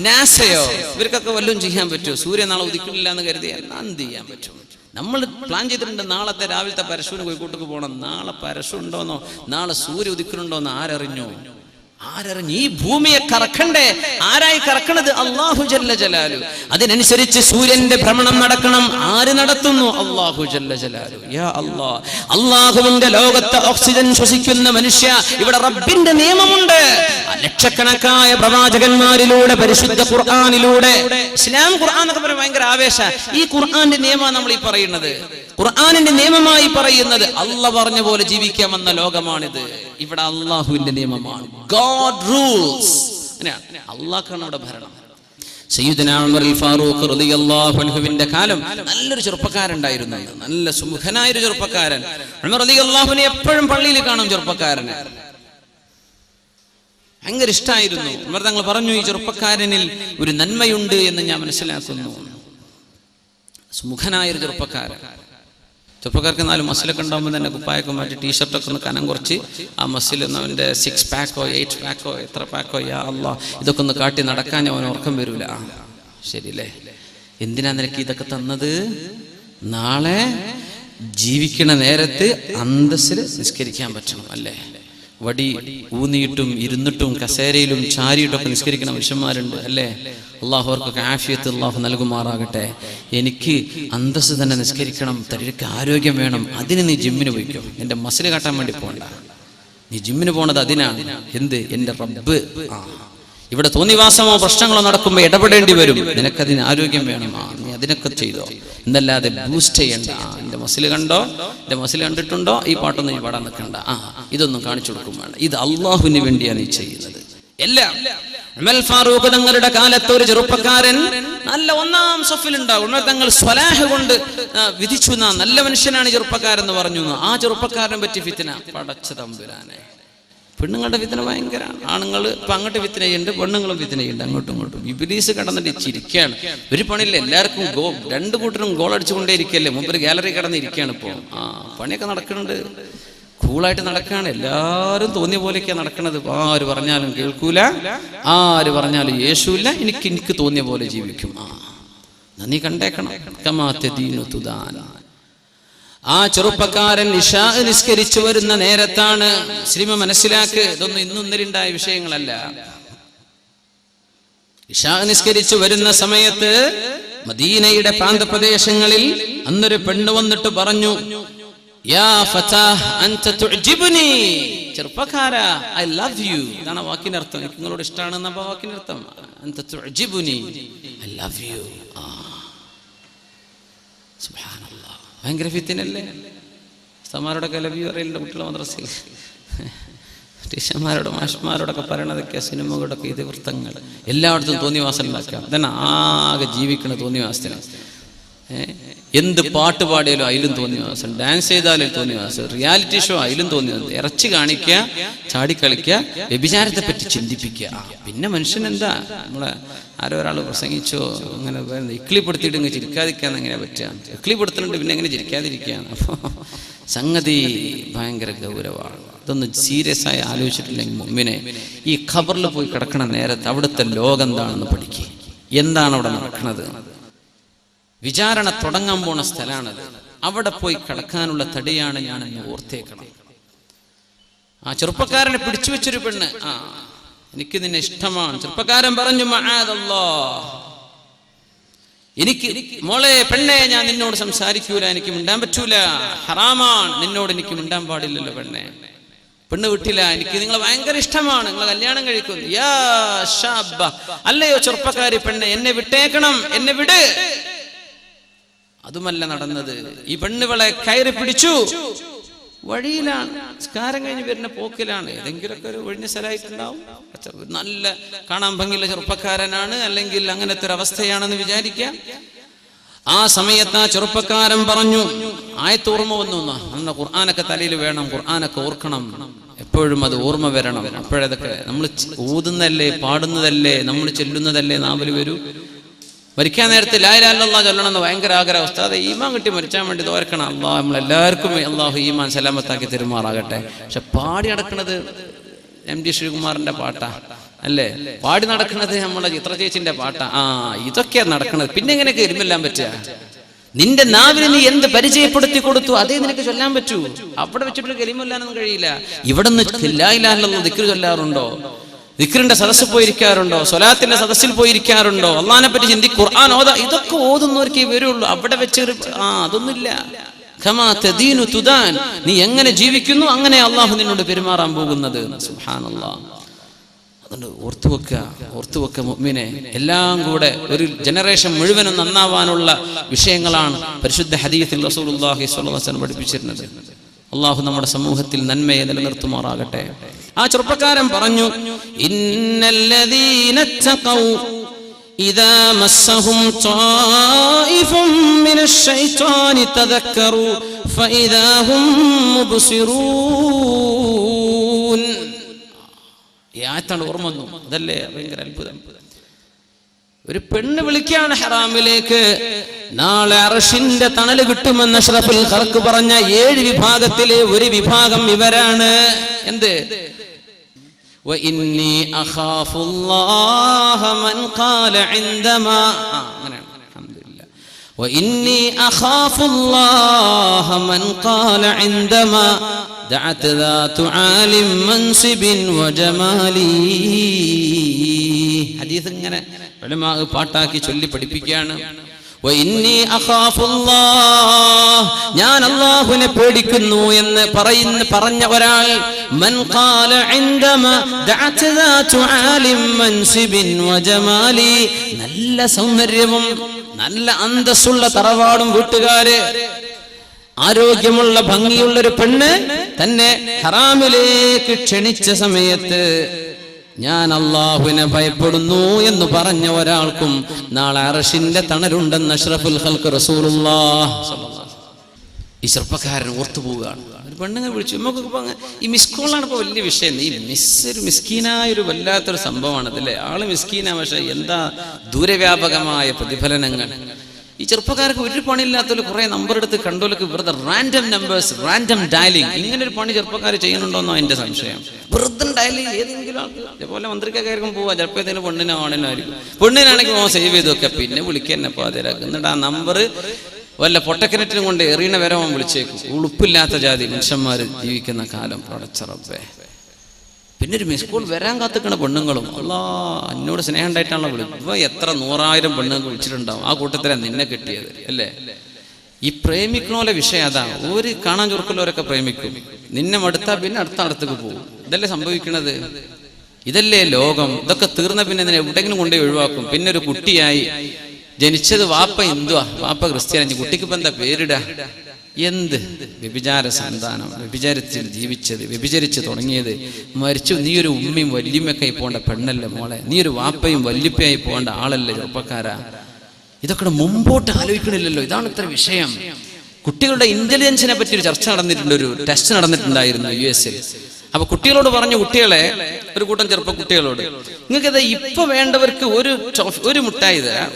നാസയോ? ഇവർക്കൊക്കെ വല്ലതും ചെയ്യാൻ പറ്റുമോ? സൂര്യൻ നാളെ ഉദിക്കുന്നില്ല എന്ന് കരുതിയാൽ എന്ത് ചെയ്യാൻ പറ്റും? നമ്മൾ പ്ലാൻ ചെയ്തിട്ടുണ്ട് നാളത്തെ രാവിലത്തെ പരശുവിന് കോഴിക്കോട്ടേക്ക് പോകണം. നാളെ പരശു ഉണ്ടോന്നോ നാളെ സൂര്യ ഉദിക്കുന്നുണ്ടോന്നോ ആരറിഞ്ഞു? ഈ ഭൂമിയെ കറക്കണ്ടേ? ആരായി കറക്കണത്? അല്ലാഹു ജല്ല ജലാലു. അതിനനുസരിച്ച് സൂര്യന്റെ ഭ്രമണം നടക്കണം. ആര് നടത്തുന്നു? അല്ലാഹു ജല്ല ജലാലു. യാ അല്ലാഹ്, അല്ലാഹുവിന്റെ ലോകത്ത് ഓക്സിജൻ ശ്വസിക്കുന്ന മനുഷ്യ, ഇവിടെ റബ്ബിന്റെ നിയമമുണ്ട്. ലക്ഷക്കണക്കായ പ്രവാചകന്മാരിലൂടെ പരിശുദ്ധ ഖുർആനിലൂടെ, ഇസ്ലാം ഖുർആൻ എന്നൊക്കെ പറയുന്നത് ഭയങ്കര ആവേശ. ഈ ഖുർആന്റെ നിയമമാണ് നമ്മൾ ഈ പറയുന്നത്. ഖുർആനിന്റെ നിയമമായി പറയുന്നത് അള്ളാഹ് പറഞ്ഞ പോലെ ജീവിക്കാമെന്ന ലോകമാണിത്. ഇവിടെ അള്ളാഹുവിന്റെ നിയമമാണ്. God rules. അള്ളാഹ്ക്കാണ് അവിടെ ഭരണം. സയ്യിദുനാ ഉമർ അൽ ഫാറൂഖ് റളിയല്ലാഹു അൻഹുവിന്റെ കാലം നല്ലൊരു ചെറുപ്പക്കാരുണ്ടായിരുന്നു. നല്ല സുമുഖനായ ഒരു ചെറുപ്പക്കാരൻ. ഉമർ റളിയല്ലാഹു അൻഹു എപ്പോഴും പള്ളിയിൽ കാണും ചെറുപ്പക്കാരനെ. ഭയങ്കര ഇഷ്ടമായിരുന്നു. ഉമർ തങ്ങൾ പറഞ്ഞു, ഈ ചെറുപ്പക്കാരനിൽ ഒരു നന്മയുണ്ട് എന്ന് ഞാൻ മനസ്സിലാക്കുന്നു. സുമുഖനായൊരു ചെറുപ്പക്കാരൻ. ചെറുപ്പക്കാർക്ക് 4 മസിലൊക്കെ ഉണ്ടാകുമ്പോൾ തന്നെ കുപ്പായൊക്കെ മാറ്റി ടീഷർട്ടൊക്കെ ഒന്ന് കനം കുറച്ച് ആ മസിൽ അവൻ്റെ 6 പാക്കോ 8 പാക്കോ എത്ര പാക്കോ യാ അല്ലാഹ് ഇതൊക്കെ ഒന്ന് കാട്ടി നടക്കാൻ അവൻ ഉറക്കം വരൂല. ശരിയല്ലേ? എന്തിനാ നിനക്ക് ഇതൊക്കെ തന്നത്? നാളെ ജീവിക്കണ നേരത്ത് അന്തസ്സിൽ നിസ്കരിക്കാൻ പറ്റണം അല്ലേ? വടി ഊന്നിയിട്ടും ഇരുന്നിട്ടും കസേരയിലും ചാരിയിട്ടൊക്കെ നിസ്കരിക്കുന്ന മനുഷ്യന്മാരുണ്ട് അല്ലേ? അള്ളാഹു അവർക്കൊക്കെ ആഫിയത്ത് അള്ളാഹു നൽകുമാറാകട്ടെ. എനിക്ക് അന്തസ്സ് തന്നെ നിസ്കരിക്കണം, തനിക്ക് ആരോഗ്യം വേണം. അതിന് നീ ജിമ്മിന് പോയിക്കോ. എൻ്റെ മസിൽ കാട്ടാൻ വേണ്ടി പോകണ്ട. നീ ജിമ്മിന് പോണത് അതിനാണ്. എന്ത്? എൻ്റെ റബ്ബ്. ഇവിടെ തോന്നിവാസമോ പ്രശ്നങ്ങളോ നടക്കുമ്പോൾ ഇടപെടേണ്ടി വരും. നിനക്കതിന് ആരോഗ്യം വേണം. നീ അതിനൊക്കെ ചെയ്തോ, എന്നല്ലാതെ ബൂസ്റ്റ് ചെയ്യണ്ട. എൻ്റെ മസിൽ കണ്ടോ, എൻ്റെ മസിൽ കണ്ടിട്ടുണ്ടോ, ഈ പാട്ടൊന്നും നീ പാടാൻ നിൽക്കണ്ട. ഇതൊന്നും കാണിച്ചു കൊടുക്കും വേണ്ട. ഇത് അള്ളാഹുവിന് വേണ്ടിയാണ് നീ ചെയ്യുന്നത് എല്ലാം. ഉമർ ഫാറൂഖ് തങ്ങളുടെ കാലത്ത് ഒരു ചെറുപ്പക്കാരൻ നല്ല 1-ാം സഫിൽ ഉണ്ടാവും. ഉമർ തങ്ങൾ സ്വലാഹ് കൊണ്ട് വിധിച്ചു, നല്ല മനുഷ്യനാണ് ചെറുപ്പക്കാരൻ എന്ന് പറഞ്ഞു. ആ ചെറുപ്പക്കാരനെ പറ്റി ഫിത്ന. പടച്ച തമ്പുരാനെ, പെണ്ണുങ്ങളുടെ ഫിത്ന ഭയങ്കരമാണ്. ആണുങ്ങൾ ഇപ്പം അങ്ങോട്ട് ഫിത്ന ചെയ്യുന്നുണ്ട്, പെണ്ണുങ്ങളും ഫിത്ന ചെയ്യുന്നുണ്ട് അങ്ങോട്ടും ഇങ്ങോട്ടും. ഇബ്ലീസ് കടന്നിട്ട് ചിരിക്കുകയാണ്. ഒരു പണിയില്ല, എല്ലാവർക്കും 2 കൂട്ടരും ഗോൾ അടിച്ചുകൊണ്ടേ ഇരിക്കല്ലേ. മുമ്പ് ഗാലറി കടന്നിരിക്കുകയാണ്. ഇപ്പോൾ പണിയൊക്കെ നടക്കുന്നുണ്ട്, കൂളായിട്ട് നടക്കുകയാണ്. എല്ലാവരും തോന്നിയ പോലെയൊക്കെയാണ് നടക്കണത്. ആര് പറഞ്ഞാലും കേൾക്കൂല, ആര് പറഞ്ഞാലും യേശുവില്ല. എനിക്ക് തോന്നിയ പോലെ ജീവിക്കും. നീ കണ്ടേക്കണം. കമാതദീനു തുദാൻ. ആ ചെറുപ്പക്കാരൻ ഇശാ നിസ്കരിച്ചു വരുന്ന നേരത്താണ്. മുസ്ലിം മനസ്സിലാക്ക്, ഇതൊന്നും ഇന്നും ഇന്നലെയുണ്ടായ വിഷയങ്ങളല്ല. ഇശാ നിസ്കരിച്ചു വരുന്ന സമയത്ത് മദീനയുടെ പ്രാന്തപ്രദേശങ്ങളിൽ അന്നൊരു പെണ്ണ് വന്നിട്ട് പറഞ്ഞു, യാ ഫതാഹ് അൻത തുഅ്ജിബുനി, ചെറുപ്പക്കാരാ ഐ ലവ് യു. ഇതാണ് വാക്കിന്റെ അർത്ഥം. എനിക്ക് നിങ്ങളോട് ഇഷ്ടമാണെന്ന വാക്കിന്റെ അർത്ഥം. അൻത തുഅ്ജിബുനി, ഐ ലവ് യു. സുബ്ഹാനല്ലാഹ്, ഭയങ്കര ഫിത്നയല്ലേ? ഉസ്താദുമാരോടൊക്കെ ലവ് യു അറിയില്ല കുട്ടികളെ മദ്രസയിൽ. ടീച്ചർമാരോട് മാഷ്മാരോടൊക്കെ പറയണതൊക്കെ സിനിമകളൊക്കെ ഇതിവൃത്തങ്ങൾ. എല്ലായിടത്തും തോന്നിവാസം ഉണ്ടാക്കുക. ഇതന്നെ ആകെ ജീവിക്കണ തോന്നിവാസത്തിന്. എന്ത് പാട്ട് പാടിയാലും അതിലും തോന്നിവാസം, ഡാൻസ് ചെയ്താലും തോന്നിവാസം, റിയാലിറ്റി ഷോ അതിലും തോന്നിവാസം. ഇറച്ചി കാണിക്കുക, ചാടിക്കളിക്കുക, വ്യഭിചാരത്തെ പറ്റി ചിന്തിപ്പിക്കുക. പിന്നെ മനുഷ്യൻ എന്താ? നമ്മളെ ആരോ ഒരാൾ പ്രസംഗിച്ചോ അങ്ങനെ ഇക്ലിപ്പെടുത്തിയിട്ട് ഇങ്ങനെ ചിരിക്കാതിരിക്കാന്ന് എങ്ങനെയാ പറ്റുക? ഇക്ലിപ്പെടുത്തുന്നുണ്ട്, പിന്നെ എങ്ങനെ ചിരിക്കാതിരിക്കുകയാണ്? അപ്പോൾ സംഗതി ഭയങ്കര ഗൗരവമാണ്. ഇതൊന്നും സീരിയസ് ആയി ആലോചിച്ചിട്ടില്ലെങ്കിൽ മുമ്പിനെ ഈ ഖബറിൽ പോയി കിടക്കണ നേരത്ത് അവിടുത്തെ ലോകം എന്താണെന്ന് പഠിക്കുക. എന്താണ് അവിടെ നടക്കുന്നത്? വിചാരണ തുടങ്ങാൻ പോണ സ്ഥലമാണത്. അവിടെ പോയി കിടക്കാനുള്ള തടിയാണ് ഞാനെന്ന് ഓർത്തേക്കണം. ആ ചെറുപ്പക്കാരനെ പിടിച്ചു വെച്ചൊരു പെണ്ണ്, എനിക്ക് നിന്നെ ഇഷ്ടമാണ്. ചെറുപ്പക്കാരൻ പറഞ്ഞു, മഅദല്ലാഹ്, എനിക്ക് മോളെ പെണ്ണെ ഞാൻ നിന്നോട് സംസാരിക്കൂല, എനിക്ക് മിണ്ടാൻ പറ്റൂല, ഹറാമാണ്, നിന്നോട് എനിക്ക് മിണ്ടാൻ പാടില്ലല്ലോ പെണ്ണെ. പെണ്ണ് വിട്ടില്ല, എനിക്ക് നിങ്ങളെ ഭയങ്കര ഇഷ്ടമാണ്, നിങ്ങളെ കല്യാണം കഴിക്കുന്നു. യാ ശാബ, അല്ലയോ ചെറുപ്പക്കാരി പെണ്ണെ, എന്നെ വിട്ടേക്കണം, എന്നെ വിട്. അതുമല്ല നടന്നത്. ഈ പെണ്ണുകളെ കയറി പിടിച്ചു, വഴിയിലാണ്, നിസ്കാരം കഴിഞ്ഞ് വരുന്ന പോക്കിലാണ്, ഏതെങ്കിലുമൊക്കെ ഒരു ഒഴിഞ്ഞ സ്ഥലമായിട്ടുണ്ടാവും. നല്ല കാണാൻ ഭംഗിയുള്ള ചെറുപ്പക്കാരനാണ്, അല്ലെങ്കിൽ അങ്ങനത്തെ ഒരു അവസ്ഥയാണെന്ന് വിചാരിക്കാം. ആ സമയത്ത് ആ ചെറുപ്പക്കാരൻ പറഞ്ഞു, ആയത്ത് ഓർമ്മ വന്നു, അന്ന് ഖുർആനൊക്കെ തലയിൽ വേണം, ഖുർആനൊക്കെ ഓർക്കണം, എപ്പോഴും അത് ഓർമ്മ വരണം. അപ്പോഴതൊക്കെ നമ്മൾ ഓതുന്നതല്ലേ, പാടുന്നതല്ലേ, നമ്മൾ ചെല്ലുന്നതല്ലേ നാവിൽ വരൂ. മരിക്കാൻ നേരത്ത് ലാ ഇലാഹ ഇല്ലല്ലാഹ് ചൊല്ലണം എന്ന് ഭയങ്കര ആഗ്രഹം. ഉസ്താദേ ഈമാൻ കിട്ടി മരിച്ചാൻ വേണ്ടി ദോർക്കണം, അല്ലാഹ് നമ്മളെല്ലാവർക്കും അല്ലാഹു ഈമാൻ സലാമത്താക്കി തെരുമാറാകട്ടെ. പക്ഷെ പാടി നടക്കുന്നത് MD ശ്രീകുമാറിന്റെ പാട്ടാ അല്ലേ, പാടി നടക്കുന്നത് നമ്മളെ ചിത്ര ചേച്ചിന്റെ പാട്ടാ. ഇതൊക്കെയാണ് നടക്കുന്നത്. പിന്നെ എങ്ങനെയൊക്കെ ഇരുമെല്ലാം പറ്റുക? നിന്റെ നാവിന് നീ എന്ത് പരിചയപ്പെടുത്തി കൊടുത്തു അതേ നിനക്ക് ചൊല്ലാൻ പറ്റൂ. അവിടെ വെച്ചിട്ട് കലിമല്ലാനൊന്നും കഴിയില്ല. ഇവിടെ നിന്ന് ലാ ഇലാഹ ഇല്ലല്ലാഹ് ദിക്ർ ചൊല്ലാറുണ്ടോ? ദിക്റിന്റെ സദസ്സിൽ പോയിരിക്കാറുണ്ടോ? സ്വലാത്തിന്റെ സദസ്സിൽ പോയിരിക്കാറുണ്ടോ? അള്ളാഹിനെ പറ്റി ഖുർആൻ ഓതാ, ഇതൊക്കെ ഓതുന്നവർക്കേ വരുള്ളൂ. അവിടെ വെച്ച് അതൊന്നുമില്ല. ഖമാ തദീനു തുദാൻ, നീ എങ്ങനെ ജീവിക്കുന്നു അങ്ങനെ അള്ളാഹു നിന്നോട് പെരുമാറാൻ പോകുന്നത്. സുബ്ഹാനല്ലാഹ്. അതുകൊണ്ട് ഓർത്തുവെക്ക മുഅ്മിനെ. എല്ലാം കൂടെ ഒരു ജനറേഷൻ മുഴുവനും നന്നാവാനുള്ള വിഷയങ്ങളാണ് പരിശുദ്ധ ഹദീസിൽ റസൂലുള്ളാഹി സ്വല്ലല്ലാഹു അലൈഹി വസല്ലം പഠിപ്പിച്ചിരുന്നത്. അള്ളാഹു നമ്മുടെ സമൂഹത്തിൽ നന്മയെ നിലനിർത്തുമാറാകട്ടെ. ആ ചെറുപ്പക്കാരൻ പറഞ്ഞു, ഇന്നല്ലദീന തഖൗ ഇദാ മസ്സഹും ത്വായിഫും മിനശ് ശൈത്വാനി തദക്കറു ഫഇദാ ഹും മുബ്സിറൂൻ. ഈ ആയത്താണ് ഓർമ്മ വന്നു. അതല്ലേ ഭയങ്കര അത്ഭുതം. ഒരു പെണ്ണ് വിളിക്കുകയാണ് ഹറാമിലേക്ക്. നാളെ അർശിന്റെ തണല് കിട്ടുമെന്ന് അഷ്റഫുൽ ഖൽഖ് പറഞ്ഞ 7 വിഭാഗത്തിലെ ഒരു വിഭാഗം ഇവരാണ്. എന്ത്? വഇന്നി അഖാഫുല്ലാഹ മൻ ഖാല ഇൻദമാ, അങ്ങനെയാണ്. അൽഹംദുലില്ലാഹ്. വഇന്നി അഖാഫുല്ലാഹ മൻ ഖാല ഇൻദമാ ദഅത് ദാതു ആലിം മൻസിബിൻ വജമാലി. ഹദീസ് ഇങ്ങനെ ഉലമാ പാട്ടാക്കി ചൊല്ലി പഠിപ്പിക്കുകയാണ്. വഇന്നി അഖാഫുല്ലാഹ്, ഞാൻ അല്ലാഹുവിനെ പേടിക്കുന്നു എന്ന് പറഞ്ഞ ഒരാൾ, മൻ ഖാല ഇൻദമാ ദഅത് ദാതു ആലിം മൻസിബിൻ വജമാലി, നല്ല സൗന്ദര്യവും നല്ല അന്തസ്സുള്ള തറവാടും വീട്ടുകാര്, ആരോഗ്യമുള്ള ഭംഗിയുള്ളൊരു പെണ്ണ് തന്നെ ഹറാമിലേക്ക് ക്ഷണിച്ച സമയത്ത് ഞാൻ അല്ലാഹുവിനെ ഭയപ്പെടുന്നു എന്ന് പറഞ്ഞ ഒരാൾക്കും നാളെ അർശിന്റെ തണലുണ്ടെന്ന് അഷ്റഫുൽ ഖൽഖ് റസൂലുള്ളാഹി സ്വല്ലല്ലാഹു അലൈഹി വസല്ലം. ഈ ചെറുപ്പക്കാരൻ ഓർത്തുപോവുകയാണ്. ഒരു പെണ്ണുങ്ങൾ വിളിച്ചു. നമുക്ക് ഈ മിസ് കോളാണ് ഇപ്പോൾ വലിയ വിഷയം. ഈ ഒരു മിസ്കീനായൊരു വല്ലാത്തൊരു സംഭവമാണത് അല്ലേ. ആള് മിസ്കീനാ, പക്ഷെ എന്താ ദൂരവ്യാപകമായ പ്രതിഫലനങ്ങൾ. ഈ ചെറുപ്പക്കാർക്ക് ഒരു പണിയില്ലാത്തവർ കുറെ നമ്പർ എടുത്ത് കണ്ടോലൊക്കെ വെറുതെ റാൻഡം നമ്പേഴ്സ്, റാൻഡം ഡയലിംഗ്, ഇങ്ങനെ ഒരു പണി ചെറുപ്പക്കാർ ചെയ്യുന്നുണ്ടോന്നോ എന്റെ സംശയം. വെറുതെ ഡയലിംഗ് ഏതെങ്കിലും ആൾക്ക് ഇതേപോലെ മന്ത്രിക്കാർക്കും പോവാ, ചിലപ്പോൾ ഏതെങ്കിലും പെണ്ണിനാണെന്നായിരിക്കും. പെണ്ണിനാണെങ്കിൽ സേവ് ചെയ്ത് വെക്കാം, പിന്നെ വിളിക്കാൻ പാതിരാക്കും. എന്നിട്ട് ആ നമ്പർ വല്ല പൊട്ടക്കിണറ്റിനും കൊണ്ട് എറിയണ വരെ വിളിച്ചേക്കും. ഉളുപ്പില്ലാത്ത ജാതി മനുഷ്യന്മാർ ജീവിക്കുന്ന കാലം. പടച്ചറബേ. പിന്നെ ഒരു മിസ് കോൾ വരാൻ കാത്തിക്കണ പെണ്ണുങ്ങളും അല്ലാ എന്നോട് സ്നേഹം ഉണ്ടായിട്ടാണല്ലോ വിളിക്കും. ഇപ്പൊ എത്ര 100,000 പെണ്ണുങ്ങൾ വിളിച്ചിട്ടുണ്ടാവും. ആ കൂട്ടത്തിലാണ് നിന്നെ കിട്ടിയത് അല്ലേ. ഈ പ്രേമിക്കണോലെ വിഷയം അതാ. ഒരു കാണാൻ ചുരുക്കലോരൊക്കെ പ്രേമിക്കും, നിന്നെ മടുത്താ പിന്നെ അടുത്തേക്ക് പോകും. ഇതല്ലേ സംഭവിക്കണത്. ഇതല്ലേ ലോകം. ഇതൊക്കെ തീർന്ന പിന്നെ ഇതിനെ എവിടെയെങ്കിലും കൊണ്ടുപോയി ഒഴിവാക്കും. പിന്നെ ഒരു കുട്ടിയായി ജനിച്ചത് വാപ്പ ഹിന്ദുവാ, വാപ്പ ക്രിസ്ത്യാനി, കുട്ടിക്ക് ഇപ്പൊ എന്താ പേരിടാ? എന്ത് വ്യഭിചാര സന്താനം, വ്യഭിചാരത്തിൽ ജീവിച്ചത്, വ്യഭിചരിച്ച് തുടങ്ങിയത്, മരിച്ചു. നീ ഒരു ഉമ്മയും വല്യമ്മയൊക്കെ പോകേണ്ട പെണ്ണല്ലേ മോളെ, നീ ഒരു വാപ്പയും വല്യപ്പയായി പോകേണ്ട ആളല്ലേ ചെറുപ്പക്കാരാ. ഇതൊക്കെ മുമ്പോട്ട് ആലോചിക്കണില്ലല്ലോ. ഇതാണ് ഇത്ര വിഷയം. കുട്ടികളുടെ ഇന്റലിജൻസിനെ പറ്റി ഒരു ചർച്ച നടന്നിട്ടുണ്ട്, ഒരു ടെസ്റ്റ് നടന്നിട്ടുണ്ടായിരുന്നു US-ൽ. അപ്പൊ കുട്ടികളോട് പറഞ്ഞു, കുട്ടികളെ, ഒരു കൂട്ടം ചെറുപ്പ കുട്ടികളോട്, നിങ്ങൾക്ക് ഇപ്പൊ വേണ്ടവർക്ക് ഒരു മിഠായി തരാം,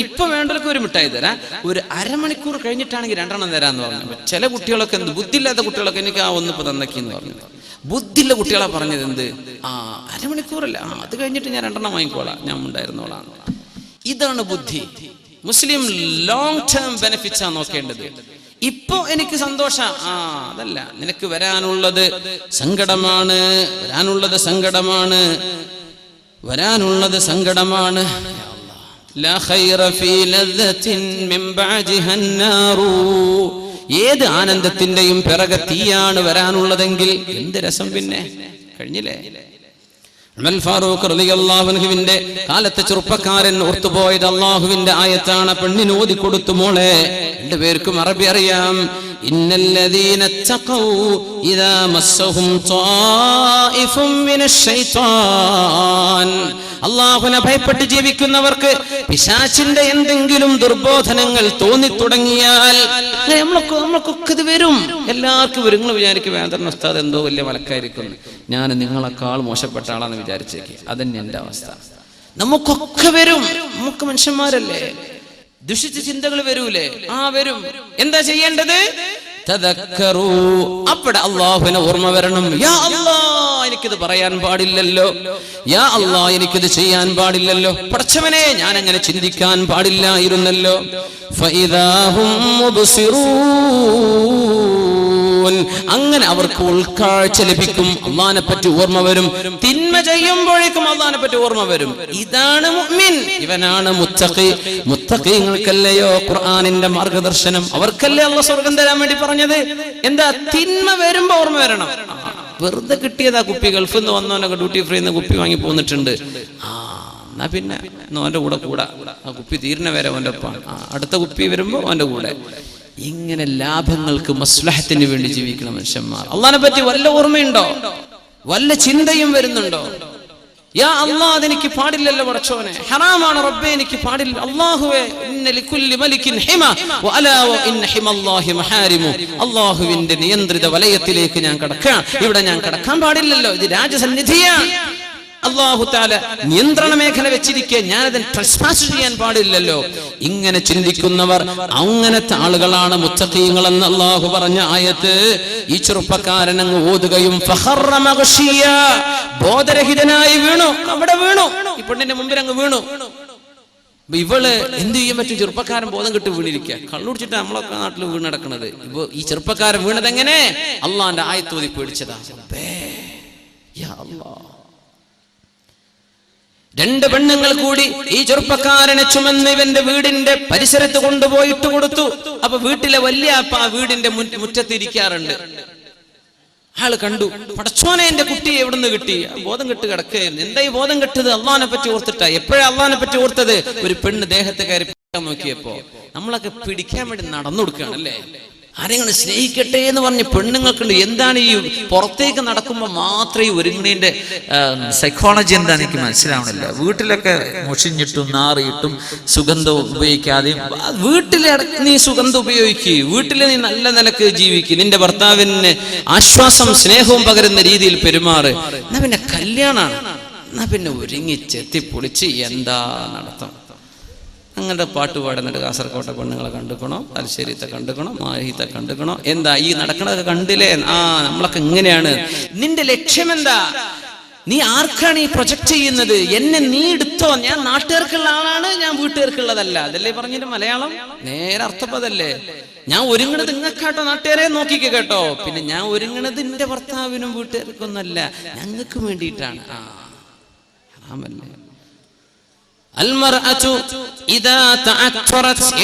ഇപ്പൊ വേണ്ടവർക്ക് ഒരു മിഠായി തരാം, ഒരു അരമണിക്കൂർ കഴിഞ്ഞിട്ടാണെങ്കിൽ 2 എണ്ണം തരാന്ന് പറഞ്ഞു. ചില കുട്ടികളൊക്കെ എന്ത് ബുദ്ധിയില്ലാത്ത കുട്ടികളൊക്കെ എനിക്ക് ആ ഒന്നിപ്പോ തന്നേക്കിന്ന് പറഞ്ഞു. ബുദ്ധിയുള്ള കുട്ടികളാ പറഞ്ഞത് എന്ത്, അരമണിക്കൂറല്ല, അത് കഴിഞ്ഞിട്ട് ഞാൻ 2 എണ്ണം വാങ്ങിക്കോളാം, ഞാൻ ഉണ്ടായിരുന്നോളാം. ഇതാണ് ബുദ്ധി. മുസ്ലിം ലോങ് ടേം ബെനിഫിറ്റ്സാ നോക്കേണ്ടത്. ഇപ്പോ എനിക്ക് സന്തോഷം. അതല്ല, നിനക്ക് വരാനുള്ളത് സങ്കടമാണ്, വരാനുള്ളത് സങ്കടമാണ്, വരാനുള്ളത് സങ്കടമാണ്. ലാ ഖൈറ ഫീ ലദ്ദത്തിൻ മിൻ ബഅദിഹാ അന്നാറു. ഏത് ആനന്ദത്തിന്റെയും പിറകെ തീയാണ് വരാനുള്ളതെങ്കിൽ എന്ത് രസം പിന്നെ. കഴിഞ്ഞില്ലേ? ഉമർ ഫാറൂഖ് റളിയല്ലാഹു അൻഹുവിന്റെ കാലത്തെ ചെറുപ്പക്കാരൻ ഓർത്തുപോയത് അല്ലാഹുവിന്റെ ആയത്താണ്. പെണ്ണിന് ഓതി കൊടുത്തു. മോളെ, രണ്ടുപേർക്കും അറബി അറിയാം. ഇന്നല്ലദീന തഖൗ ഇദാ മസ്സഹും ത്വായിഫും മിനശ് ശൈത്താൻ. അല്ലാഹുവിനെ ഭയപ്പെട്ട് ജീവിക്കുന്നവർക്ക് പിശാചിന്റെ എന്തെങ്കിലും ദുർബോധനങ്ങൾ തോന്നി തുടങ്ങിയാൽ നമ്മൾക്കൊക്കെ ഇത് വരും. എല്ലാവർക്കും വരും. നിങ്ങൾ വിചാരിക്കും വേദന ഉസ്താദ് എന്തോ വലിയ മലക്കായിരിക്കുന്നു, ഞാൻ നിങ്ങളെക്കാൾ മോശപ്പെട്ട ആളാന്ന് വിചാരിച്ചേക്ക്. അതന്നെ എന്റെ അവസ്ഥ. നമുക്കൊക്കെ വരും. നമുക്ക് മനുഷ്യന്മാരല്ലേ, ദുഷിച്ച ചിന്തകൾ വരൂലേ? വരും. എന്താ ചെയ്യേണ്ടത്? തദക്കറൂ. അവിടെ അല്ലാഹുവിനെ ഓർമ്മ വരണം. യാ അല്ലാഹ്, എനിക്കിത് പറയാൻ പാടില്ലല്ലോ. യാ അല്ലാഹ്, എനിക്കിത് ചെയ്യാൻ പാടില്ലല്ലോ. പടച്ചവനെ, ഞാൻ അങ്ങനെ ചിന്തിക്കാൻ പാടില്ലായിരുന്നല്ലോ. ഫഇദാഹും മുബ്സിറൂൻ. അങ്ങനെ അവർക്ക് ഉൾക്കാഴ്ച ലഭിക്കും. അല്ലാഹനെ പറ്റി ഓർമ്മ വരും. തിന്മ ചെയ്യുമ്പോഴേക്കും അല്ലാഹനെ പറ്റി ഓർമ്മ വരും. ഇതാണ് മുഅ്മിൻ, ഇവനാണ് മുത്തഖി. മുത്തഖീങ്ങൾക്കല്ലയോ ഖുർആനിന്റെ മാർഗദർശനം. അവർക്കല്ലേ അല്ലാഹ് സ്വർഗ്ഗം തരാൻ വേണ്ടി പറഞ്ഞത്. എന്താ? തിന്മ വരുമ്പോ ഓർമ്മ വരണം. വെറുതെ കിട്ടിയതാ കുപ്പി, ഗൾഫിൽ നിന്ന് വന്നവനൊക്കെ ഡ്യൂട്ടി ഫ്രീ കുപ്പി വാങ്ങി പോന്നിട്ടുണ്ട്. എന്നാ പിന്നെ അവന്റെ കൂടെ കൂടാ. ആ കുപ്പി തീരുന്ന വരെ അവന്റെ ഒപ്പം, അടുത്ത കുപ്പി വരുമ്പോ അവന്റെ കൂടെ. ഇങ്ങനെ ലാഭങ്ങൾക്ക് മസ്ലഹത്തിന് വേണ്ടി ജീവിക്കുന്ന മനുഷ്യന്മാർ. അള്ളാഹിനെ പറ്റി വല്ല ഓർമ്മയുണ്ടോ? വല്ല ചിന്തയും വരുന്നുണ്ടോ? യാ അല്ലാഹ്, അതെനിക്ക് പാടില്ലല്ലോ പടച്ചോനെ, ഹറാമാണ് റബ്ബേ, എനിക്ക് പാടില്ല. അല്ലാഹുവേ, ഇന്ന ലികുല്ലി മലികിൻ ഹിമ വഅലാ വഇന്ന ഹിമല്ലാഹി മഹാരിമു. അല്ലാഹുവിന്റെ നിയന്ത്രിത വലയത്തിലേക്ക് ഞാൻ കടക്കാൻ, ഇവിടെ ഞാൻ കടക്കാൻ പാടില്ലല്ലോ. ഇത് രാജസന്നിധിയാണ്. അല്ലാഹു തആല നിയന്ത്രണ മേഖല വെച്ചിരിക്കെ ഞാനതിന് ട്രസ്പാസ് ചെയ്യാൻ പാടില്ലല്ലോ. ഇങ്ങനെ ചിന്തിക്കുന്നവർ അങ്ങനത്തെ ആളുകളാണ് മുത്തഖീങ്ങൾ എന്ന് അല്ലാഹു പറഞ്ഞ ആയത്ത് ഈ ചെറുപ്പക്കാരൻ അങ്ങ് ഓതുകയും ഫഖറ മഗ്ശിയ, ബോധരഹിതനായി വീണു. അവിടെ വീണു, ഈ പെണ്ണിന്റെ മുമ്പിൽ അങ്ങ് വീണു. ഇവള് എന്ത് ചെയ്യാൻ പറ്റും? ചെറുപ്പക്കാരൻ ബോധം കെട്ട് വീണിരിക്കുക. കള്ളുടിച്ചിട്ട് നമ്മളൊക്കെ നാട്ടിൽ വീണ് നടക്കുന്നത്. ഇപ്പൊ ഈ ചെറുപ്പക്കാരൻ വീണത് എങ്ങനെ? അള്ളാന്റെ ആയത്ത് ഓതി പേടിച്ചതാ. രണ്ട് പെണ്ണുങ്ങൾ കൂടി ഈ ചെറുപ്പക്കാരനെ ചുമന്ന് ഇവന്റെ വീടിന്റെ പരിസരത്ത് കൊണ്ടുപോയിട്ട് കൊടുത്തു. അപ്പൊ വീട്ടിലെ വലിയ അപ്പ ആ വീടിന്റെ മുറ്റത്തിരിക്കാറുണ്ട്. ആള് കണ്ടു, പടച്ചോനെ, എന്റെ കുട്ടിയെ എവിടുന്ന് കിട്ടി? ബോധം കെട്ട് കിടക്കുകയായിരുന്നു. എന്താ ഈ ബോധം കെട്ടത്? അള്ളാഹിനെ പറ്റി ഓർത്തിട്ടാ. എപ്പോഴാ അള്ളാഹിനെ പറ്റി ഓർത്തത്? ഒരു പെണ്ണ് ദേഹത്തെ കയറി നോക്കിയപ്പോ നമ്മളൊക്കെ പിടിക്കാൻ വേണ്ടി നടന്നു കൊടുക്കുകയാണ് അല്ലേ? ആരെങ്കിലും സ്നേഹിക്കട്ടെ എന്ന് പറഞ്ഞ് പെണ്ണുങ്ങൾക്കുണ്ട്. എന്താണ് ഈ പുറത്തേക്ക് നടക്കുമ്പോൾ മാത്രമേ ഈ ഒരുങ്ങണേന്റെ സൈക്കോളജി എന്താ എനിക്ക് മനസ്സിലാവണില്ല. വീട്ടിലൊക്കെ മുഷിഞ്ഞിട്ടും നാറിയിട്ടും സുഗന്ധം ഉപയോഗിക്കാതെയും, വീട്ടിലെ നീ സുഗന്ധം ഉപയോഗിക്കുക, വീട്ടിൽ നീ നല്ല നിലക്ക് ജീവിക്കുക, നിന്റെ ഭർത്താവിന് ആശ്വാസം സ്നേഹവും പകരുന്ന രീതിയിൽ പെരുമാറ്. എന്നാ പിന്നെ കല്യാണാണ്, എന്നാ പിന്നെ ഒരുങ്ങി ചെത്തിപ്പൊളിച്ച് എന്താ നടത്തം? അങ്ങനത്തെ പാട്ട് പാടുന്നുണ്ട്. കാസർകോട്ടെ പെണ്ണുങ്ങളെ കണ്ടുക്കണോ, തലശ്ശേരിത്തെ കണ്ടുക്കണോ, മാഹിത്തെ കണ്ടുക്കണോ? എന്താ ഈ നടക്കണതൊക്കെ കണ്ടില്ലേ? നമ്മളൊക്കെ ഇങ്ങനെയാണ്. നിന്റെ ലക്ഷ്യം എന്താ? നീ ആർക്കാണ് ഈ പ്രൊജക്ട് ചെയ്യുന്നത്? എന്നെ നീ എടുത്തോ, ഞാൻ നാട്ടുകാർക്കുള്ള ആളാണ്, ഞാൻ വീട്ടുകാർക്കുള്ളതല്ല. അതല്ലേ പറഞ്ഞിട്ട് മലയാളം നേരെ അർത്ഥപ്പതല്ലേ. ഞാൻ ഒരുങ്ങണത് നിങ്ങൾക്കാട്ടോ, നാട്ടുകാരെ നോക്കിക്കോ കേട്ടോ. പിന്നെ ഞാൻ ഒരുങ്ങണത് എന്റെ ഭർത്താവിനും വീട്ടുകാർക്കൊന്നല്ല, ഞങ്ങൾക്ക് വേണ്ടിയിട്ടാണ്. ഹറാമല്ലേ?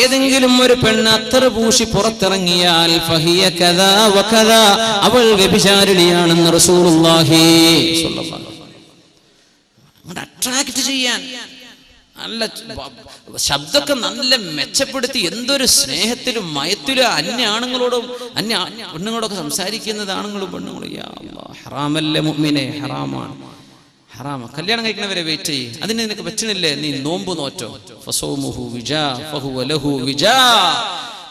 ഏതെങ്കിലും ഒരു പെണ്ണ് അത്തർ പൂശി പുറത്തിറങ്ങിയാൽ അവൾ വ്യഭിചാരിണിയാണെന്ന് റസൂലുള്ളാഹി സ്വല്ലല്ലാഹു അലൈഹി വസല്ലം. അട്രാക്ട് ചെയ്യാൻ നല്ല ശബ്ദമൊക്കെ നല്ല മെച്ചപ്പെടുത്തി എന്തൊരു സ്നേഹത്തിലും മയത്തിലും അന്യ ആണുങ്ങളോടും അന്യ പെണ്ണുങ്ങളോടൊക്കെ സംസാരിക്കുന്നത് ആണുങ്ങളും പെണ്ണുങ്ങളും. യാ അല്ലാഹ്, ഹറാമല്ലേ മുഅ്മിനെ? ഹറാമാണ്, ഹറാമ. കല്യാണം കഴിക്കണവരെ വെയിറ്റ് ചെയ്യ്. അതിന് നിനക്ക് പറ്റണില്ലേ? നീ നോമ്പ് നോറ്റോ. ഫസൗമുഹു വിജാ ഫഹുവ ലഹു വിജാ.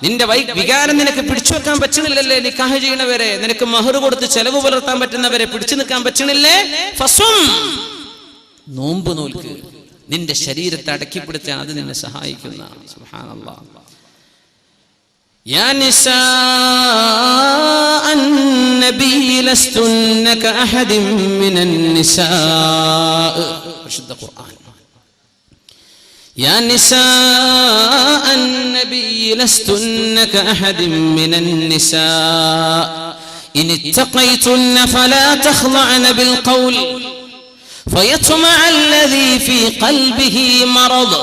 നിന്റെ വികാരം നിനക്ക് പിടിച്ചു വെക്കാൻ പറ്റണില്ലല്ലേ? നിക്കാഹ് ചെയ്യണവരെ, നിനക്ക് മഹർ കൊടുത്ത് ചെലവ് പുലർത്താൻ പറ്റുന്നവരെ പിടിച്ചു നിൽക്കാൻ പറ്റണില്ലേ? ഫസും, നോമ്പ് നോൽക്ക്. നിന്റെ ശരീരത്തെ അടക്കിപ്പിടുത്താൻ അത് നിന്നെ സഹായിക്കുന്ന. സുബ്ഹാനല്ലാഹ്. يا نساء النبي لستن كأحد من النساء. പരിശുദ്ധ ഖുർആൻ. യാ നിസാ അൻ-നബി ലസ്തുന്ന കഅഹദിൻ മിനൻ നിസാ ഇൻ ഇത്തഖൈതുന്ന ഫലാ തഖ്ളഅന ബിൽ ഖൗൽ ഫയത്മഅ അല്ലദീ ഫീ ഖൽബിഹി മറദ്.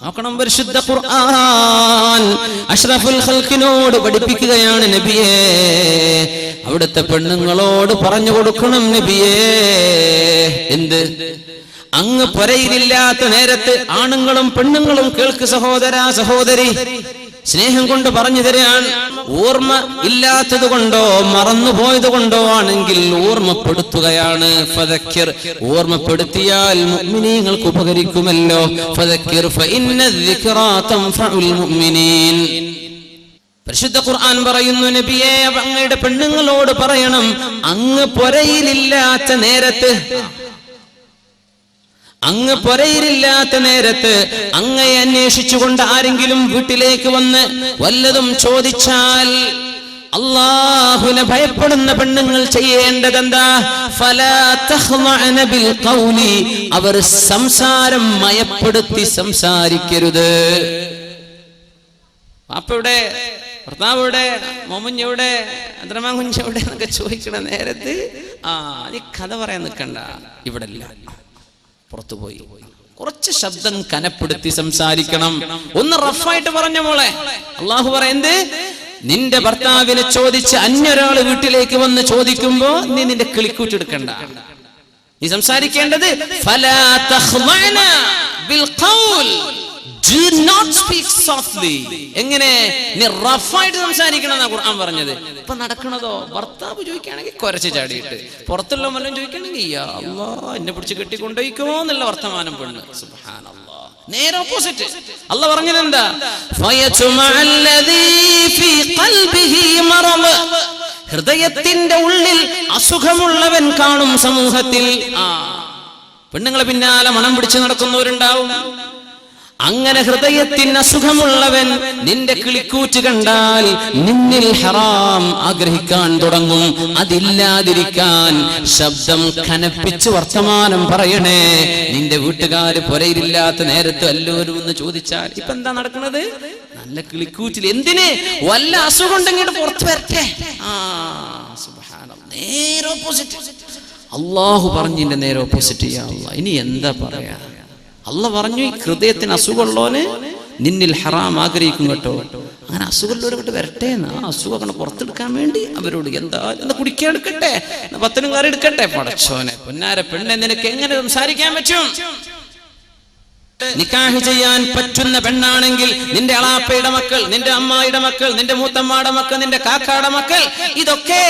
നോക്കണം, പരിശുദ്ധ ഖുർആൻ അഷ്റഫുൽ ഖൽഖിനോട് പഠിപ്പിക്കുകയാണ് നബിയേ. അവിടുത്തെ പെണ്ണുങ്ങളോട് പറഞ്ഞു കൊടുക്കണം നബിയേ. എന്ത്? അങ്ങ് പുരയിലില്ലാത്ത നേരത്ത് ആണുങ്ങളും പെണ്ണുങ്ങളും കേൾക്ക് സഹോദരാ സഹോദരി, സ്നേഹം കൊണ്ട് പറഞ്ഞു തരാൻ. ഓർമ്മ ഇല്ലാത്തത് കൊണ്ടോ മറന്നുപോയത് കൊണ്ടോ ആണെങ്കിൽ ഓർമ്മപ്പെടുത്തുകയാണ്. ഫദക്കിർ, ഓർമ്മപ്പെടുത്തിയാൽ മുഅ്മിനീങ്ങൾക്ക് ഉപകരിക്കുമല്ലോ. ഫദക്കിർ ഫഇന്ന الذിക്റാ തൻഫഉൽ മുഅ്മിനീൻ. പരിശുദ്ധ ഖുർആൻ പറയുന്നു നബിയേ, അങ്ങയുടെ പെണ്ണുങ്ങളോട് പറയണം, അങ്ങ് പുരയിലില്ലാത്ത നേരത്ത്, അങ്ങ് പുരയിലില്ലാത്ത നേരത്ത് അങ്ങയെ അന്വേഷിച്ചുകൊണ്ട് ആരെങ്കിലും വീട്ടിലേക്ക് വന്ന് വല്ലതും ചോദിച്ചാൽ അല്ലാഹുവിനെ ഭയപ്പെടുന്ന പെണ്ണുങ്ങൾ ചെയ്യേണ്ടതെന്താ? ഫലാ തഖ്ളഅന ബിൽ ഖൗലി, അവർ സംസാരം മയപ്പെടുത്തി സംസാരിക്കരുത്. പാപ്പയുടെ ഭർത്താവിടെ, മോമഞ്ഞവിടെ, അദ്രമാൻ കുഞ്ഞവിടെ എന്നൊക്കെ ചോദിക്കണ നേരത്ത് നീ കഥ പറയാൻ നിൽക്കണ്ട, ഇവിടെ ഇല്ല, പുറത്തുപോയി. കുറച്ച് ശബ്ദം കനപ്പെടുത്തി സംസാരിക്കണം. ഒന്ന് റഫായിട്ട് പറഞ്ഞ മോളെ. അള്ളാഹു പറയുന്നത്, നിന്റെ ഭർത്താവിനെ ചോദിച്ച് അന്യൊരാള് വീട്ടിലേക്ക് വന്ന് ചോദിക്കുമ്പോ നീ നിന്റെ കിളിക്കൂറ്റെടുക്കണ്ട. നീ സംസാരിക്കേണ്ടത് ഫലാ തഖ്ളഅന bill ഖൗൽ, do not speak softly. എങ്ങനെ? നീ റഫായിട്ട് സംസാരിക്കണം എന്നാ ഖുർആൻ പറഞ്ഞത്. ഇപ്പൊ നടക്കണതോ, ഭർത്താവ് ചോദിക്കുകയാണെങ്കിൽ കുരച്ച് ചാടിയിട്ട്, പുറത്തുള്ള വല്ലതും ചോദിക്കുകയാണെങ്കിൽ യാ അല്ലാഹ് എന്നെ പിടിച്ച് കെട്ടിക്കൊണ്ടോയിക്കുമോ എന്നുള്ള വർത്തമാനം പെണ്ണ്. സുബ്ഹാനല്ലാഹ്. നേരെ ഓപ്പോസിറ്റ്. അല്ലാഹ് പറഞ്ഞത് എന്താ? ഫയത്മഅല്ലദീ ഫീ ഖൽബിഹി മറദ്, ഹൃദയത്തിന്റെ ഉള്ളിൽ അസുഖമുള്ളവൻ കാണും സമൂഹത്തിൽ. പെണ്ണുങ്ങളെ പിന്നാലെ മണം പിടിച്ച് നടക്കുന്നവരുണ്ടാവും. അങ്ങനെ ഹൃദയത്തിന് അസുഖമുള്ളവൻ നിന്റെ കിളിക്കൂറ്റ് കണ്ടാൽ നിന്നിൽ ഹറാം ആഗ്രഹിക്കാൻ തുടങ്ങും. അതില്ലാതിരിക്കാൻ ശബ്ദം കനപ്പിച്ച് വർത്തമാനം പറയണേ. നിന്റെ വീട്ടുകാര് പുരയിലില്ലാത്ത നേരത്ത് എല്ലാവരും ഒന്ന് ചോദിച്ചാൽ ഇപ്പൊ എന്താ നടക്കുന്നത്? നല്ല കിളിക്കൂറ്റിൽ എന്തിന്? വല്ല അസുഖം ഉണ്ടെങ്കിൽ പുറത്തു വരട്ടെ. സുബ്ഹാനല്ലാഹ്. നേരെ ഓപ്പോസിറ്റ്. അള്ളാഹു പറഞ്ഞിന്റെ നേരെ ഓപ്പോസിറ്റ്. യാ അല്ലാഹ്, ഇനി എന്താ പറയാ? അള്ളാഹ് പറഞ്ഞു, ഹൃദയത്തിന് അസുഖമുള്ളവന് നിന്നിൽ ഹറാം ആഗ്രഹിക്കും കേട്ടോ. അങ്ങനെ അസുഖമുള്ളവർ വരട്ടെ എന്ന്. ആ അസുഖം പുറത്തെടുക്കാൻ വേണ്ടി അവരോട് എന്താ കുടിക്കാൻ എടുക്കട്ടെ, 10 കറി എടുക്കട്ടെ. പടച്ചോനെ, പൊന്നാര പെണ്ണെ, നിനക്ക് എങ്ങനെ സംസാരിക്കാൻ പറ്റും? നിക്കാഹ് ചെയ്യാൻ പറ്റുന്ന പെണ്ണാണെങ്കിൽ നിന്റെ അളാപ്പയുടെ മക്കൾ, നിന്റെ അമ്മായിയുടെ മക്കൾ, നിന്റെ മൂത്തമ്മാടെ മക്കൾ, നിന്റെ കാക്കാടെ മക്കൾ, ഇതൊക്കെ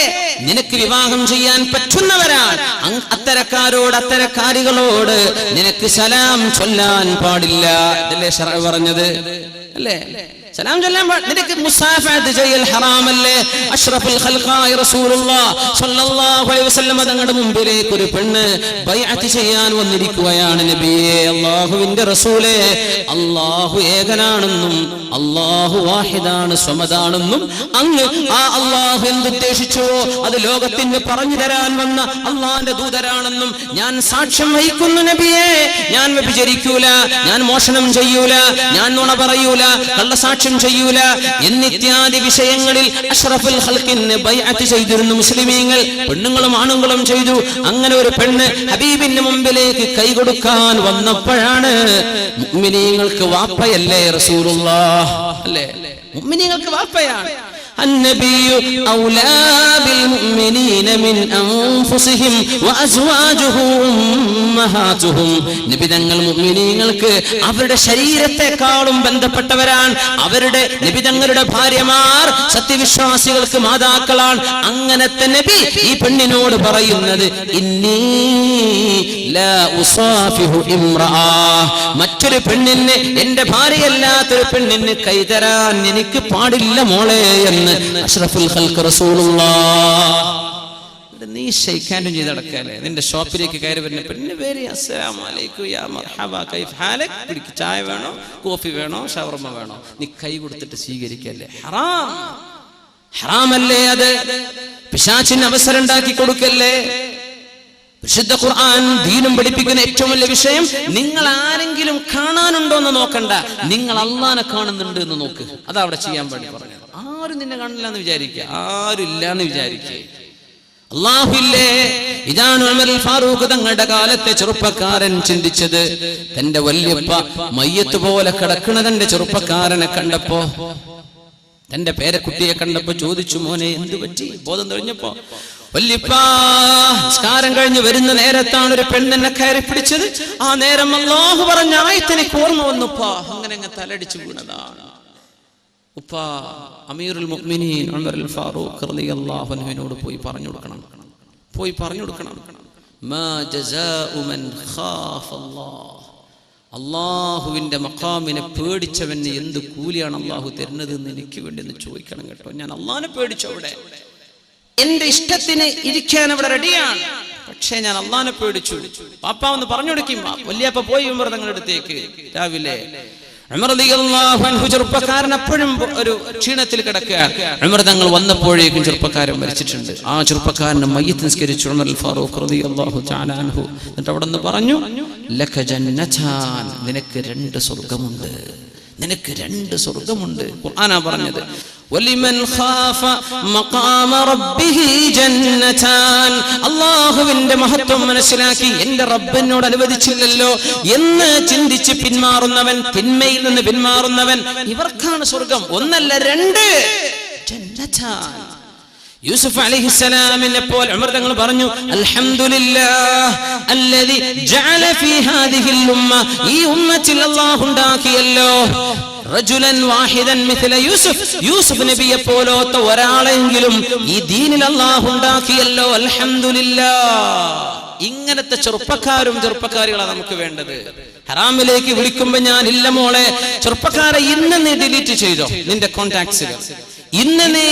നിനക്ക് വിവാഹം ചെയ്യാൻ പറ്റുന്നവരാണ്. അത്തരക്കാരോട്, അത്തരക്കാരികളോട് നിനക്ക് സലാം ചൊല്ലാൻ പാടില്ല. ഇതല്ലേ ശറഅ് പറഞ്ഞത്? അല്ലേ? സലാം ചൊല്ലാൻ നിനക്ക് മുസാഫഹത്ത് ചെയ്യൽ ഹറാമല്ലേ? അഷ്റഫുൽ ഖൽഖായ റസൂലുള്ളാഹി സ്വല്ലല്ലാഹു അലൈഹി വസല്ലം തങ്ങളുടെ മുമ്പിലേക്ക് ഒരു പെണ്ണ് ബൈഅത്ത് ചെയ്യാൻ വന്നിരിക്കുകയാണ്. നബിയേ, അല്ലാഹുവിന്റെ റസൂലേ, അല്ലാഹു ഏകനാണെന്നും അല്ലാഹു വാഹിദാണ്, സ്വമദാണെന്നും അങ്ങ് ആ അല്ലാഹു എന്തുദ്ദേശിച്ചുവോ അത് ലോകത്തിന് പറഞ്ഞു തരാൻ വന്ന അല്ലാഹുവിന്റെ ദൂതരാണെന്നും ഞാൻ സാക്ഷ്യം വഹിക്കുന്നു നബിയേ. ഞാൻ വ്യഭിചരിക്കൂല, ഞാൻ മോഷണം ചെയ്യൂല, ഞാൻ നുണ പറയൂല, കള്ളസാക്ഷ്യം ചെയ്യൂല എന്നിത്യാദി വിഷയങ്ങളിൽ അഷ്റഫുൽ ഖൽഖിന് ബൈഅത്ത് ചെയ്തിരുന്നു മുസ്ലിമീങ്ങൾ. പെണ്ണുങ്ങളും ആണുങ്ങളും ചെയ്തു. അങ്ങനെ ഒരു പെണ്ണ് ഹബീബിന്റെ മുമ്പിലേക്ക് കൈകൊടുക്കാൻ വന്നപ്പോഴാണ്, മുഅ്മിനീങ്ങൾക്ക് വാപ്പയല്ലേ റസൂലുള്ളാഹ്, അല്ലേ? മുഅ്മിനീങ്ങൾക്ക് വാപ്പയാണ്. النبي أولى بالمؤمنين من أنفسهم وأزواجه أمهاتهم. നബി തങ്ങൾ മുഅ്മിനീങ്ങൾക്ക് അവരുടെ ശരീരത്തെക്കാളും ബന്ധപ്പെട്ടവരാണ്. അവരുടെ നബി തങ്ങളുടെ ഭാര്യമാർ സത്യവിശ്വാസികൾക്ക് മാതാക്കളാണ്. അങ്ങനത്തെ നബി ഈ പെണ്ണിനോട് പറയുന്നത്, ഇന്നി ലാ ഉസാഫിഹു ഇംറഅ, മറ്റൊരു പെണ്ണിന്, എന്റെ ഭാര്യയല്ലാത്തൊരു പെണ്ണിന് കൈതരാൻ എനിക്ക് പാടില്ല മോളെ എന്ന് അഷ്റഫുൽ ഖൽഖ് റസൂലുള്ളാഹ്. നീ ഷെയ്ഖാനും ചെയ്ത് നടക്കാല്ലേ? നിന്റെ ഷോപ്പിലേക്ക് കയറി വരുന്ന പെണ്ണിന് പേര് അസ്സലാമു അലൈക്കും, യാ മർഹബ, കൈഫ് ഹാലക്, പിടിക്ക്, ചായ വേണോ, കോഫി വേണോ, ഷവർമ വേണോ, നീ കൈ കൊടുത്തിട്ട് സ്വീകരിക്കല്ലേ? ഹറാം, ഹറാമല്ലേ അത്? പിശാചിന് അവസരം ഉണ്ടാക്കി കൊടുക്കല്ലേ? വിശുദ്ധ ഖുർആൻ ദീനും പഠിപ്പിക്കുന്ന ഏറ്റവും വലിയ വിഷയം, നിങ്ങൾ ആരെങ്കിലും കാണാനുണ്ടോ എന്ന് നോക്കണ്ട, നിങ്ങൾ അള്ളാനെ കാണുന്നുണ്ട് എന്ന് നോക്ക്. അതാ അവിടെ ചെയ്യാൻ വേണ്ടി പറഞ്ഞത്. ആരും നിന്നെ കാണില്ല എന്ന് വിചാരിക്കുക, ആരും ഇല്ല എന്ന് വിചാരിക്കുക. അല്ലാഹുവില്ലേ. ഇതാണ് ഉമർ ഫാറൂഖ് തങ്ങളുടെ കാലത്തെ ചെറുപ്പക്കാരൻ ചിന്തിച്ചത്. തന്റെ വല്യപ്പ മയ്യത്ത് പോലെ കിടക്കുന്ന തന്റെ ചെറുപ്പക്കാരനെ കണ്ടപ്പോ, തന്റെ പേരക്കുട്ടിയെ കണ്ടപ്പോ ചോദിച്ചു, മോനെ എന്ത് പറ്റി? ബോധം തെളിഞ്ഞപ്പോ, വല്യപ്പാ നിസ്കാരം കഴിഞ്ഞ് വരുന്ന നേരത്താണ് ഒരു പെണ്ണെന്നെ കയറി പിടിച്ചത്. ആ നേരം അല്ലാഹു പറഞ്ഞ ആയത്തിനെനിക്ക് ഓർമ്മ വന്നുപ്പാ. അങ്ങനെ തലടിച്ചു വീണതാണ്. ഉപ്പാ അമീറുൽ മുഅ്മിനീൻ ഉമർ ഫാറൂഖ് റളിയല്ലാഹു അൻഹുവിനോട് പോയി പറഞ്ഞു കൊടുക്കണം. മാ ജസാഉ മൻ ഖാഫ അല്ലാഹ്. അല്ലാഹുവിന്റെ മഖാമിനെ പേടിച്ചവന് എന്ത് കൂലിയാണ് അല്ലാഹു തരുന്നത് എന്ന് എനിക്ക് വേണ്ടി ഒന്ന് ചോദിക്കണം കേട്ടോ. ഞാൻ അല്ലാഹുവിനെ പേടിച്ചു, അവിടെ എന്റെ ഇഷ്ടത്തിന് ഇരിക്കാൻ അവിടെ റെഡിയാണ്, പക്ഷേ ഞാൻ അല്ലാഹുവിനെ പേടിച്ചു. പാപ്പ ഒന്ന് പറഞ്ഞു കൊടുക്കും. വല്യപ്പ പോയി ഉമർ തങ്ങളുടെ അടുത്തേക്ക് രാവിലെ. ഉമർ റളിയല്ലാഹു അൻഹു ചെറുപ്പക്കാരൻ അപ്പോഴും ഒരു ക്ഷീണത്തിൽ കിടക്കുകയാണ്. ഉമർ തങ്ങൾ വന്നപ്പോഴേക്കും ചെറുപ്പക്കാരൻ മരിച്ചിട്ടുണ്ട്. ആ ചെറുപ്പക്കാരനെ മയ്യിത്ത് നിസ്കരിച്ചു ഉമർ ഫാറൂഖ് റളിയല്ലാഹു തആല അൻഹു. എന്നിട്ട് അവിടെ നിന്ന് പറഞ്ഞു, ലക ജന്നതാൻ, നിനക്ക് 2 സ്വർഗ്ഗമുണ്ട്, നിനക്ക് 2 സ്വർഗ്ഗമുണ്ട്. ഖുർആനാ പറഞ്ഞത്. വലിമൻ ഖാഫ മഖാമ റബ്ബിഹി ജന്നതാൻ. അല്ലാഹുവിന്റെ മഹത്വം മനസ്സിലാക്കി എന്റെ റബ്ബ് എന്നോട് അനുവദിച്ചില്ലല്ലോ എന്ന് ചിന്തിച്ച് പിന്മാറുന്നവൻ, തിന്മയിൽ നിന്ന് പിന്മാറുന്നവൻ, ഇവർക്കാണ് സ്വർഗ്ഗം. 1 അല്ല 2 ജന്നതാൻ. യൂസുഫ് അലൈഹിസ്സലാമിനെ പോലെ ഉമർ തങ്ങൾ പറഞ്ഞു, അൽഹംദുലില്ലാഹ് അല്ലദി ജഅല ഫീ ഹാദിഹിൽ ഉമ്മ, ഈ ഉമ്മത്തിൽ അല്ലാഹു ഉണ്ടാക്കിയല്ലോ റജുലൻ വാഹിദൻ മിഥല യൂസുഫ്, യൂസുഫ് നബിയെ പോലത്തെ ഒരാളെങ്കിലും ഈ ദീനിൽ അല്ലാഹു ഉണ്ടാക്കിയല്ലോ. അൽഹംദുലില്ലാഹ്. ഇങ്ങനത്തെ ചെറുപ്പക്കാരികളാണ് നമുക്ക് വേണ്ടത്. ഹറാമിലേക്ക് വിളിക്കുമ്പോ ഞാൻ ഇല്ല മോളെ, ചെറുപ്പക്കാരെ ഇന്ന് നീ ഡിലീറ്റ് ചെയ്തോ നിന്റെ കോണ്ടാക്ട്സുകൾ, ഇന്ന് നീ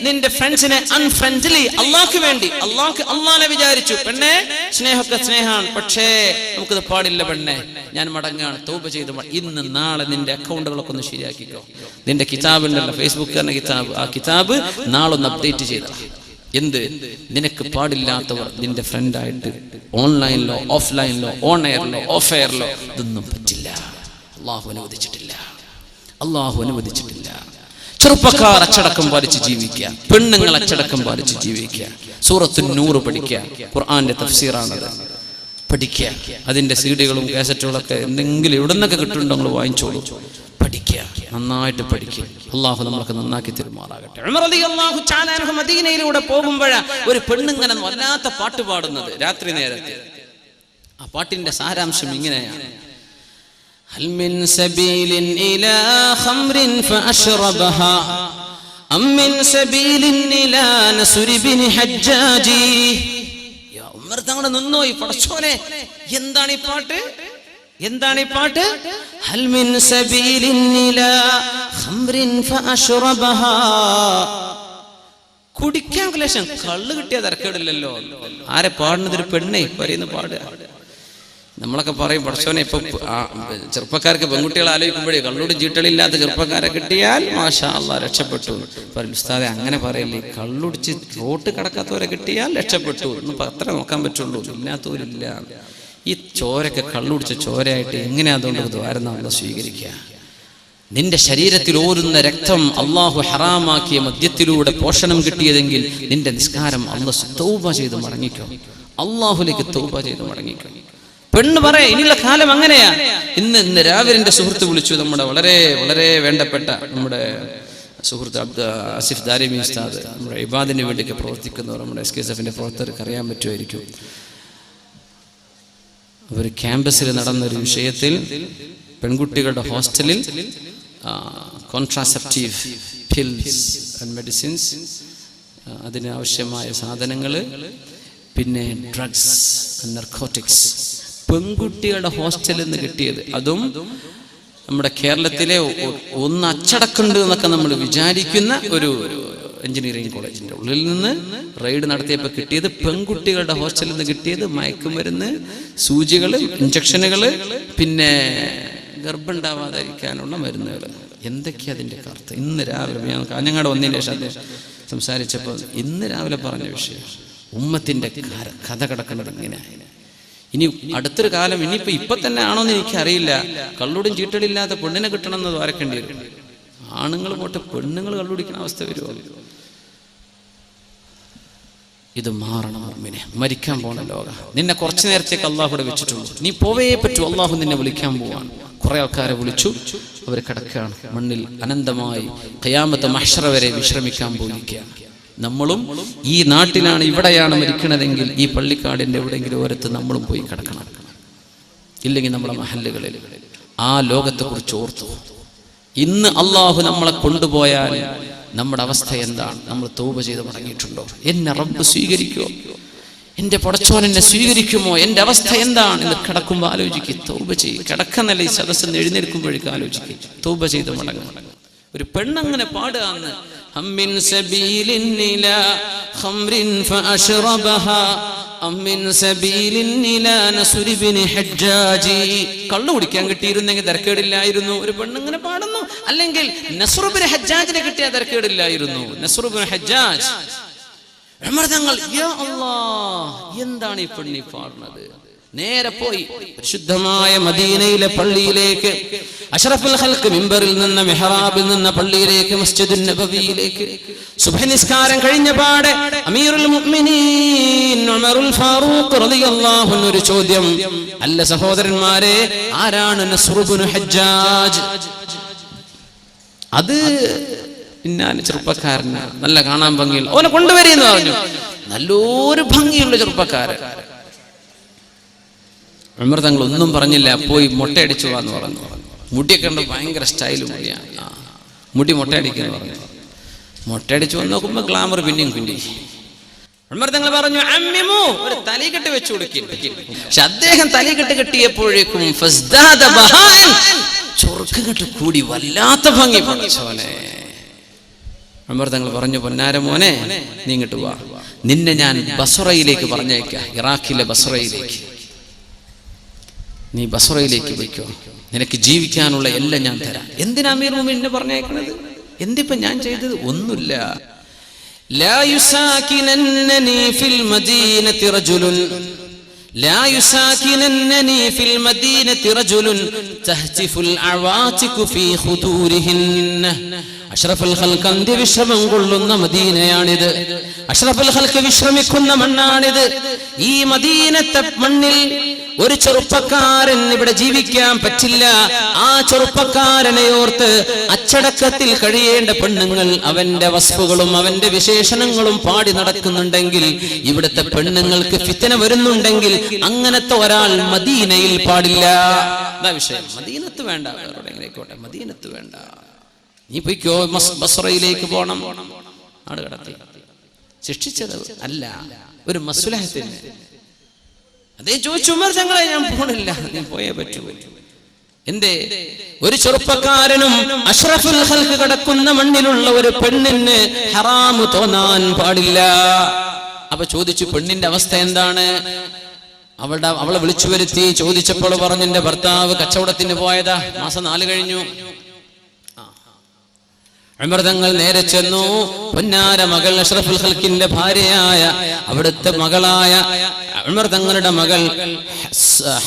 നിന്റെ ഫ്രണ്ട്സിനെ അൺഫ്രണ്ട്ലി. അള്ളാഹ്ക്ക് വേണ്ടി, അള്ളാഹിനെ വിചാരിച്ചു. പെണ്ണെ സ്നേഹമൊക്കെ സ്നേഹമാണ്, പക്ഷേ നമുക്കിത് പാടില്ല പെണ്ണെ, ഞാൻ മടങ്ങാണ്, തൗബ ചെയ്ത് ഇന്ന് നാളെ നിന്റെ അക്കൗണ്ടുകളൊക്കെ ഒന്ന് ശരിയാക്കിക്കോ. നിന്റെ കിതാബുണ്ടല്ലോ, ഫേസ്ബുക്ക് തന്നെ കിതാബ്, ആ കിതാബ് നാളൊന്ന് അപ്ഡേറ്റ് ചെയ്ത. എന്ത്? നിനക്ക് പാടില്ലാത്തവർ നിന്റെ ഫ്രണ്ടായിട്ട് ഓൺലൈനിലോ ഓഫ്ലൈനിലോ ഓൺ എയറിലോ ഓഫ് എയറിലോ ഇതൊന്നും പറ്റില്ല. അള്ളാഹു അനുവദിച്ചിട്ടില്ല. ചെറുപ്പക്കാർ അച്ചടക്കം പാലിച്ച് ജീവിക്കുക, പെണ്ണുങ്ങൾ അച്ചടക്കം പാലിച്ച് ജീവിക്കുക. സൂറത്തുൻ നൂർ പഠിക്കുക, ഖുർആന്റെ തഫ്സീറാണത്, പഠിക്കുക. അതിന്റെ സീഡികളും കാസറ്റുകളൊക്കെ എന്തെങ്കിലും എവിടെ നിന്നൊക്കെ കിട്ടുന്നുണ്ടോ നിങ്ങൾ വാങ്ങിച്ചോളൂ, പഠിക്കുക, നന്നായിട്ട് പഠിക്കുക. അള്ളാഹു നമ്മളൊക്കെ നന്നാക്കി തിരുമാറാകട്ടെ. ഉമർ റളിയല്ലാഹു തആല അൻഹു മദീനയിലൂടെ പോകുമ്പോഴാണ് ഒരു പെണ്ണുങ്ങനെ വല്ലാത്ത പാട്ട് പാടുന്നത് രാത്രി നേരത്തെ. ആ പാട്ടിന്റെ സാരാംശം ഇങ്ങനെയാണ്: هل من سبيل إلى خمر فأشربها أم من سبيل إلى نسر بن حجاج. يا ഉമർ തങ്ങൾ നിന്നോയി, പടച്ചോനെ എന്താണ് ഈ പാട്ട്? هل من سبيل إلى خمر فأشربها. കുടിക്കാൻ ക്ലേശം, കള്ള് കിട്ടിയ തരക്കേടില്ലല്ലോ. ആരെ പാടുന്നത്? ഒരു പെണ്ണെ പറയുന്ന പാടുക. നമ്മളൊക്കെ പറയും, പടച്ചോനെ ഇപ്പൊ ചെറുപ്പക്കാർക്ക് പെൺകുട്ടികളെ ആലോചിക്കുമ്പോഴേ കള്ളോടും ചീട്ടളില്ലാത്ത ചെറുപ്പക്കാരെ കിട്ടിയാൽ മാഷാ അല്ലാഹ് രക്ഷപ്പെട്ടു. ഉസ്താദെ അങ്ങനെ പറയില്ലേ, കള്ളുടിച്ച് റോട്ട് കടക്കാത്തവരെ കിട്ടിയാൽ രക്ഷപ്പെട്ടു എന്ന് അത്ര നോക്കാൻ പറ്റുള്ളൂ, ഇല്ലാത്തവരില്ല. ഈ ചോരൊക്കെ കള്ളുടിച്ച ചോരയായിട്ട് എങ്ങനെയാ അതുകൊണ്ട് ദ്വാരം നമ്മൾ സ്വീകരിക്കുക? നിന്റെ ശരീരത്തിൽ ഓരുന്ന രക്തം അള്ളാഹു ഹറാമാക്കിയ മദ്യത്തിലൂടെ പോഷണം കിട്ടിയതെങ്കിൽ നിന്റെ നിസ്കാരം അല്ലാഹു തൗബ ചെയ്ത് മടങ്ങിക്കോ, അള്ളാഹുലേക്ക് തൗബ ചെയ്ത് മടങ്ങിക്കോ. പെണ്ണ് പറയാ ഇനിയുള്ള കാലം അങ്ങനെയാ. ഇന്ന് രാവിലെ എൻ്റെ സുഹൃത്ത് വിളിച്ചു, നമ്മുടെ വളരെ വളരെ വേണ്ടപ്പെട്ട നമ്മുടെ സുഹൃത്ത് ആസിഫ് ദാരിമി ഉസ്താദ്, നമ്മുടെ ഇബാദിന് വേണ്ടിയൊക്കെ പ്രവർത്തിക്കുന്നവർ, നമ്മുടെ SKSF-ന്റെ പ്രവർത്തകർക്ക് അറിയാൻ പറ്റുമായിരിക്കും. അവർ ക്യാമ്പസിൽ നടന്നൊരു വിഷയത്തിൽ പെൺകുട്ടികളുടെ ഹോസ്റ്റലിൽ കോൺട്രാസെപ്റ്റീവ് പിൽസ് ആൻഡ് മെഡിസിൻസ്, അതിനാവശ്യമായ സാധനങ്ങൾ, പിന്നെ ഡ്രഗ്സ് ആൻഡ് നർക്കോട്ടിക്സ് പെൺകുട്ടികളുടെ ഹോസ്റ്റലിൽ നിന്ന് കിട്ടിയത്. അതും നമ്മുടെ കേരളത്തിലെ ഒന്ന് അച്ചടക്കമുണ്ട് എന്നൊക്കെ നമ്മൾ വിചാരിക്കുന്ന ഒരു എഞ്ചിനീയറിംഗ് കോളേജിന്റെ ഉള്ളിൽ നിന്ന് റെയ്ഡ് നടത്തിയപ്പോൾ കിട്ടിയത്, പെൺകുട്ടികളുടെ ഹോസ്റ്റലിൽ നിന്ന് കിട്ടിയത് മയക്കുമരുന്ന്, സൂചികൾ, ഇഞ്ചക്ഷനുകൾ, പിന്നെ ഗർഭമുണ്ടാവാതിരിക്കാനുള്ള മരുന്നുകൾ. എന്തൊക്കെയാ അതിൻ്റെ കർത്ത? ഇന്ന് രാവിലെ ഞാൻ കാഞ്ഞങ്ങാട് വന്നതിന് ശേഷം അദ്ദേഹം സംസാരിച്ചപ്പോൾ ഇന്ന് രാവിലെ പറഞ്ഞ വിഷയം, ഉമ്മത്തിന്റെ കഥ കിടക്കുന്നത് ഇങ്ങനെ. ഇനി അടുത്തൊരു കാലം, ഇപ്പൊ തന്നെ ആണോന്ന് എനിക്കറിയില്ല, കള്ളുടും ചീട്ടലില്ലാത്ത പെണ്ണിനെ കിട്ടണമെന്ന് ദ്വാരക്കേണ്ടി വരും. ആണുങ്ങൾ പോട്ടെ, പെണ്ണുങ്ങൾ കള്ളുടിക്കുന്ന അവസ്ഥ വരുമോ? ഇത് മാറണം മുഅ്മിനെ. മരിക്കാൻ പോണ ലോക, നിന്നെ കുറച്ചു നേരത്തേക്ക് അള്ളാഹു ഇവിടെ വെച്ചിട്ടുണ്ട്. നീ പോവേ പറ്റൂ. അള്ളാഹു നിന്നെ വിളിക്കാൻ പോവാണ്. കുറെ ആൾക്കാരെ വിളിച്ചു, അവർ കിടക്കുകയാണ് മണ്ണിൽ അനന്തമായി ഖിയാമത്ത് മഹ്ശറ വരെ വിശ്രമിക്കാൻ പോയിരിക്കുകയാണ്. നമ്മളും ഈ നാട്ടിലാണ്, ഇവിടെയാണ് മരിക്കണതെങ്കിൽ ഈ പള്ളിക്കാടിന്റെ എവിടെയെങ്കിലും ഓരത്ത് നമ്മളും പോയി കിടക്കണം. ഇല്ലെങ്കിൽ നമ്മുടെ മഹല്ലുകളിൽ ആ ലോകത്തെക്കുറിച്ച് ഓർത്തു. ഇന്ന് അള്ളാഹു നമ്മളെ കൊണ്ടുപോയാൽ നമ്മുടെ അവസ്ഥ എന്താണ്? നമ്മൾ തൗബ ചെയ്ത് മടങ്ങിയിട്ടുണ്ടോ? എന്നെ റബ്ബ് സ്വീകരിക്കുമോ? എൻ്റെ പടച്ചോൻ എന്നെ സ്വീകരിക്കുമോ? എൻ്റെ അവസ്ഥ എന്താണ് എന്ന് കിടക്കുമ്പോൾ ആലോചിക്കുക. തൗബ ചെയ്യും. കിടക്കുന്നല്ല, ഈ സദസ്സിൽ എഴുന്നേൽക്കുമ്പോഴേക്കും ആലോചിക്കുക. തൗബ ചെയ്ത് മടങ്ങും. ഒരു പെണ്ണങ്ങനെ പാടുകയെന്ന്, അമ്മിൻ സബീലിൻ ഇലാ ഖംറിൻ ഫഅശ്റബഹാ അമ്മിൻ സബീലിൻ ഇലാ നസ്ർ ഇബ്നു ഹജ്ജാജി. കള്ളു കുടിക്കാൻ കിട്ടിയിരുന്നെങ്കിൽ തരക്കേടില്ലായിരുന്നു. ഒരു പെണ്ണങ്ങനെ പാടുന്നു. അല്ലെങ്കിൽ നസ്ർ ഇബ്നു ഹജ്ജാജിനെ കിട്ടിയ തരക്കേടില്ലായിരുന്നു. നസ്ർ ഇബ്നു ഹജ്ജാജ് ഉമർ തങ്ങൾ, യാ അല്ലാഹ്, എന്താണ് ഈ പെണ്ണി പാടുന്നത്? നേരെ പോയി പരിശുദ്ധമായ മദീനയിലെ പള്ളിയിലേക്ക്, അഷ്റഫുൽ ഖൽഖ് മിമ്പറിൽ നിന്ന്, മിഹ്റാബിൽ നിന്ന് പള്ളിയിലേക്ക്, മസ്ജിദുൻ നബവിയിലേക്ക് സുബ്ഹി നിസ്കാരം കഴിഞ്ഞ പാടെ അമീറുൽ മുഅ്മിനീൻ ഉമറുൽ ഫാറൂഖ് റളിയല്ലാഹു അൻഹു ഒരു ചോദ്യം. അല്ല സഹോദരന്മാരെ, ആരാണ് നസ്ർ ഇബ്നു ഹജ്ജാജ്? അത് ഇന്നാല് ചെറുപ്പക്കാരനാണ്, നല്ല കാണാൻ ഭംഗിയുള്ള, ഓനെ കൊണ്ടുവരെന്ന് പറഞ്ഞു. നല്ലൊരു ഭംഗിയുള്ള ചെറുപ്പക്കാരൻ. ഉമർ തങ്ങൾ ഒന്നും പറഞ്ഞില്ല, പോയി മുട്ടയടിച്ചു എന്ന് പറഞ്ഞു. മുടിയൊക്കെ ഉണ്ട്, ഭയങ്കര സ്റ്റൈലും മുടിയാണ്. മുടി മുട്ടയടിക്കുന്നു പറഞ്ഞു. മുട്ടയടിച്ചു വന്ന് നോക്കുമ്പോൾ ഗ്ലാമർ പിന്നെയും കുണ്ടി. ഉമർ തങ്ങൾ പറഞ്ഞു, അമ്മിമു, ഒരു തലക്കെട്ട് വെച്ചു കൊടുക്കും. പക്ഷെ അദ്ദേഹം തലക്കെട്ട് കെട്ടിയപ്പോഴേക്കും ചൊറുക്കങ്ങട്ട് കൂടി, വല്ലാത്ത ഭംഗി. പഠിച്ചോനെ, ഉമർ തങ്ങൾ പറഞ്ഞു, പൊന്നാര മോനെ, നീ ഇങ്ങോട്ട് വാ, നിന്നെ ഞാൻ ബസ്റയിലേക്ക് പറഞ്ഞേക്കാം, ഇറാഖിലെ ബസ്റയിലേക്ക്. നീ ബസ്റയിലേക്ക് പോയിക്കോ, നിനക്ക് ജീവിക്കാനുള്ള എല്ലാം ഞാൻ തരാം. എന്തിനാ അമീർ മുഅ്മിനീനെ പറഞ്ഞേക്കണത്? എന്തിപ്പം ഞാൻ ചെയ്തത്? ഒന്നുമില്ല. ലാ യുസാകിനന്നനി ഫിൽ മദീനതി റജുലുൻ لا يساكننني في المدينة رجل تهتف الأعواتق في خدورهن. അഷ്റഫുൽ ഖൽഖ് അന്ത്യവിശ്രമം കൊള്ളുന്ന മദീനയാണിത്. അഷ്റഫുൽ ഖൽഖ് വിശ്രമിക്കുന്ന മണ്ണാണിത്. ഈ മദീനത്തെ മണ്ണിൽ ഒരു ചെറുപ്പക്കാരൻ ഇവിടെ ജീവിക്കാൻ പറ്റില്ല. ആ ചെറുപ്പക്കാരനെ ഓർത്ത് അച്ചടക്കത്തിൽ കഴിയേണ്ട പെണ്ണുങ്ങൾ അവന്റെ വസ്തുക്കളും അവന്റെ വിശേഷണങ്ങളും പാടി നടക്കുന്നുണ്ടെങ്കിൽ, ഇവിടുത്തെ പെണ്ണുങ്ങൾക്ക് ഫിത്ന വരുന്നുണ്ടെങ്കിൽ, അങ്ങനത്തെ ഒരാൾ മദീനയിൽ പാടില്ല. അതാ വിഷയം. മദീനത്ത് വേണ്ട, എവിടെയെങ്കിലേക്കോട്ടെ, മദീനത്ത് വേണ്ട. നീ പോയിക്കോ, ബസ്റയിലേക്ക് പോണം. ആട് കടത്തി ശിക്ഷിച്ചത് അല്ല, ഒരു മസ്ലഹത്തിന്. അതേ ചോദിച്ചു ഉമർ തങ്ങളെ, ഞാൻ പോണില്ല, നീ പോയേ പറ്റൂ. എന്തേ? ഒരു ചെറുപ്പക്കാരനും അഷ്റഫുൽ ഖൽഖ് കിടക്കുന്ന മണ്ണിലുള്ള ഒരു പെണ്ണിന് ഹറാമു തോന്നാൻ പാടില്ല. അപ്പൊ ചോദിച്ചു, പെണ്ണിന്റെ അവസ്ഥ എന്താണ്? അവളെ വിളിച്ചു വരുത്തി ചോദിച്ചപ്പോൾ പറഞ്ഞു, എന്റെ ഭർത്താവ് കച്ചവടത്തിന് പോയതാ, മാസം 4 കഴിഞ്ഞു. ഉമർ തങ്ങൾ നേരെ ചെന്നു. പൊന്നാര മകൾ അഷ്റഫുൽ ഖൽഖിന്റെ ഭാര്യയായ, അവിടുത്തെ മകളായ ഉമർ തങ്ങളുടെ മകൾ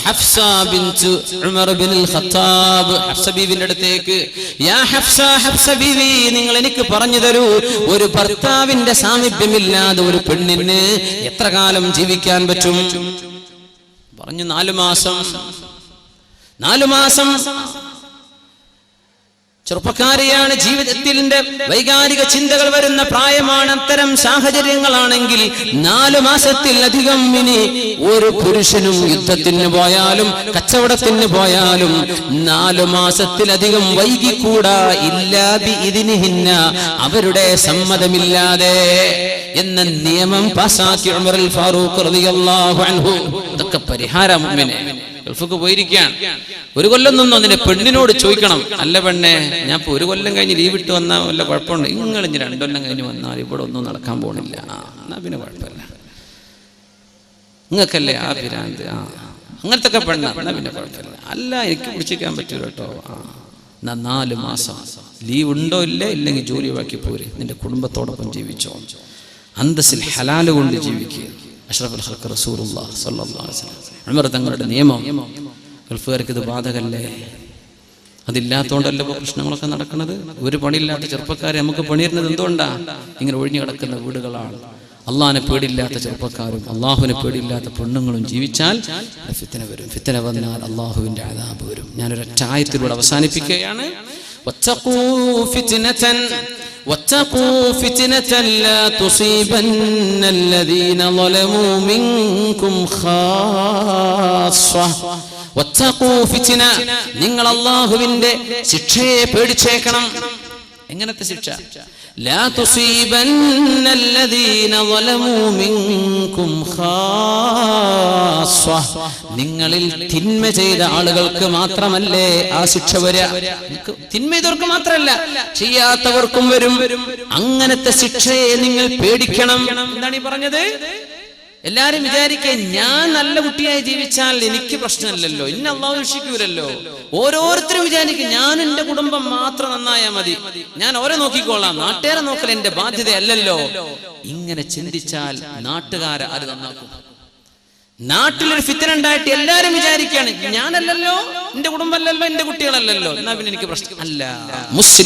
ഹഫ്സ ബിൻത് ഉമർ ഇബ്നുൽ ഖത്താബ്, ഹഫ്സ ബീവിന്റെ അടുത്തേക്ക്, യാ ഹഫ്സ, ഹഫ്സ ബീവി, നിങ്ങൾ എനിക്ക് പറഞ്ഞു തരൂ, ഒരു ഭർത്താവിന്റെ സാമീപ്യമില്ലാതെ ഒരു പെണ്ണിന് എത്ര കാലം ജീവിക്കാൻ പറ്റും? പറഞ്ഞു, 4 മാസം. 4 മാസം. ചെറുപ്പക്കാരിയാണ്, ജീവിതത്തിന്റെ വൈകാരിക ചിന്തകൾ വരുന്ന പ്രായമാണ്. അത്തരം സാഹചര്യങ്ങളാണെങ്കിൽ 4 മാസത്തിലധികം ഇനി ഒരു പുരുഷനും യുദ്ധത്തിന് പോയാലും കച്ചവടത്തിന് പോയാലും 4 മാസത്തിലധികം വൈകിക്കൂടാ. ഇല്ലാ ബിഇദ്നിഹിന്ന, അവരുടെ സമ്മതമില്ലാതെ എന്ന നിയമം പാസാക്കി ഉമറുൽ ഫാറൂഖ് റളിയല്ലാഹു അൻഹു. ഇതൊക്കെ പരിഹാരം. മുഅ്മിനെ ഗൾഫിക്ക് പോയിരിക്കുകയാണ്, 1 കൊല്ലം നിന്നോ, നിന്റെ പെണ്ണിനോട് ചോദിക്കണം, അല്ല പെണ്ണെ, ഞാൻ ഇപ്പൊ 1 കൊല്ലം കഴിഞ്ഞ് ലീവ് ഇട്ട് വന്നാൽ വല്ല കുഴപ്പമുണ്ട്? നിങ്ങൾ ഇനി 2 കൊല്ലം കഴിഞ്ഞ് വന്നാൽ ഇവിടെ ഒന്നും നടക്കാൻ പോണില്ല. എന്നാ പിന്നെ കുഴപ്പമില്ല, നിങ്ങൾക്കല്ലേ ആ പിരാന്ത്, അങ്ങനത്തെ ഒക്കെ പെണ്ണ, എന്നാ പിന്നെ കുഴപ്പമില്ല. അല്ല, എനിക്ക് പിടിച്ചിരിക്കാൻ പറ്റൂല കേട്ടോ. എന്നാ 4 മാസം ലീവ് ഉണ്ടോ ഇല്ലേ, ഇല്ലെങ്കിൽ ജോലി ഒഴിവാക്കി പോരെ, നിന്റെ കുടുംബത്തോടൊപ്പം ജീവിച്ചോ. അന്തസ്സിൽ ഹലാല് കൊണ്ട് ജീവിക്കുക. അഷ്റഫുൽ ഖൽഖ് റസൂലുള്ളാഹി സ്വല്ലല്ലാഹു അലൈഹി വസല്ലം ഉമർ തങ്ങളുടെ നിയമം. ഗൾഫുകാർക്ക് ഇത് ബാധകല്ലേ? അതില്ലാത്തതുകൊണ്ടല്ലോ പ്രശ്നങ്ങളൊക്കെ നടക്കുന്നത്. ഒരു പണിയില്ലാത്ത ചെറുപ്പക്കാരെ നമുക്ക് പണിയിരുന്നത് എന്തുകൊണ്ടാ? ഇങ്ങനെ ഒഴിഞ്ഞു കിടക്കുന്ന വീടുകളാണ്. അള്ളാഹിനെ പേടിയില്ലാത്ത ചെറുപ്പക്കാരും അള്ളാഹുവിനെ പേടിയില്ലാത്ത പെണ്ണുങ്ങളും ജീവിച്ചാൽ ഫിത്ന വരും. ഫിത്ന വന്നാൽ അള്ളാഹുവിന്റെ അദാബ് വരും. ഞാനൊരൊറ്റ ആയത്തിലൂടെ അവസാനിപ്പിക്കുകയാണ്. واتقوا فتنة لا تصيبن الذين ظلموا منكم خاصة. واتقوا فتنة, നിങ്ങൾ അല്ലാഹുവിന്റെ ശിക്ഷയെ പേടിച്ചേക്കണം. എങ്ങനത്തെ ശിക്ഷ? لا تصيبن الذين ظلموا منكم خاصة. നിങ്ങളിൽ തിന്മ ചെയ്ത ആളുകൾക്ക് മാത്രമല്ലേ ആ ശിക്ഷ വരിക. തിന്മ ചെയ്തവർക്ക് മാത്രമല്ല, ചെയ്യാത്തവർക്കും വരും. അങ്ങനത്തെ ശിക്ഷയെ നിങ്ങൾ പേടിക്കണം. എന്താണ് ഈ പറഞ്ഞത്? എല്ലാരും വിചാരിക്കുക ഞാൻ നല്ല കുട്ടിയായി ജീവിച്ചാൽ എനിക്ക് പ്രശ്നമില്ലല്ലോ, ഇന്ന അള്ളാഹു രക്ഷിക്കൂലല്ലോ. ഓരോരുത്തരും വിചാരിക്കും ഞാൻ എന്റെ കുടുംബം മാത്രം നന്നായാൽ മതി, ഞാൻ ഓരോ നോക്കിക്കോളാം, നാട്ടുകാരെ നോക്കൽ എന്റെ ബാധ്യതയല്ലല്ലോ. ഇങ്ങനെ ചിന്തിച്ചാൽ നാട്ടുകാരെ ആര് നന്നാക്കും? നാട്ടിലൊരു ഫിത്ന ഉണ്ടായിട്ട് എല്ലാരും വിചാരിക്കുകയാണ് ഞാനല്ലല്ലോ, എന്റെ കുടുംബമല്ലല്ലോ, എന്റെ കുട്ടികളല്ലല്ലോ, എന്നാ പിന്നെ എനിക്ക് പ്രശ്നം അല്ല. മുസ്ലിം